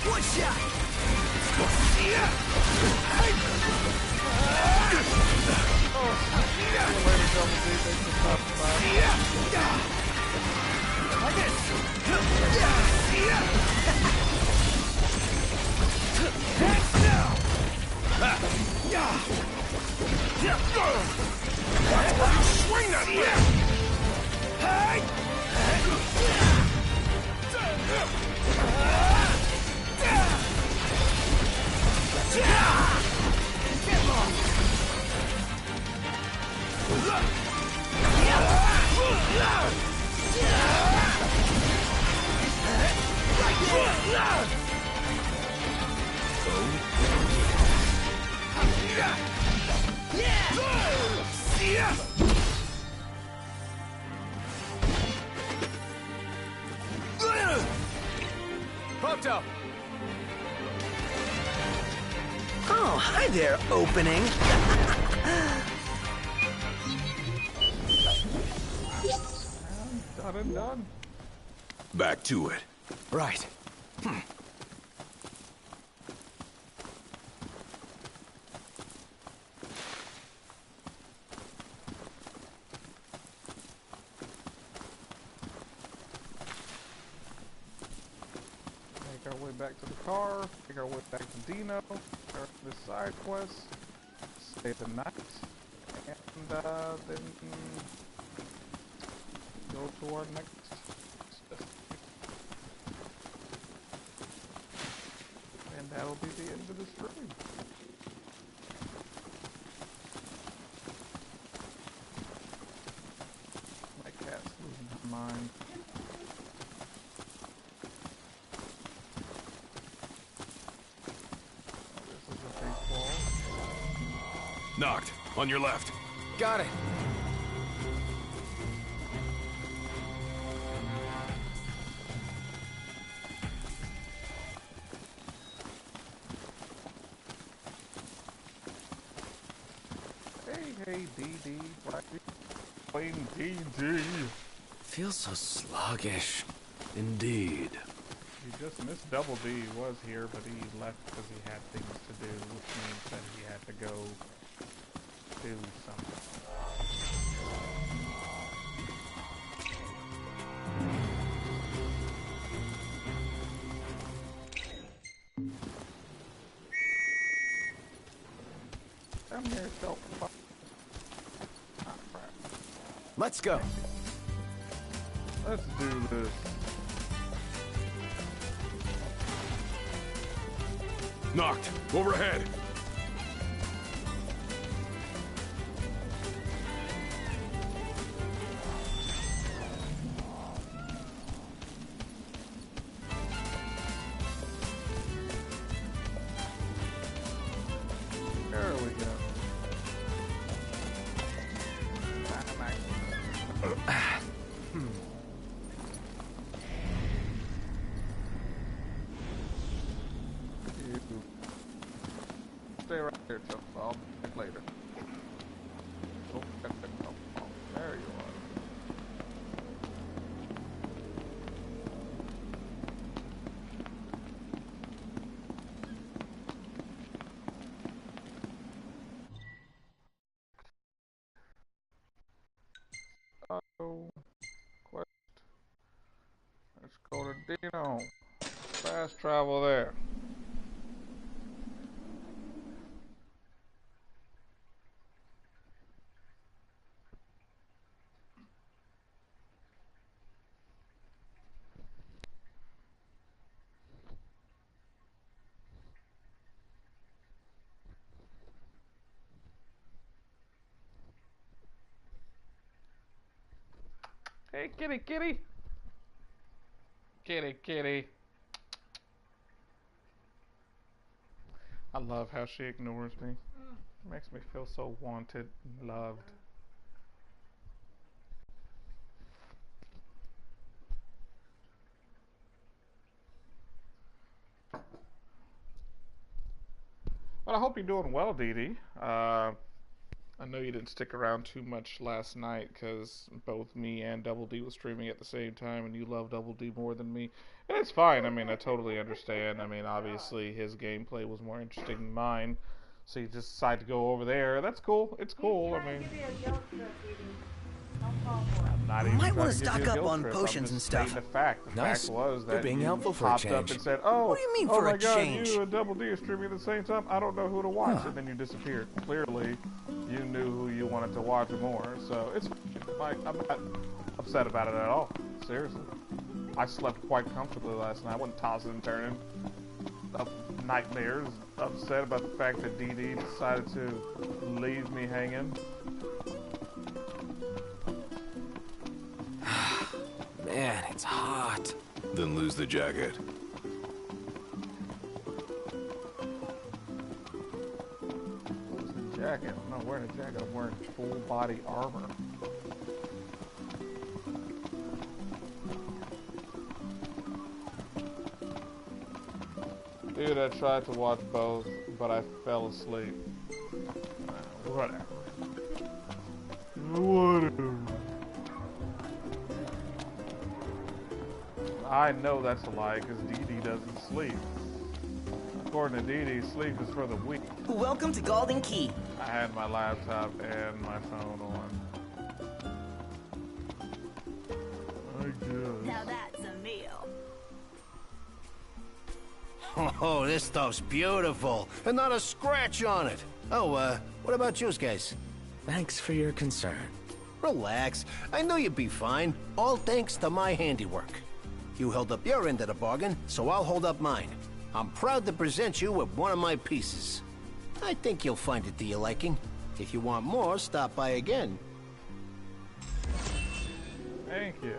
One shot! Swing that thing! Popped up. Oh, hi there, opening. Done and done. Back to it. Right. Make our way back to the car. Make our way back to Dino. Start the side quest. Stay the night. And then go to our next destination. And that'll be the end of the stream. My cat's losing her mind. Oh, this is a big wall. Knocked. On your left. Got it. Hey, DD, playing DD. Feels so sluggish. Indeed. You just missed Double D. He was here, but he left because he had things to do, which means that he had to go do something. Come here, self. Ah, crap. Let's go. Let's do this. Knocked. Overhead. There we go. Stay right there, Chuck. I'll be back later. Oh, there you are. Oh, quest. Let's go to Dino. Fast travel there. Hey, kitty, kitty. Kitty, kitty. I love how she ignores me. It makes me feel so wanted and loved. Well, I hope you're doing well, Dee Dee. I know you didn't stick around too much last night because both me and Double D was streaming at the same time, and you love Double D more than me. And it's fine. I mean, I totally understand. I mean, obviously his gameplay was more interesting than mine, so you just decided to go over there. That's cool. It's cool. I mean, I'm not even Might want trying to give you stock a up guilt on trip. potions I'm and just stuff. stating the fact. The Nice. fact was You're that being you helpful for a popped up change. and said, "Oh, What do you mean oh for my a God, change? you and Double D are streaming at the same time. I don't know who to watch," and then you disappeared. Clearly, you knew who you wanted to watch more. So it's like I'm not upset about it at all. Seriously, I slept quite comfortably last night. I wasn't tossing and turning of nightmares. Upset about the fact that Dee Dee decided to leave me hanging. Man, it's hot. Then lose the jacket. What's the jacket? I'm not wearing a jacket. I'm wearing full body armor. Dude, I tried to watch both, but I fell asleep. Whatever. Whatever. I know that's a lie, because Dee Dee doesn't sleep. According to Dee Dee, sleep is for the weak. Welcome to Golden Key. I had my laptop and my phone on. I guess. Now that's a meal. Oh, this stuff's beautiful, and not a scratch on it. Oh, what about you guys? Thanks for your concern. Relax. I know you'd be fine, all thanks to my handiwork. You held up your end of the bargain, so I'll hold up mine. I'm proud to present you with one of my pieces. I think you'll find it to your liking. If you want more, stop by again. Thank you.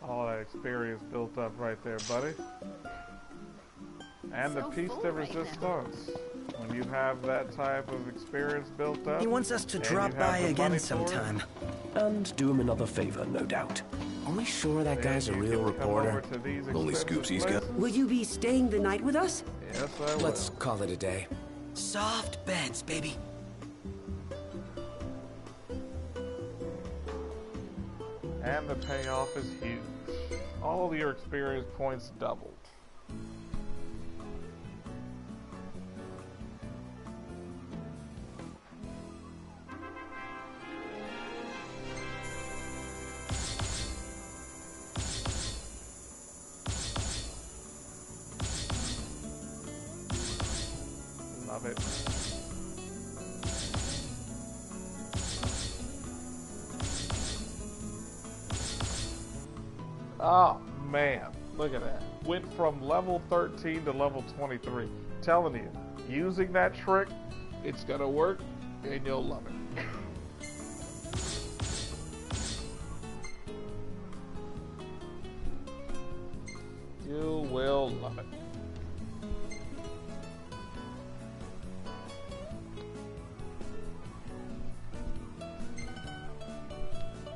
All that experience built up right there, buddy. And the piece de resistance. When you have that type of experience built up, He wants us to and drop you have by the again money for it, sometime. And do him another favor, no doubt. Are we sure that guy's a then you real can come over reporter? to these Only expensive scoops he's got. places. Will you be staying the night with us? Yes, I will. Let's call it a day. Soft beds, baby. And the payoff is huge. All your experience points doubled. Love it. Oh man, look at that. Went from level 13 to level 23. Telling you, using that trick, it's gonna work and you'll love it. You will love it.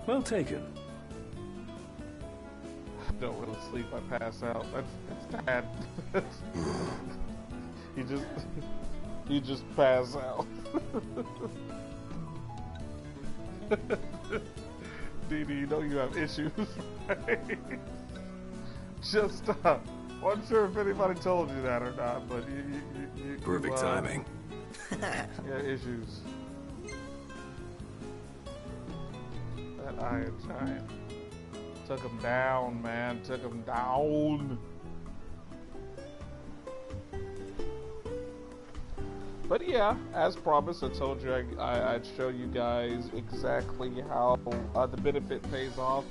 Well taken. Don't really sleep, I pass out. That's bad. you just pass out. Dee Dee, you know you have issues, right? Just stop. Wasn't sure if anybody told you that or not, but you Perfect timing. Yeah, issues. That iron giant. Took him down, man. Took him down. But yeah, as promised, I told you I'd show you guys exactly how the benefit pays off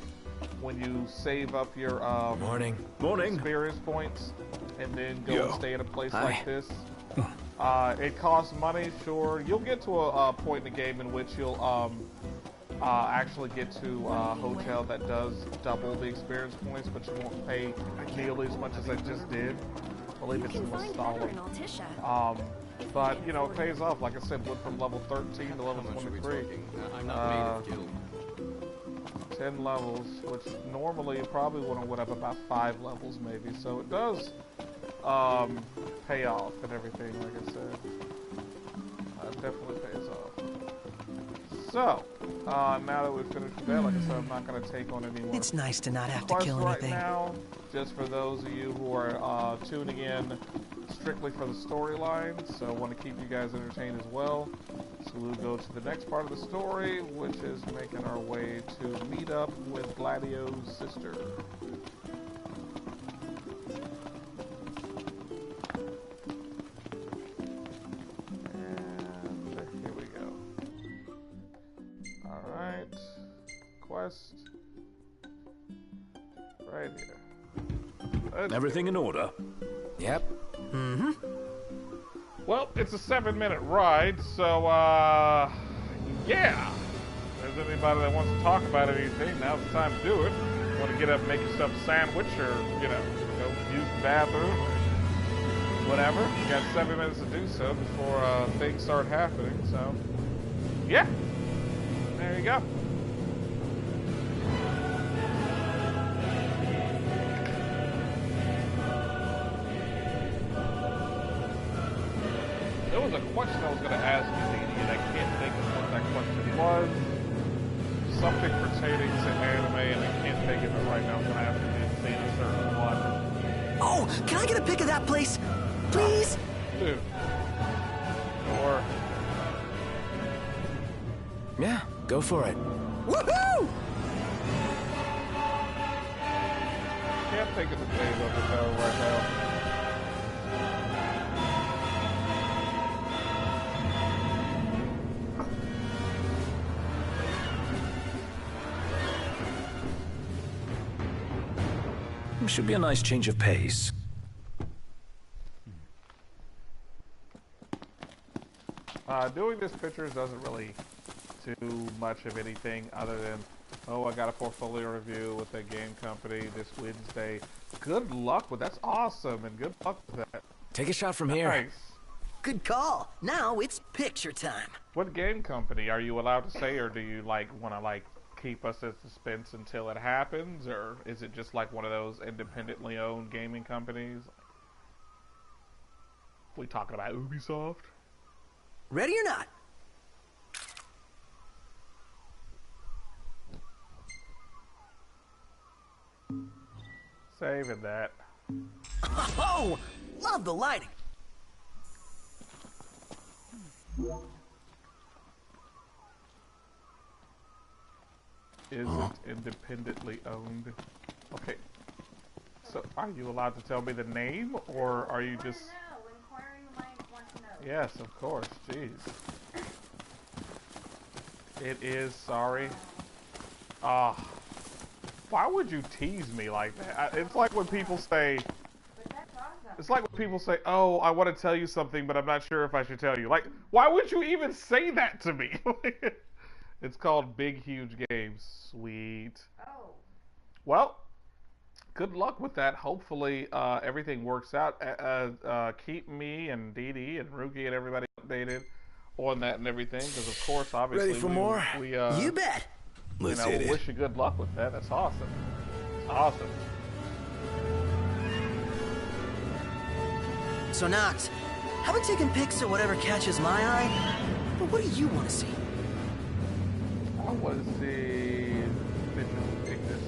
when you save up your Morning. Morning. experience points and then go and stay in a place Hi. like this. It costs money, sure. You'll get to a point in the game in which you'll actually get to a hotel that does double the experience points, but you won't pay nearly as much as I just did. I believe it's in Masala. But, you know, it pays off. Like I said, went from level 13 to level 23. I'm not made of guilt. 10 levels, which normally you probably would have went up about 5 levels maybe. So it does pay off and everything, like I said. It definitely pays off. So, now that we've finished with that, like I said, I'm not going to take on any more. It's nice to not have to kill anything. Right now, just for those of you who are tuning in strictly for the storyline, so I want to keep you guys entertained as well. So we'll go to the next part of the story, which is making our way to meet up with Gladio's sister. And here we go. Alright. Quest. Right here. Everything in order? Yep. Mm-hmm. Well, it's a 7-minute ride, so, yeah. If there's anybody that wants to talk about anything, now's the time to do it. You want to get up and make yourself a sandwich or, you know, go use the bathroom or whatever. You got 7 minutes to do so before things start happening, so, yeah. There you go. There was a question I was going to ask you, Dee, and I can't think of what that question was. Something pertaining to anime, and I can't think of it right now. I'm going to have to see a certain one. Oh, can I get a pic of that place? Please? Dude. Or... Yeah, go for it. Woohoo! Can't think of the name of it though right now. Should be a nice change of pace. Doing this pictures doesn't really do much of anything other than, oh, I got a portfolio review with a game company this Wednesday. Good luck with that's awesome, and good luck with that. Take a shot from here. Nice. Good call. Now it's picture time. What game company are you allowed to say, or do you like want to like keep us in suspense until it happens, or is it just like one of those independently owned gaming companies? We talking about Ubisoft? Ready or not? Saving that. Oh, love the lighting. Is it independently owned? Okay. So, are you allowed to tell me the name, or are you just... Yes, of course. Jeez. It is, sorry. Why would you tease me like that? It's like when people say... It's like when people say, oh, I want to tell you something, but I'm not sure if I should tell you. Like, why would you even say that to me? It's called Big Huge Games. Sweet. Oh. Well, good luck with that. Hopefully, everything works out. Keep me and Dee Dee and Ruki and everybody updated on that and everything, because of course, obviously, ready for more? You bet. Let's hit it. Wish you good luck with that. That's awesome. Awesome. So Nox, haven't taken pics of whatever catches my eye, but what do you want to see? I want to see bitches take this.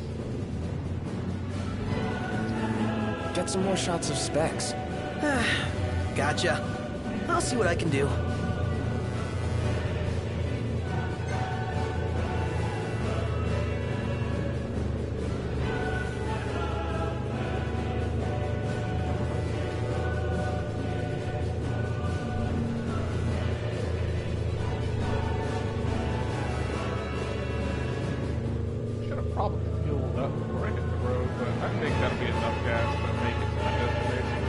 Get some more shots of specs. Gotcha. I'll see what I can do. Probably fueled up before I hit the road, but I think that'll be enough gas to make it to my destination.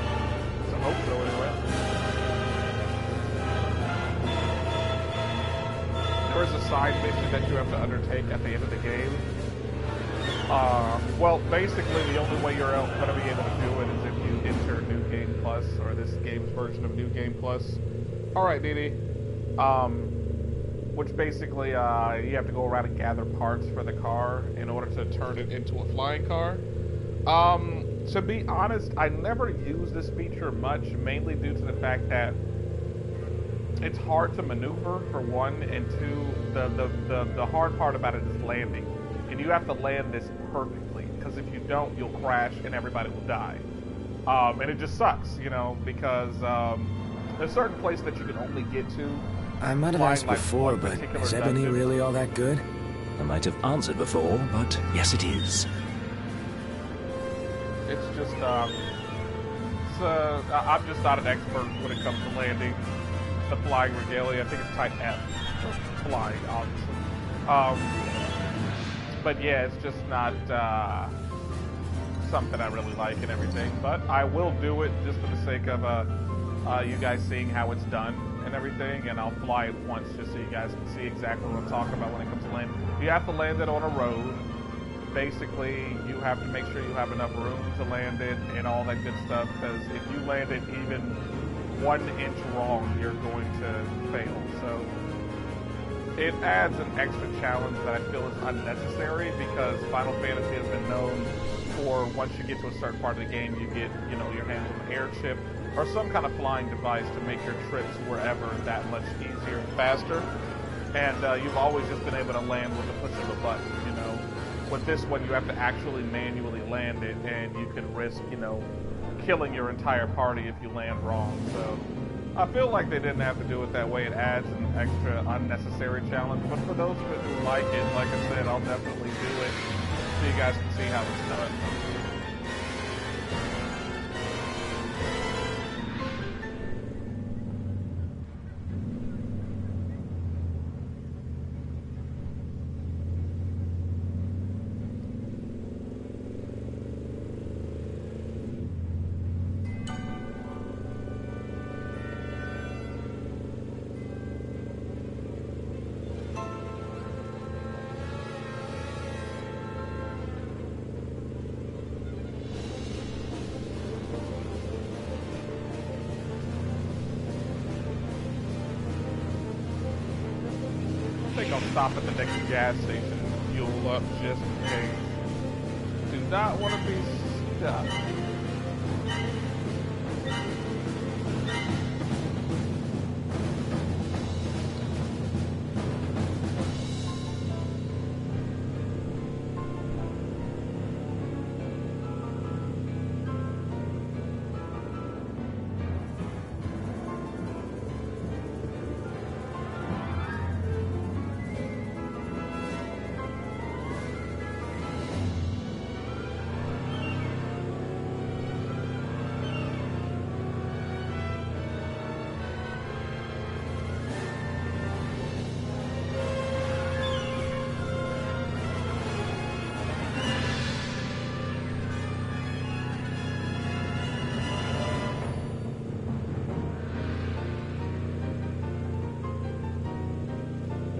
So I hope so anyway. there is a side mission that you have to undertake at the end of the game. Well, basically, the only way you're going to be able to do it is if you enter New Game Plus, or this game's version of New Game Plus. Alright, Dee Dee. Which basically, you have to go around and gather parts for the car in order to turn it into a flying car. To be honest, I never used this feature much, mainly due to the fact that it's hard to maneuver, for one, and two, the hard part about it is landing. And you have to land this perfectly, because if you don't, you'll crash and everybody will die. And it just sucks, you know, because there's a certain place that you can only get to. I might have asked before, but is Ebony really all that good? I might have answered before, but yes, it is. It's just, I'm just not an expert when it comes to landing the flying regalia. I think it's type F, flying, obviously. But yeah, it's just not something I really like and everything. But I will do it just for the sake of you guys seeing how it's done and everything. And I'll fly it once just so you guys can see exactly what I'm talking about when it comes to landing. You have to land it on a road. Basically, you have to make sure you have enough room to land it and all that good stuff. Because if you land it even 1 inch wrong, you're going to fail. So it adds an extra challenge that I feel is unnecessary, because Final Fantasy has been known for, once you get to a certain part of the game, you get, you know, your hands on an airship or some kind of flying device to make your trips wherever that much easier and faster. And you've always just been able to land with the push of a button, you know. With this one, you have to actually manually land it, and you can risk, you know, killing your entire party if you land wrong. So I feel like they didn't have to do it that way. It adds an extra unnecessary challenge. But for those of you who like it, like I said, I'll definitely do it so you guys can see how it's done. I'll stop at the next gas station and fuel up just in case. Do not want to be stuck.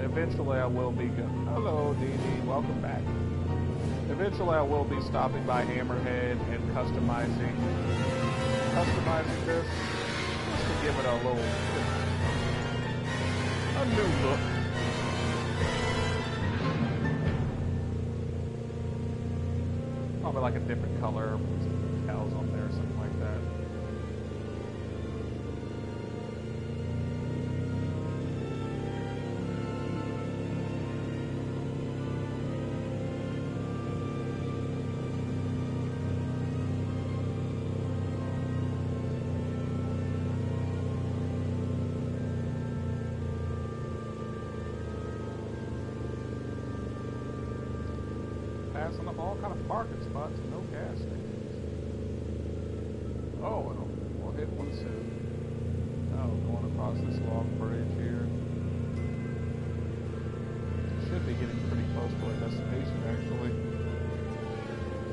Eventually I will be hello Dee Dee, welcome back. Eventually I will be stopping by Hammerhead and customizing this just to give it a new look. Probably like a different color, put some decals on there or something like that. Passing up all kind of parking spots and no gas stations. Oh, well, we'll hit one soon. Oh, going across this long bridge here. Should be getting pretty close to our destination, actually.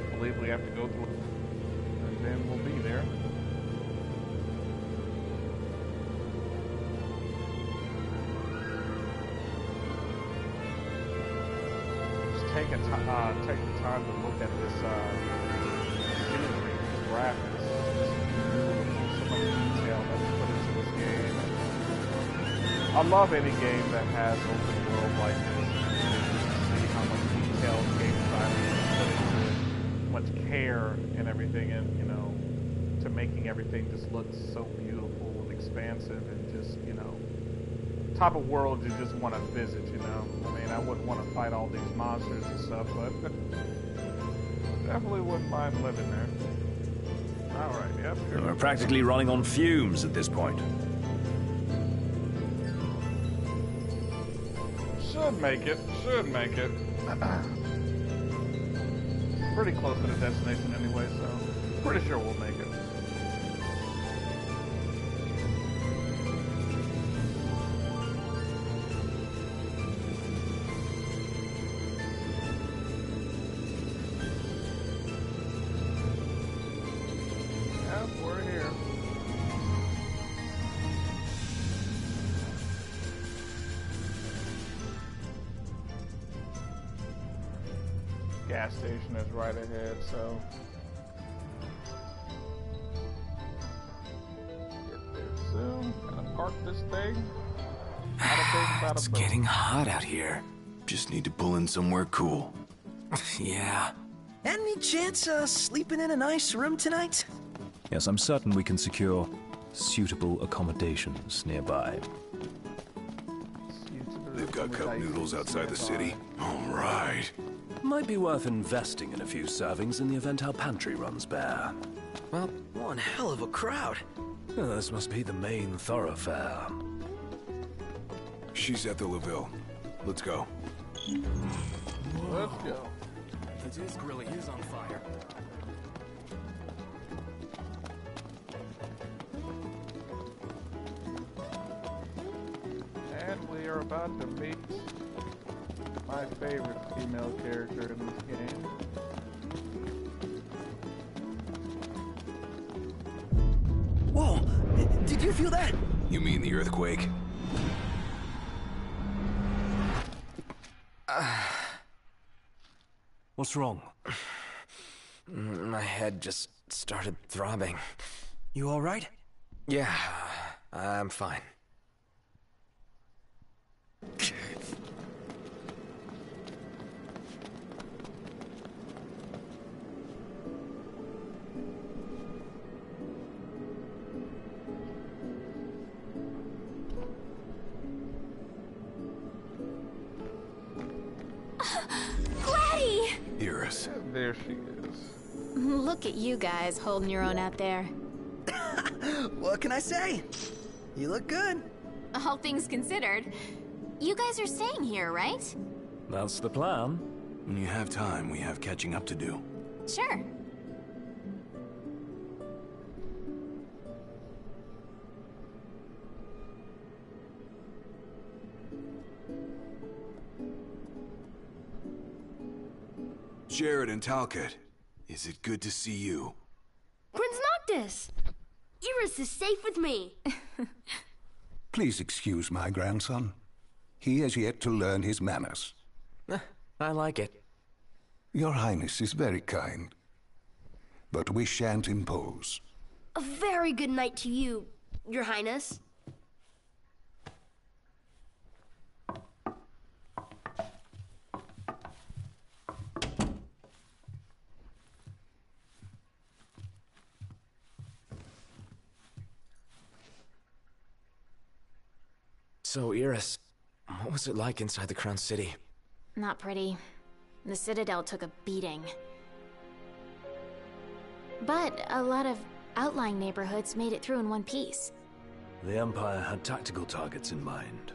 I believe we have to go through, and then we'll be there. take the time to look at this scenery, these graphics. It's beautiful, so much detail that's put into this game. I love any game that has open world like this. See how much detail the game designers put into it, much care and everything, and you know, to making everything just look so beautiful and expansive and just, you know, type of world you just want to visit, you know. I mean, I wouldn't want to fight all these monsters and stuff, but definitely wouldn't mind living there. Alright, yep. We're practically running on fumes at this point. Should make it. Pretty close to the destination anyway, so pretty sure we'll make it. Yep, we're here. Gas station is right ahead, so get there soon. Gonna park this thing. It's getting hot out here. Just need to pull in somewhere cool. Yeah. Any chance sleeping in a nice room tonight? Yes, I'm certain we can secure suitable accommodations nearby. They've got cup noodles outside the city. All right. Might be worth investing in a few servings in the event our pantry runs bare. Well, one hell of a crowd. This must be the main thoroughfare. She's at the Laville. Let's go. Let's go. His grill is on fire. And we are about to meet my favorite female character in this game. Whoa! Did you feel that? You mean the earthquake? What's wrong? My head just started throbbing. You all right? Yeah, I'm fine. Gladdy! Iris. There she is. Look at you guys holding your own out there. What can I say? You look good. All things considered. You guys are staying here, right? That's the plan. When you have time, we have catching up to do. Sure. Jared and Talcott, is it good to see you? Prince Noctis! Iris is safe with me. Please excuse my grandson. He has yet to learn his manners. I like it. Your Highness is very kind. But we shan't impose. A very good night to you, Your Highness. So, Iris, what was it like inside the Crown City? Not pretty. The Citadel took a beating. But a lot of outlying neighborhoods made it through in one piece. The Empire had tactical targets in mind.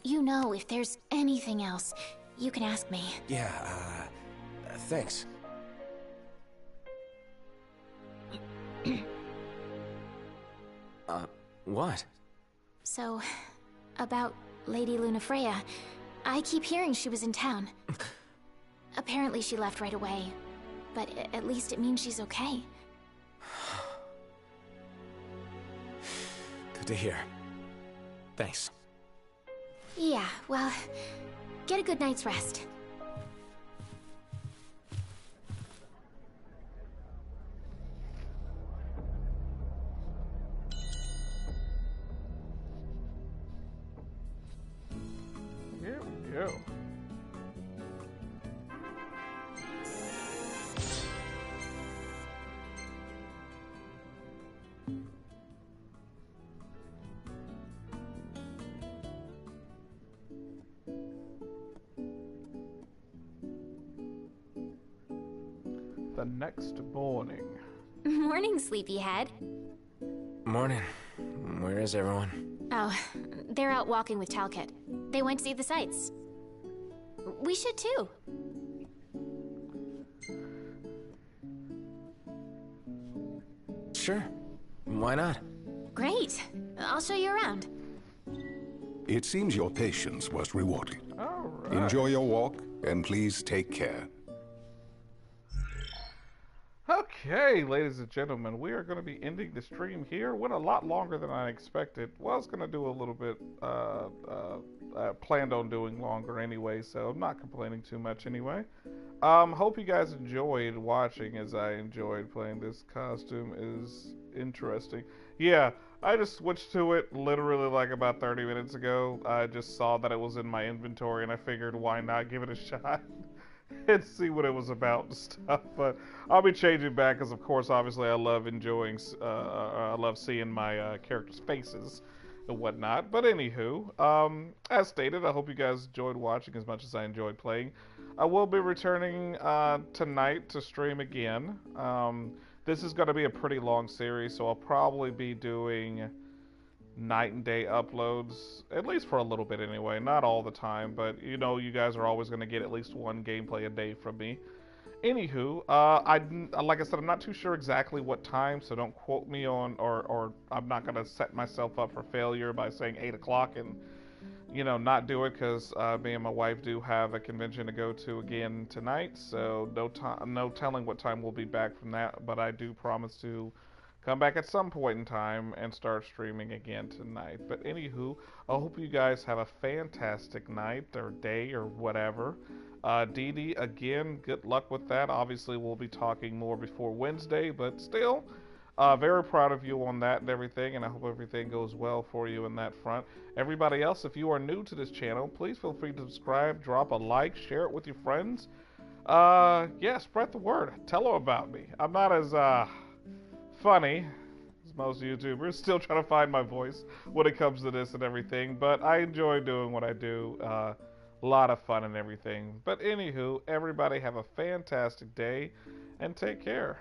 You know, if there's anything else, you can ask me. Yeah, thanks. What? So, about Lady Lunafreya, I keep hearing she was in town. Apparently she left right away, but at least it means she's okay. Good to hear. Thanks. Yeah, well, get a good night's rest. go. The next morning. Morning, sleepyhead. Morning. Where is everyone? Oh, they're out walking with Talcott. They went to see the sights. We should too. Sure. Why not? Great. I'll show you around. It seems your patience was rewarded. All right. Enjoy your walk, and please take care. Okay, ladies and gentlemen, we are going to be ending the stream here. Went a lot longer than I expected. Was going to do a little bit, planned on doing longer anyway, so I'm not complaining too much anyway. Hope you guys enjoyed watching as I enjoyed playing. This costume is interesting. Yeah, I just switched to it literally like about 30 minutes ago. I just saw that it was in my inventory and I figured why not give it a shot. And see what it was about and stuff, but I'll be changing back because, of course, obviously, I love enjoying, I love seeing my characters' faces and whatnot. But anywho, as stated, I hope you guys enjoyed watching as much as I enjoyed playing. I will be returning tonight to stream again. This is going to be a pretty long series, so I'll probably be doing night and day uploads, at least for a little bit anyway. Not all the time, but you know, you guys are always going to get at least one gameplay a day from me. Anywho, like I said, I'm not too sure exactly what time, so don't quote me on, or I'm not going to set myself up for failure by saying 8 o'clock and, you know, not do it, because me and my wife do have a convention to go to again tonight, so no telling what time we'll be back from that, but I do promise to come back at some point in time and start streaming again tonight. But anywho, I hope you guys have a fantastic night or day or whatever. Dee Dee, again, good luck with that. Obviously, we'll be talking more before Wednesday, but still, very proud of you on that and everything, and I hope everything goes well for you in that front. Everybody else, if you are new to this channel, please feel free to subscribe, drop a like, share it with your friends. Yeah, spread the word. Tell them about me. I'm not as, funny as most YouTubers, still trying to find my voice when it comes to this and everything, but I enjoy doing what I do. A lot of fun and everything. But anywho, everybody have a fantastic day and take care.